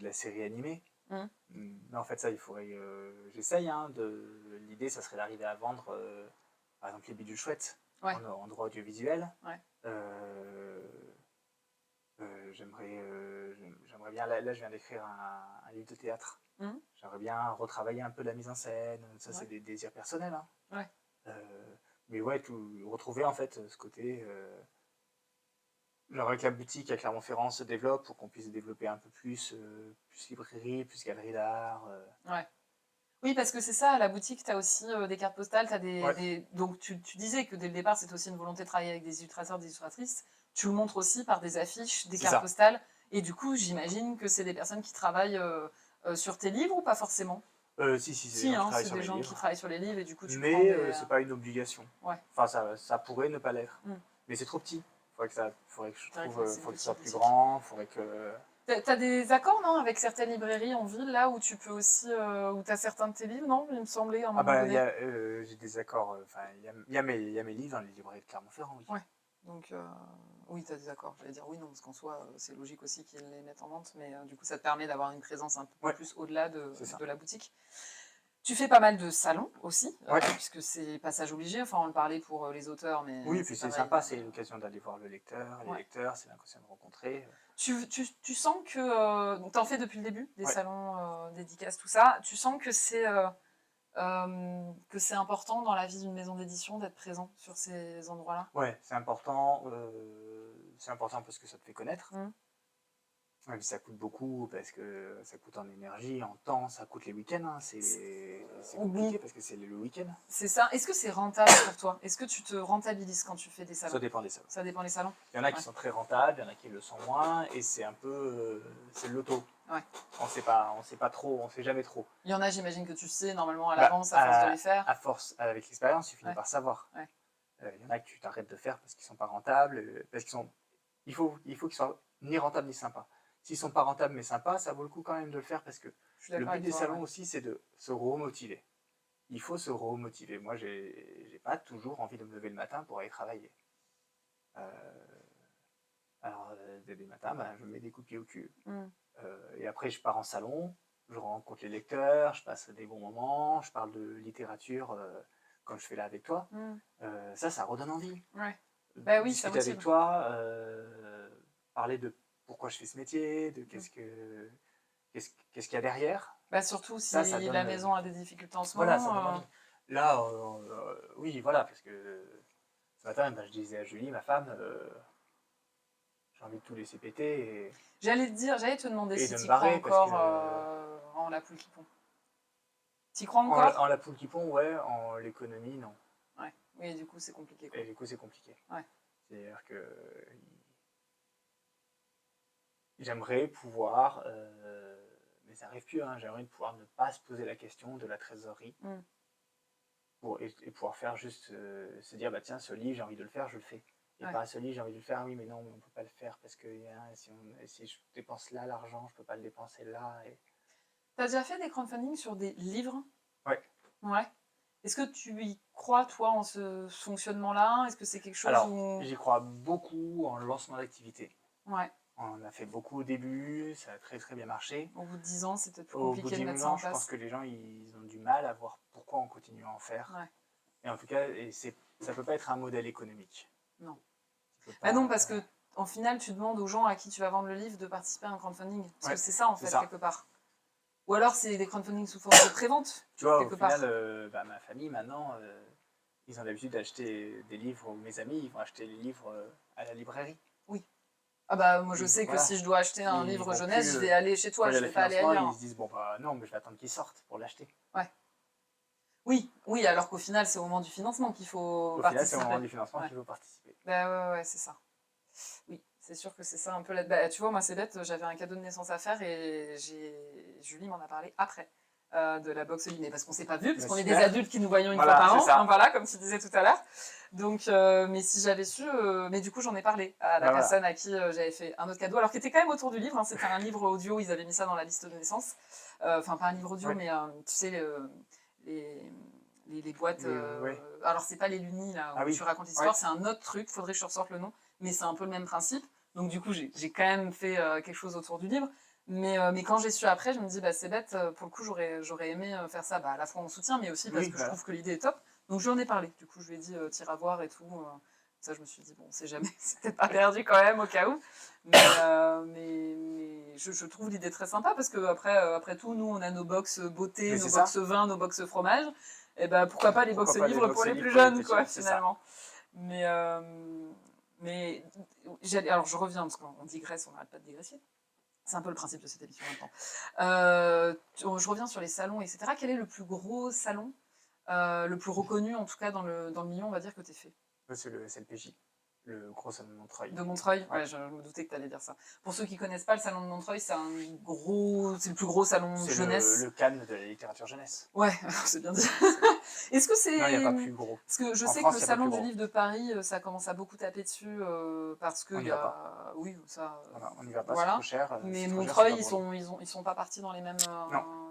la série animée. Mais en fait, ça, il faudrait... J'essaye, l'idée, ça serait d'arriver à vendre, par exemple, les bidules chouettes en droit audiovisuel. J'aimerais bien... Là, je viens d'écrire un livre de théâtre. J'aimerais bien retravailler un peu la mise en scène. Ça, c'est des désirs personnels. Mais ouais, retrouver, en fait, ce côté... J'aimerais que la boutique à Clermont-Ferrand se développe pour qu'on puisse développer un peu plus librairie, plus galerie d'art. Oui, parce que c'est ça, à la boutique, tu as aussi des cartes postales, donc tu disais que dès le départ, c'était aussi une volonté de travailler avec des illustrateurs, des illustratrices. Tu le montres aussi par des affiches, des cartes postales. Et du coup, j'imagine que c'est des personnes qui travaillent sur tes livres ou pas forcément? Si, c'est des gens qui travaillent sur les livres et du coup tu prends des... c'est pas une obligation. Enfin, ça pourrait ne pas l'être. Mais c'est trop petit. Faudrait que ce soit plus grand, faudrait que... T'as des accords, non, avec certaines librairies en ville, là, où tu peux aussi... où t'as certains de tes livres, non? Il me semblait, à un moment donné. J'ai des accords... il y a mes livres dans les librairies de Clermont-Ferrand, oui. Ouais. Donc, oui, t'as des accords. J'allais dire oui, non, parce qu'en soi, c'est logique aussi qu'ils les mettent en vente, mais du coup, ça te permet d'avoir une présence un peu plus au-delà de la boutique. Tu fais pas mal de salons aussi, puisque c'est passage obligé. Enfin, on le parlait pour les auteurs, mais... Oui, puis c'est sympa, c'est l'occasion d'aller voir le lecteur. Les lecteurs, c'est l'occasion de rencontrer. Tu sens que... donc, t'en fais depuis le début, des salons, dédicaces, tout ça. Tu sens que c'est important dans la vie d'une maison d'édition d'être présent sur ces endroits-là? Ouais, c'est important. C'est important parce que ça te fait connaître. Ouais, ça coûte beaucoup parce que ça coûte en énergie, en temps, ça coûte les week-ends. C'est compliqué parce que c'est le week-end. C'est ça. Est-ce que c'est rentable pour toi? Est-ce que tu te rentabilises quand tu fais des salons? Ça dépend des salons. Ça dépend des salons. Il y en a qui sont très rentables, il y en a qui le sont moins, et c'est un peu... c'est le loto. On sait pas trop, on sait jamais trop. Il y en a, j'imagine que tu sais normalement à l'avance, à force de les faire. À force, avec l'expérience, tu finis par savoir. Il y en a que tu t'arrêtes de faire parce qu'ils sont pas rentables, parce qu'ils sont... Il faut qu'ils soient ni rentables ni sympas. S'ils sont pas rentables mais sympas, ça vaut le coup quand même de le faire parce que le but des salons aussi, c'est de se remotiver. Il faut se remotiver. Moi, j'ai pas toujours envie de me lever le matin pour aller travailler. Alors, des matins, je me mets des coups de pied au cul. Et après, je pars en salon, je rencontre les lecteurs, je passe des bons moments, je parle de littérature comme je fais là avec toi. Ça redonne envie. Bah oui, discuter avec toi, parler de pourquoi je fais ce métier, de qu'est-ce qu'il y a derrière. Bah surtout si la maison a des difficultés en ce moment. Voilà, ça donne envie. Là, oui, voilà, parce que ce matin, je disais à Julie, ma femme, j'ai envie de tout laisser péter. Et... J'allais te demander si tu crois encore en la poule qui pond. Tu crois encore en la poule qui pond, ouais, en l'économie, non. Ouais, oui, du coup, c'est compliqué. Quoi. Et du coup, c'est compliqué. Ouais. C'est-à-dire que j'aimerais pouvoir, mais ça n'arrive plus, j'aimerais pouvoir ne pas se poser la question de la trésorerie et pouvoir faire juste se dire, tiens, ce livre, j'ai envie de le faire, je le fais. Et pas ce livre, j'ai envie de le faire, oui, mais non, on ne peut pas le faire parce que si je dépense là l'argent, je ne peux pas le dépenser là. Et... Tu as déjà fait des crowdfunding sur des livres? Ouais. Est-ce que tu y crois, toi, en ce fonctionnement-là? Est-ce que c'est quelque chose Alors, j'y crois beaucoup en lancement d'activité. Ouais. On a fait beaucoup au début, ça a très très bien marché. Au bout de 10 ans, c'est peut-être plus compliqué de mettre ça en place. Je pense que les gens ils ont du mal à voir pourquoi on continue à en faire. Ouais. Et en tout cas, ça ne peut pas être un modèle économique. Non. Non, parce que en final, tu demandes aux gens à qui tu vas vendre le livre de participer à un crowdfunding. Parce que c'est ça, en fait, quelque part. Ou alors, c'est des crowdfunding sous forme de prévente. Tu vois, au final, ma famille, maintenant, ils ont l'habitude d'acheter des livres, ou mes amis, ils vont acheter les livres à la librairie. Oui. Ah bah, moi, je sais que si je dois acheter un livre jeunesse, je vais aller chez toi, je ne vais pas aller ailleurs. Ils se disent, non, mais je vais attendre qu'il sorte pour l'acheter. Ouais. Oui, alors qu'au final, c'est au moment du financement qu'il faut participer. Au final, c'est au moment du financement qu'il faut participer. Bah ouais, c'est ça. Oui, c'est sûr que c'est ça un peu là. Bah, tu vois, moi, c'est bête, j'avais un cadeau de naissance à faire et Julie m'en a parlé après. de la boxe mais parce qu'on s'est pas vu, parce qu'on est des super. adultes qui nous voyons une Voilà, fois par an, c'est ça. hein, voilà, comme tu disais tout à l'heure. Donc, mais si j'avais su, mais du coup j'en ai parlé à la personne à qui j'avais fait un autre cadeau, alors qui était quand même autour du livre, hein, c'était un livre audio, ils avaient mis ça dans la liste de naissance, enfin pas un livre audio, mais tu sais, les boîtes, alors c'est pas les Luni là, où tu racontes l'histoire, c'est un autre truc, faudrait que je ressorte le nom, mais c'est un peu le même principe, donc du coup j'ai quand même fait quelque chose autour du livre. Mais quand j'ai su après, je me dis, c'est bête, pour le coup, j'aurais aimé faire ça, à la fois en soutien, mais aussi parce que je trouve que l'idée est top. Donc, je lui en ai parlé. Du coup, je lui ai dit, tire à voir et tout. Ça, je me suis dit, bon, on sait jamais, c'était pas perdu quand même, au cas où. Mais je trouve l'idée très sympa parce que après tout, nous, on a nos box beauté, nos box vin, nos box fromage. Et pourquoi pas les box livres pour les plus jeunes, quoi, finalement. Mais alors, je reviens parce qu'on digresse, on n'arrête pas de digresser. C'est un peu le principe de cette émission maintenant. Je reviens sur les salons, etc. Quel est le plus gros salon, le plus reconnu, en tout cas dans le milieu, on va dire, que tu as fait? C'est le PJ, le gros salon de Montreuil. De Montreuil, ouais, je me doutais que tu allais dire ça. Pour ceux qui ne connaissent pas, le salon de Montreuil, c'est le plus gros salon de jeunesse. C'est le Cannes de la littérature jeunesse. Ouais, c'est bien dit. Est-ce que c'est... Non, il n'y a pas plus gros. Parce que je sais que le salon du livre de Paris, ça commence à beaucoup taper dessus, parce que... On n'y va pas. Oui, ça... Voilà, on n'y va pas, c'est trop cher. Mais Montreuil, ils sont pas partis dans les mêmes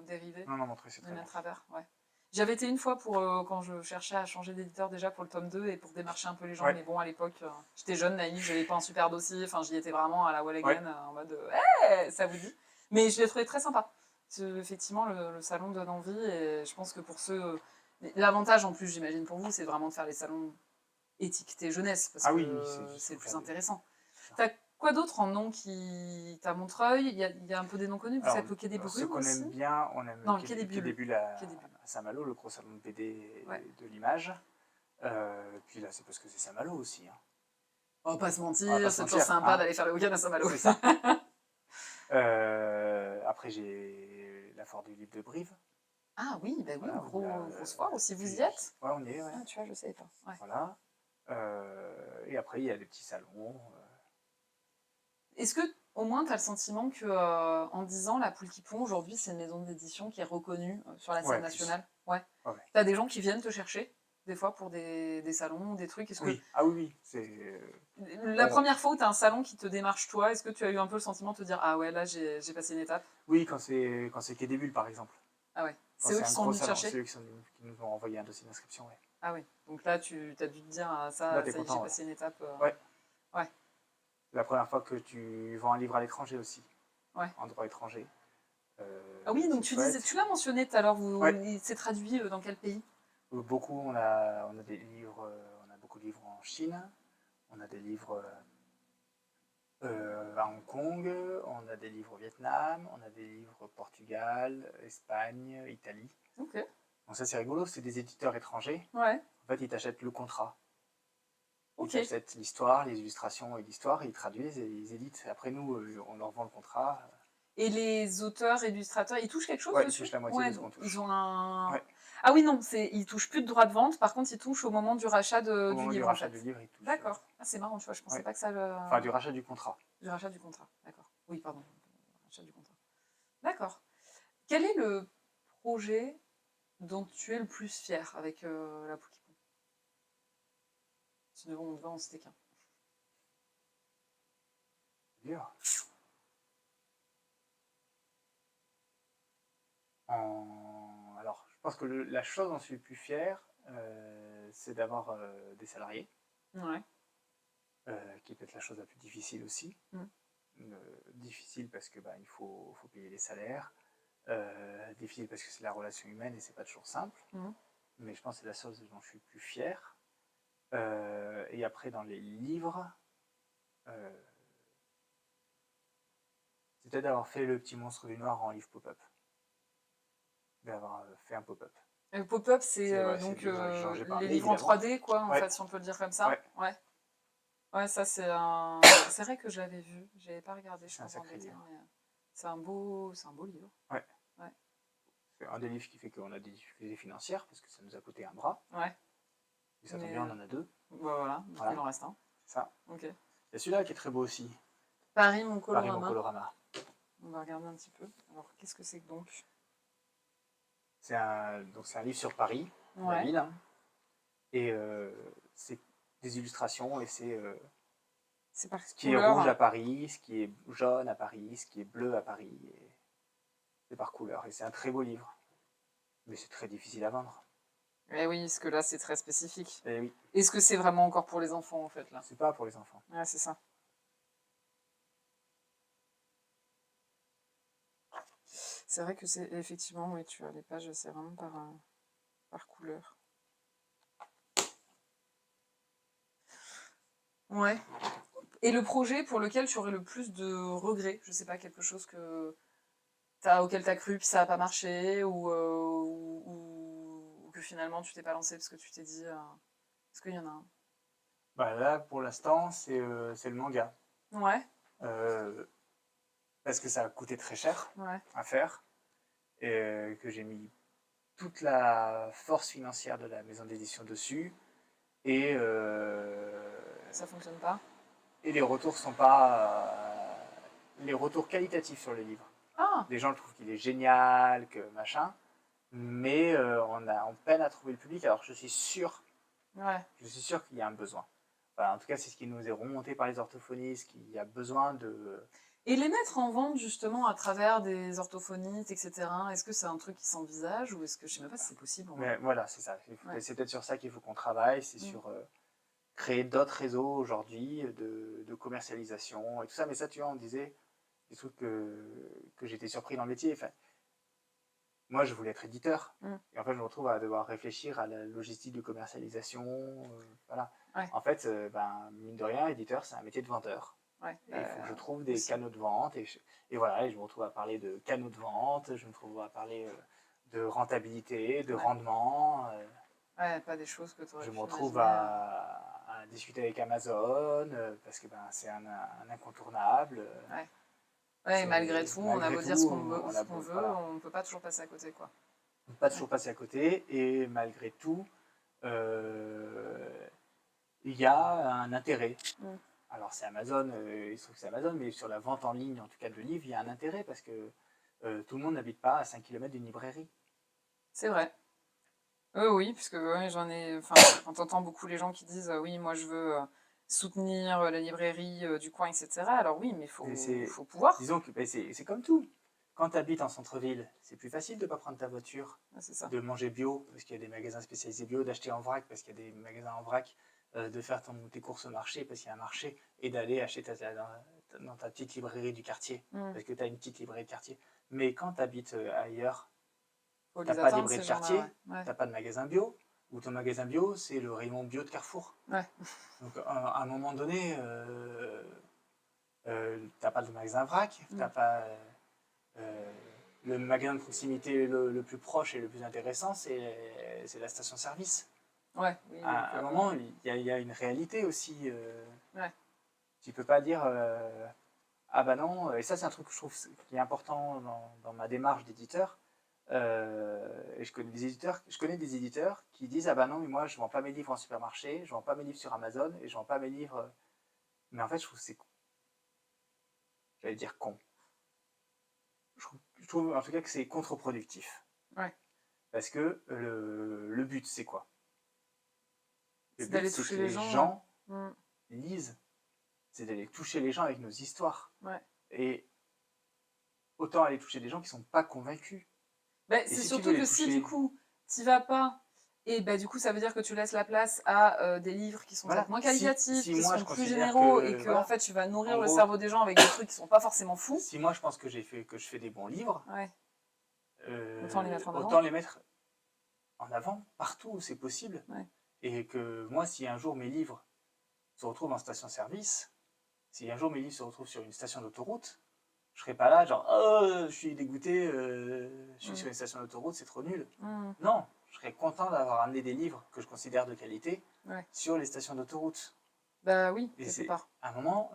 dérivés. Non, Montreuil, c'est très bien. Travers, ouais. J'avais été une fois quand je cherchais à changer d'éditeur déjà pour le tome 2 et pour démarcher un peu les gens, mais bon, à l'époque, j'étais jeune, naïve, j'avais pas un super dossier, enfin, j'y étais vraiment à la wall again, en mode hey, ça vous dit. Mais je l'ai trouvé très sympa. Effectivement, le salon donne envie et je pense que pour ceux. L'avantage en plus, j'imagine pour vous, c'est vraiment de faire les salons étiquetés jeunesse, parce que c'est le plus intéressant. T'as quoi d'autre en nom qui t'a Montreuil? Il y a un peu des noms connus, vous savez le Quai des Brumes. Ce qu'on aime bien, on aime le Quai des Bulles à Saint-Malo, le gros salon de BD de l'image. Puis là, c'est parce que c'est Saint-Malo aussi. Hein. On va pas se mentir, c'est toujours sympa d'aller faire le week-end à Saint-Malo. C'est ça. Après, j'ai la foire du livre de Brive. Ah oui, voilà, grosse foire aussi, vous y êtes? Ouais, on y est, ouais. Ah, tu vois, je savais pas. Ouais. Voilà. Et après, il y a des petits salons. Est-ce que, au moins, tu as le sentiment que, en 10 ans, La Poule qui pond, aujourd'hui, c'est une maison d'édition qui est reconnue sur la scène nationale? Ouais. Tu as des gens qui viennent te chercher, des fois, pour des salons, des trucs? Oui. Ah oui. La première fois où tu as un salon qui te démarche, toi, est-ce que tu as eu un peu le sentiment de te dire, ah ouais, là, j'ai passé une étape? Oui, quand c'est Quai des Bulles, par exemple. Ah ouais. C'est eux qui sont venus te chercher? C'est eux qui nous ont envoyé un dossier d'inscription, ouais. Ah oui. Donc là, tu as dû te dire, ah, ça y est, j'ai passé une étape. Ouais. La première fois que tu vends un livre à l'étranger aussi. Ouais. En droit étranger. Ah oui, donc tu l'as mentionné tout à l'heure, c'est traduit dans quel pays? Beaucoup, on a des livres, on a beaucoup de livres en Chine, on a des livres à Hong Kong, on a des livres au Vietnam, on a des livres au Portugal, Espagne, Italie. Ok. Donc ça c'est rigolo, c'est des éditeurs étrangers. Ouais. En fait, ils t'achètent le contrat. Ok. Ils achètent l'histoire, les illustrations et l'histoire, ils traduisent et ils éditent. Après nous, on leur vend le contrat. Et les auteurs, illustrateurs, ils touchent quelque chose dessus? Ils touchent la moitié de ce qu'on touche. Ils ont un... Ouais. Ah oui, non, ils touchent plus de droits de vente, par contre, ils touchent au moment du rachat du livre. Du rachat du livre, ils touchent. D'accord. Ah, c'est marrant, tu vois, je pensais pas que ça... Enfin, du rachat du contrat. Du rachat du contrat, d'accord. Oui, pardon, rachat du contrat. D'accord. Quel est le projet dont tu es le plus fier avec La Poule qui pond? Sinon, on va en citer qu'un. Dur. Alors, je pense que la chose dont je suis le plus fier, c'est d'avoir des salariés. Ouais. Qui est peut-être la chose la plus difficile aussi. Difficile parce que il faut payer les salaires. Difficile parce que c'est la relation humaine et c'est pas toujours simple. Mais je pense que c'est la chose dont je suis le plus fier. Et après, dans les livres, c'est peut-être d'avoir fait Le Petit Monstre du Noir en livre pop-up. D'avoir fait un pop-up. Le pop-up, c'est donc les livres en 3D, quoi, en fait, si on peut le dire comme ça. Ouais, ça, c'est un... C'est vrai que je l'avais vu, j'avais pas regardé, je pense, en détail, mais c'est un beau livre. Ouais. C'est un des livres qui fait qu'on a des difficultés financières, parce que ça nous a coûté un bras. Ouais. Et ça tombe bien, on en a deux. Voilà, il en reste un. C'est ça. Ok. Il y a celui-là qui est très beau aussi. Paris, mon colorama. Paris, mon colorama. On va regarder un petit peu. Alors, qu'est-ce que c'est que donc? C'est un livre sur Paris, Ouais. la ville, hein. Et c'est des illustrations et c'est par ce qui est rouge à Paris, ce qui est jaune à Paris, ce qui est bleu à Paris. Et c'est par couleur. Et c'est un très beau livre. Mais c'est très difficile à vendre. Eh oui, parce que là, c'est très spécifique. Et oui. Est-ce que c'est vraiment encore pour les enfants, en fait, là? C'est pas pour les enfants. Ouais, c'est ça. C'est vrai que c'est effectivement, oui, tu as les pages, c'est vraiment par couleur. Ouais. Et le projet pour lequel tu aurais le plus de regrets, je sais pas, quelque chose auquel tu as cru puis ça n'a pas marché, ou que finalement tu t'es pas lancé parce que tu t'es dit... Est-ce qu'il y en a un? Bah là, pour l'instant, c'est le manga. Ouais. Parce que ça a coûté très cher à faire. Et que j'ai mis toute la force financière de la maison d'édition dessus. Et ça fonctionne pas. Et les retours sont pas les retours qualitatifs sur le livre. Ah. Les gens trouvent qu'il est génial, que machin, mais on peine à trouver le public. Alors je suis sûr qu'il y a un besoin. Enfin, en tout cas, c'est ce qui nous est remonté par les orthophonistes, qu'il y a besoin de... Et les mettre en vente justement à travers des orthophonistes, etc. Est-ce que c'est un truc qui s'envisage ou est-ce que je sais même pas si c'est possible? Mais voilà, c'est ça. C'est peut-être sur ça qu'il faut qu'on travaille, c'est sur créer d'autres réseaux aujourd'hui de commercialisation et tout ça. Mais ça, tu vois, on disait des trucs que j'étais surpris dans le métier. Enfin, moi, je voulais être éditeur. Et en fait, je me retrouve à devoir réfléchir à la logistique de commercialisation. Voilà. Ouais. En fait, mine de rien, éditeur, c'est un métier de vendeur. Ouais, et il faut que je trouve des canaux de vente. Et voilà, et je me retrouve à parler de canaux de vente, je me retrouve à parler de rentabilité, de rendement. Ouais, pas des choses que tu aurais pu Je me retrouve à discuter avec Amazon, parce que c'est un incontournable. Ouais, et malgré tout, on a beau dire ce qu'on veut, voilà. On ne peut pas toujours passer à côté, quoi. On ne peut pas toujours passer à côté, et malgré tout, il y a un intérêt. Alors c'est Amazon, il se trouve que c'est Amazon, mais sur la vente en ligne, en tout cas de livres, il y a un intérêt, parce que tout le monde n'habite pas à 5 km d'une librairie. C'est vrai. Oui, puisque j'en ai... Enfin, quand t'entends beaucoup les gens qui disent oui, moi je veux soutenir la librairie du coin, etc. Alors oui, mais il faut pouvoir. Disons que c'est comme tout. Quand tu habites en centre-ville, c'est plus facile de ne pas prendre ta voiture, de manger bio, parce qu'il y a des magasins spécialisés bio, d'acheter en vrac, parce qu'il y a des magasins en vrac, de faire tes courses au marché, parce qu'il y a un marché, et d'aller acheter dans ta petite librairie du quartier, parce que tu as une petite librairie de quartier. Mais quand tu habites ailleurs, tu n'as pas de librairie de quartier, tu n'as pas de magasin bio, ou ton magasin bio, c'est le rayon bio de Carrefour. Donc à un moment donné, tu n'as pas de magasin vrac, tu n'as pas... le magasin de proximité le plus proche et le plus intéressant, c'est la station-service. Ouais, à un moment, il y a une réalité aussi. Tu ne peux pas dire ah bah non, et ça c'est un truc que je trouve qui est important dans ma démarche d'éditeur. Et je connais des éditeurs qui disent ah bah non, mais moi je ne vends pas mes livres en supermarché, je ne vends pas mes livres sur Amazon et je ne vends pas mes livres. Mais en fait, je trouve que c'est, j'allais dire con. Je trouve en tout cas que c'est contre-productif. Parce que le but, c'est quoi? Le but, c'est que les gens lisent. C'est d'aller toucher les gens avec nos histoires. Et autant aller toucher des gens qui ne sont pas convaincus. C'est surtout que si du coup, tu n'y vas pas, et du coup, ça veut dire que tu laisses la place à des livres qui sont peut-être moins qualitatifs, qui sont plus généraux, et que en fait, tu vas nourrir le cerveau des gens avec des trucs qui ne sont pas forcément fous. Si moi, je pense que je fais des bons livres, autant les mettre en avant. Autant les mettre en avant partout où c'est possible. Et que moi, si un jour mes livres se retrouvent en station-service, si un jour mes livres se retrouvent sur une station d'autoroute, je serai pas là genre oh, je suis dégoûté, je suis sur une station d'autoroute, c'est trop nul. Non, je serais content d'avoir amené des livres que je considère de qualité sur les stations d'autoroute. Bah oui, quelque part. À un moment,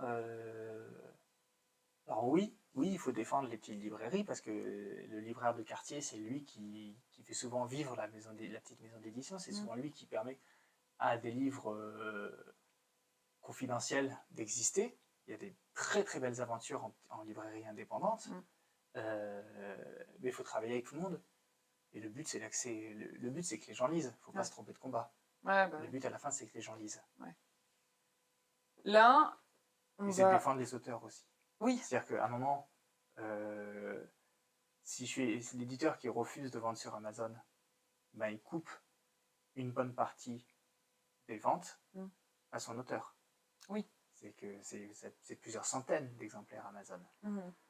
alors oui, il faut défendre les petites librairies parce que le libraire de quartier, c'est lui qui fait souvent vivre la petite maison d'édition, c'est souvent lui qui permet à des livres confidentiels d'exister. Il y a des très très belles aventures en librairie indépendante, mais il faut travailler avec tout le monde. Et le but, c'est que les gens lisent. Il ne faut pas se tromper de combat. Ouais, bah, le but, à la fin, c'est que les gens lisent. Ouais. Là, c'est de défendre les auteurs aussi. Oui. C'est-à-dire qu'à un moment, si je suis l'éditeur qui refuse de vendre sur Amazon, ben, il coupe une bonne partie des ventes à son auteur. Oui. C'est que c'est plusieurs centaines d'exemplaires Amazon.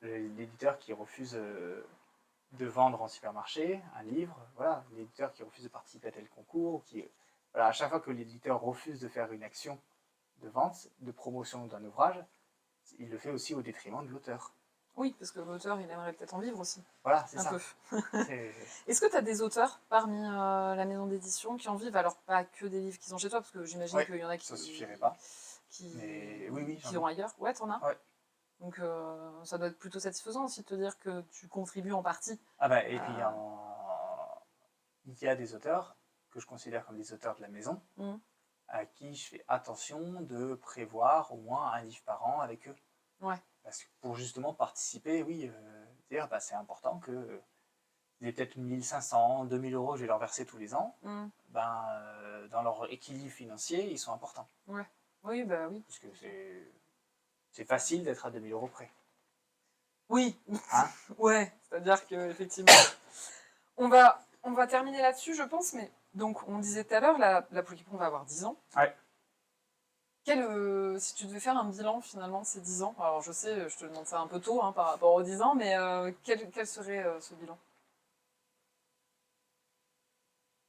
L'éditeur qui refuse de vendre en supermarché un livre, voilà, l'éditeur qui refuse de participer à tel concours, voilà, à chaque fois que l'éditeur refuse de faire une action de vente, de promotion d'un ouvrage, il le fait aussi au détriment de l'auteur. Oui, parce que l'auteur, il aimerait peut-être en vivre aussi. Voilà, c'est ça. Est-ce que tu as des auteurs parmi la maison d'édition qui en vivent? Alors, pas que des livres qu'ils ont chez toi, parce que j'imagine qu'il y en a qui... Ça suffirait pas. Qui oui, ont ailleurs. Ouais, t'en as? Ouais. Donc, ça doit être plutôt satisfaisant aussi de te dire que tu contribues en partie. Ah bah, et puis, il y a des auteurs que je considère comme des auteurs de la maison, à qui je fais attention de prévoir au moins un livre par an avec eux. Ouais. Parce que pour justement participer, dire bah, c'est important que il y ait peut-être 1500, 2000 euros, je vais leur verser tous les ans. Dans leur équilibre financier, ils sont importants. Ouais. Oui, bah oui. Parce que c'est facile d'être à 2000 euros près. Oui. Hein? Ouais, c'est-à-dire qu'effectivement, on va terminer là-dessus, je pense, mais donc on disait tout à l'heure, la Polycom va avoir 10 ans. Ouais. Si tu devais faire un bilan finalement de ces 10 ans, alors je sais, je te demande ça un peu tôt par rapport aux 10 ans, mais quel serait ce bilan?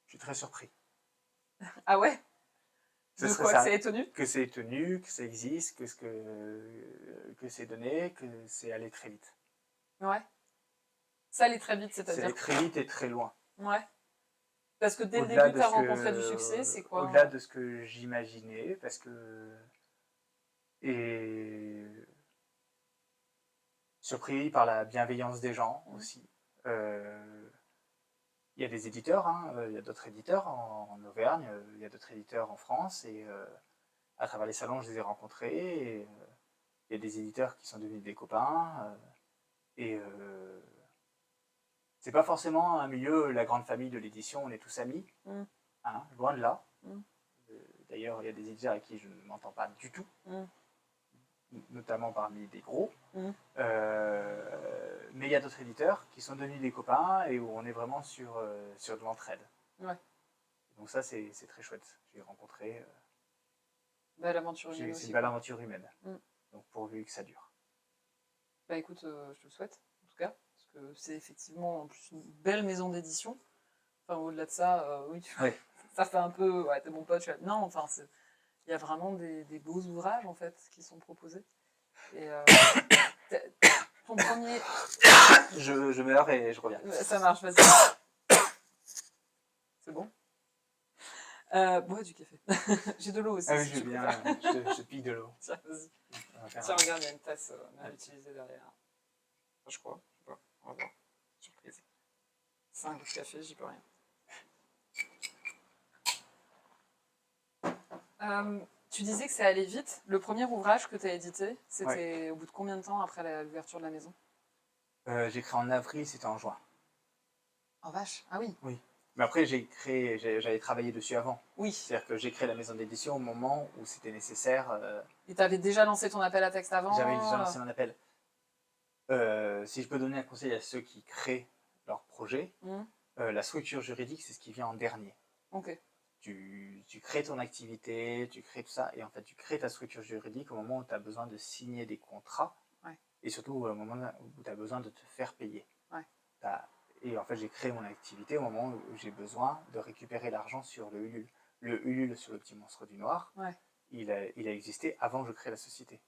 Je suis très surpris. Ah ouais? De quoi? Que c'est tenu? Que c'est tenu, que ça existe, que c'est donné, que c'est allé très vite. Ouais. Ça allait très vite, c'est-à-dire? C'est allé très vite et très loin. Ouais. Parce que dès le début, tu as rencontré du succès, c'est quoi? Au-delà de ce que j'imaginais, parce que... Et... surpris par la bienveillance des gens aussi. Il y a des éditeurs, il y a d'autres éditeurs en Auvergne, il y a d'autres éditeurs en France, et à travers les salons, je les ai rencontrés, et il y a des éditeurs qui sont devenus des copains, et c'est pas forcément un milieu, la grande famille de l'édition, on est tous amis, loin de là. D'ailleurs, il y a des éditeurs avec qui je ne m'entends pas du tout, notamment parmi des gros. Mais il y a d'autres éditeurs qui sont devenus des copains et où on est vraiment sur de l'entraide. Ouais. Donc ça, c'est très chouette. J'ai rencontré... belle aventure humaine aussi. C'est une belle aventure humaine. Donc pourvu que ça dure. Bah écoute, je te le souhaite, en tout cas, parce que c'est effectivement en plus une belle maison d'édition. Enfin, au-delà de ça, oui, ça fait un peu... Ouais, t'es mon pote, non, enfin, il y a vraiment des beaux ouvrages, en fait, qui sont proposés. Et ton premier... Je meurs et je reviens. Ça marche, vas-y. C'est bon? Bois du café. J'ai de l'eau aussi. Ah oui, si je viens, je pique de l'eau. Tiens, vas-y. Tiens, regarde, il y a une tasse à utiliser derrière. Enfin, je crois. Je sais pas. On va voir. Surprise. 5 de café, j'y peux rien. Tu disais que ça allait vite. Le premier ouvrage que tu as édité, c'était au bout de combien de temps après l'ouverture de la maison? J'ai créé en avril, c'était en juin. Oh vache, ah oui. Oui. Mais après, j'avais travaillé dessus avant. Oui. C'est-à-dire que j'ai créé la maison d'édition au moment où c'était nécessaire. Et tu avais déjà lancé ton appel à texte avant? J'avais déjà lancé mon appel. Si je peux donner un conseil à ceux qui créent leur projet, la structure juridique, c'est ce qui vient en dernier. Ok. Tu crées ton activité, tu crées tout ça, et en fait, tu crées ta structure juridique au moment où tu as besoin de signer des contrats, et surtout au moment où tu as besoin de te faire payer. Et en fait, j'ai créé mon activité au moment où j'ai besoin de récupérer l'argent sur le Ulule. Le Ulule sur le petit monstre du noir, il a existé avant que je crée la société.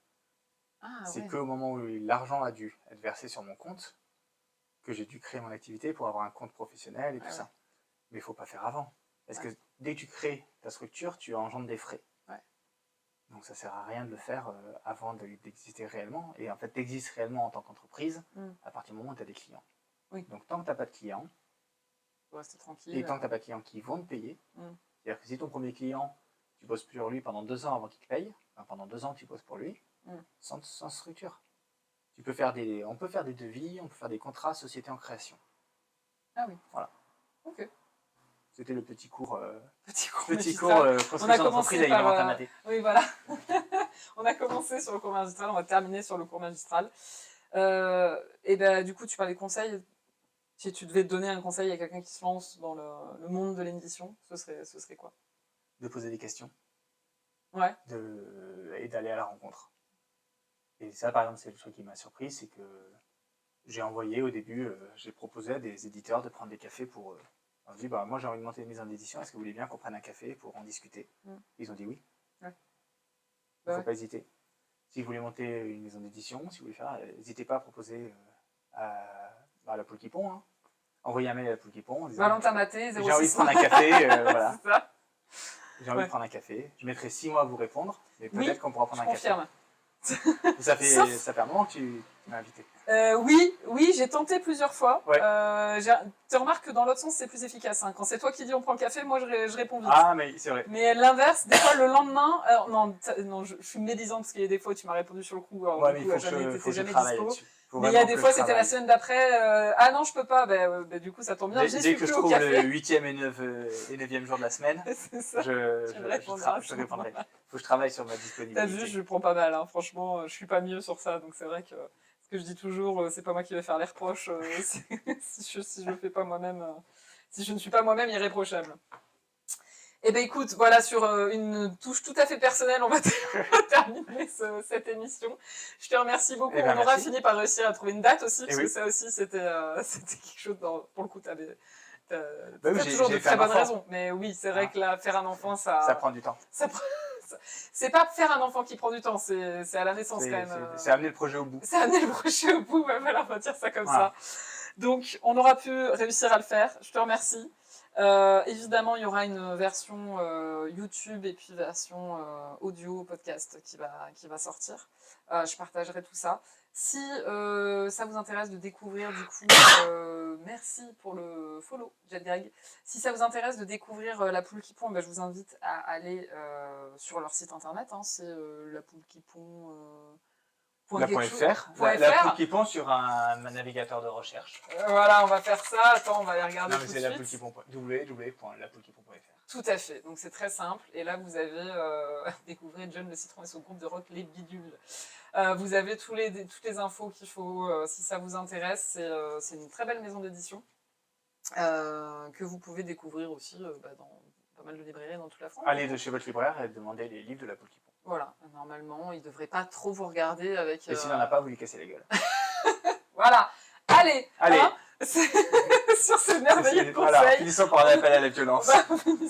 C'est qu'au moment où l'argent a dû être versé sur mon compte, que j'ai dû créer mon activité pour avoir un compte professionnel et tout ça. Mais il ne faut pas faire avant. Parce que dès que tu crées ta structure, tu engendres des frais. Donc ça ne sert à rien de le faire avant d'exister réellement. Et en fait, tu existes réellement en tant qu'entreprise à partir du moment où tu as des clients. Donc tant que tu n'as pas de clients, tranquille, et tant que tu n'as pas de clients qui vont te payer, c'est-à-dire que si ton premier client, tu bosses sur lui pendant 2 ans avant qu'il te paye, pendant 2 ans tu bosses pour lui, sans structure. On peut faire des devis, on peut faire des contrats société en création. Ah oui. Voilà. Ok. C'était le petit cours construction d'entreprise avec Valentin Maté. Oui, voilà. On a commencé sur le cours magistral, on va terminer sur le cours magistral. Et ben, du coup, tu parlais de conseils. Si tu devais donner un conseil à quelqu'un qui se lance dans le monde de l'édition, ce serait quoi? De poser des questions. Ouais. Et d'aller à la rencontre. Et ça, par exemple, c'est le truc qui m'a surpris, c'est que j'ai envoyé au début, j'ai proposé à des éditeurs de prendre des cafés pour... on dit, moi j'ai envie de monter une maison d'édition, est-ce que vous voulez bien qu'on prenne un café pour en discuter? Ils ont dit oui. Ouais. Il ne faut pas hésiter. Si vous voulez monter une maison d'édition, si vous voulez faire, n'hésitez pas à proposer à la Poule qui Pond. Hein. Envoyez un mail à la Poule qui Pond en disant, Valentin Maté, 06. J'ai envie de prendre un café. Voilà. C'est ça. J'ai envie de prendre un café. Je mettrai 6 mois à vous répondre, mais peut-être qu'on pourra prendre un café. Confirme. Ça fait un moment que tu m'as invité. Oui, j'ai tenté plusieurs fois. Ouais. Tu remarques que dans l'autre sens, c'est plus efficace. Hein. Quand c'est toi qui dis on prend le café, moi je réponds vite. Ah, mais c'est vrai. Mais l'inverse, des fois le lendemain, non, je suis médisante parce qu'il y a des fois où tu m'as répondu sur le coup. Alors, du coup, t'étais jamais dispo. Mais il y a des fois, c'était la semaine d'après. Ah non, je peux pas. Du coup, ça tombe bien. Dès que je trouve le 8e et 9e jour de la semaine, je répondrai. Faut que je travaille sur ma disponibilité. T'as vu, je prends pas mal. Hein. Franchement, je suis pas mieux sur ça. Donc c'est vrai que ce que je dis toujours, c'est pas moi qui vais faire les reproches si je le fais pas moi-même. Si je ne suis pas moi-même irréprochable. Eh bien écoute, voilà, sur une touche tout à fait personnelle, on va terminer cette émission. Je te remercie beaucoup. On aura fini par réussir à trouver une date aussi, parce que ça aussi, c'était quelque chose, pour le coup, t'as toujours de très bonnes raisons. Mais oui, c'est vrai que là, faire un enfant, ça prend du temps. C'est pas faire un enfant qui prend du temps, c'est à la naissance quand même. C'est amener le projet au bout. C'est amener le projet au bout, voilà, on va dire ça comme ça. Donc, on aura pu réussir à le faire. Je te remercie. Évidemment, il y aura une version YouTube et puis version audio podcast qui va sortir. Je partagerai tout ça. Si ça vous intéresse de découvrir, du coup, merci pour le follow, JetGreg. Si ça vous intéresse de découvrir La Poule qui Pond, je vous invite à aller sur leur site internet. Hein, c'est La Poule qui Pond. La Poule qui Pond sur un navigateur de recherche. Voilà, on va faire ça. Attends, on va aller regarder tout de suite. Non, mais c'est www.lapoulequipond.fr. Tout à fait. Donc c'est très simple. Et là, vous avez découvert John le Citron et son groupe de rock Les Bidules. Vous avez toutes les infos qu'il faut si ça vous intéresse. C'est une très belle maison d'édition que vous pouvez découvrir aussi dans pas mal de librairies dans toute la France. Allez chez votre libraire et demandez les livres de La Poule qui Pond. Voilà, normalement, il ne devrait pas trop vous regarder avec... Et s'il n'en a pas, vous lui cassez la gueule. Voilà, allez. Hein, sur ces merveilleux conseils. Voilà, finissons par un appel à la violence.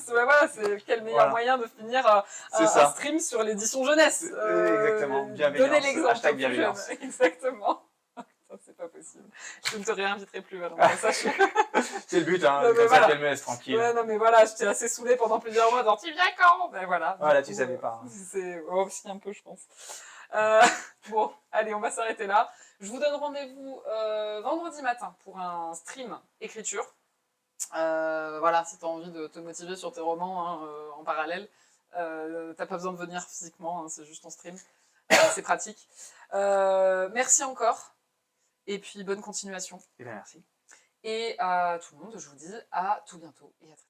Voilà, c'est quel meilleur moyen de finir un stream sur l'édition jeunesse. Exactement, bienveillance. Donner l'exemple. Hashtag bienveillance. Exactement. C'est pas possible. Je ne te réinviterai plus, Valentin. C'est le but, hein. Comme ça, qu'elle me laisse tranquille. Ouais, non, mais voilà, j'étais assez saoulée pendant plusieurs mois. Tu viens quand? Ben voilà. Voilà, tu savais pas. C'est aussi un peu, je pense. Bon, allez, on va s'arrêter là. Je vous donne rendez-vous vendredi matin pour un stream écriture. Voilà, si tu as envie de te motiver sur tes romans en parallèle, t'as pas besoin de venir physiquement, c'est juste en stream. C'est pratique. Merci encore. Et puis, bonne continuation. Et bien, merci. Et à tout le monde, je vous dis à tout bientôt et à très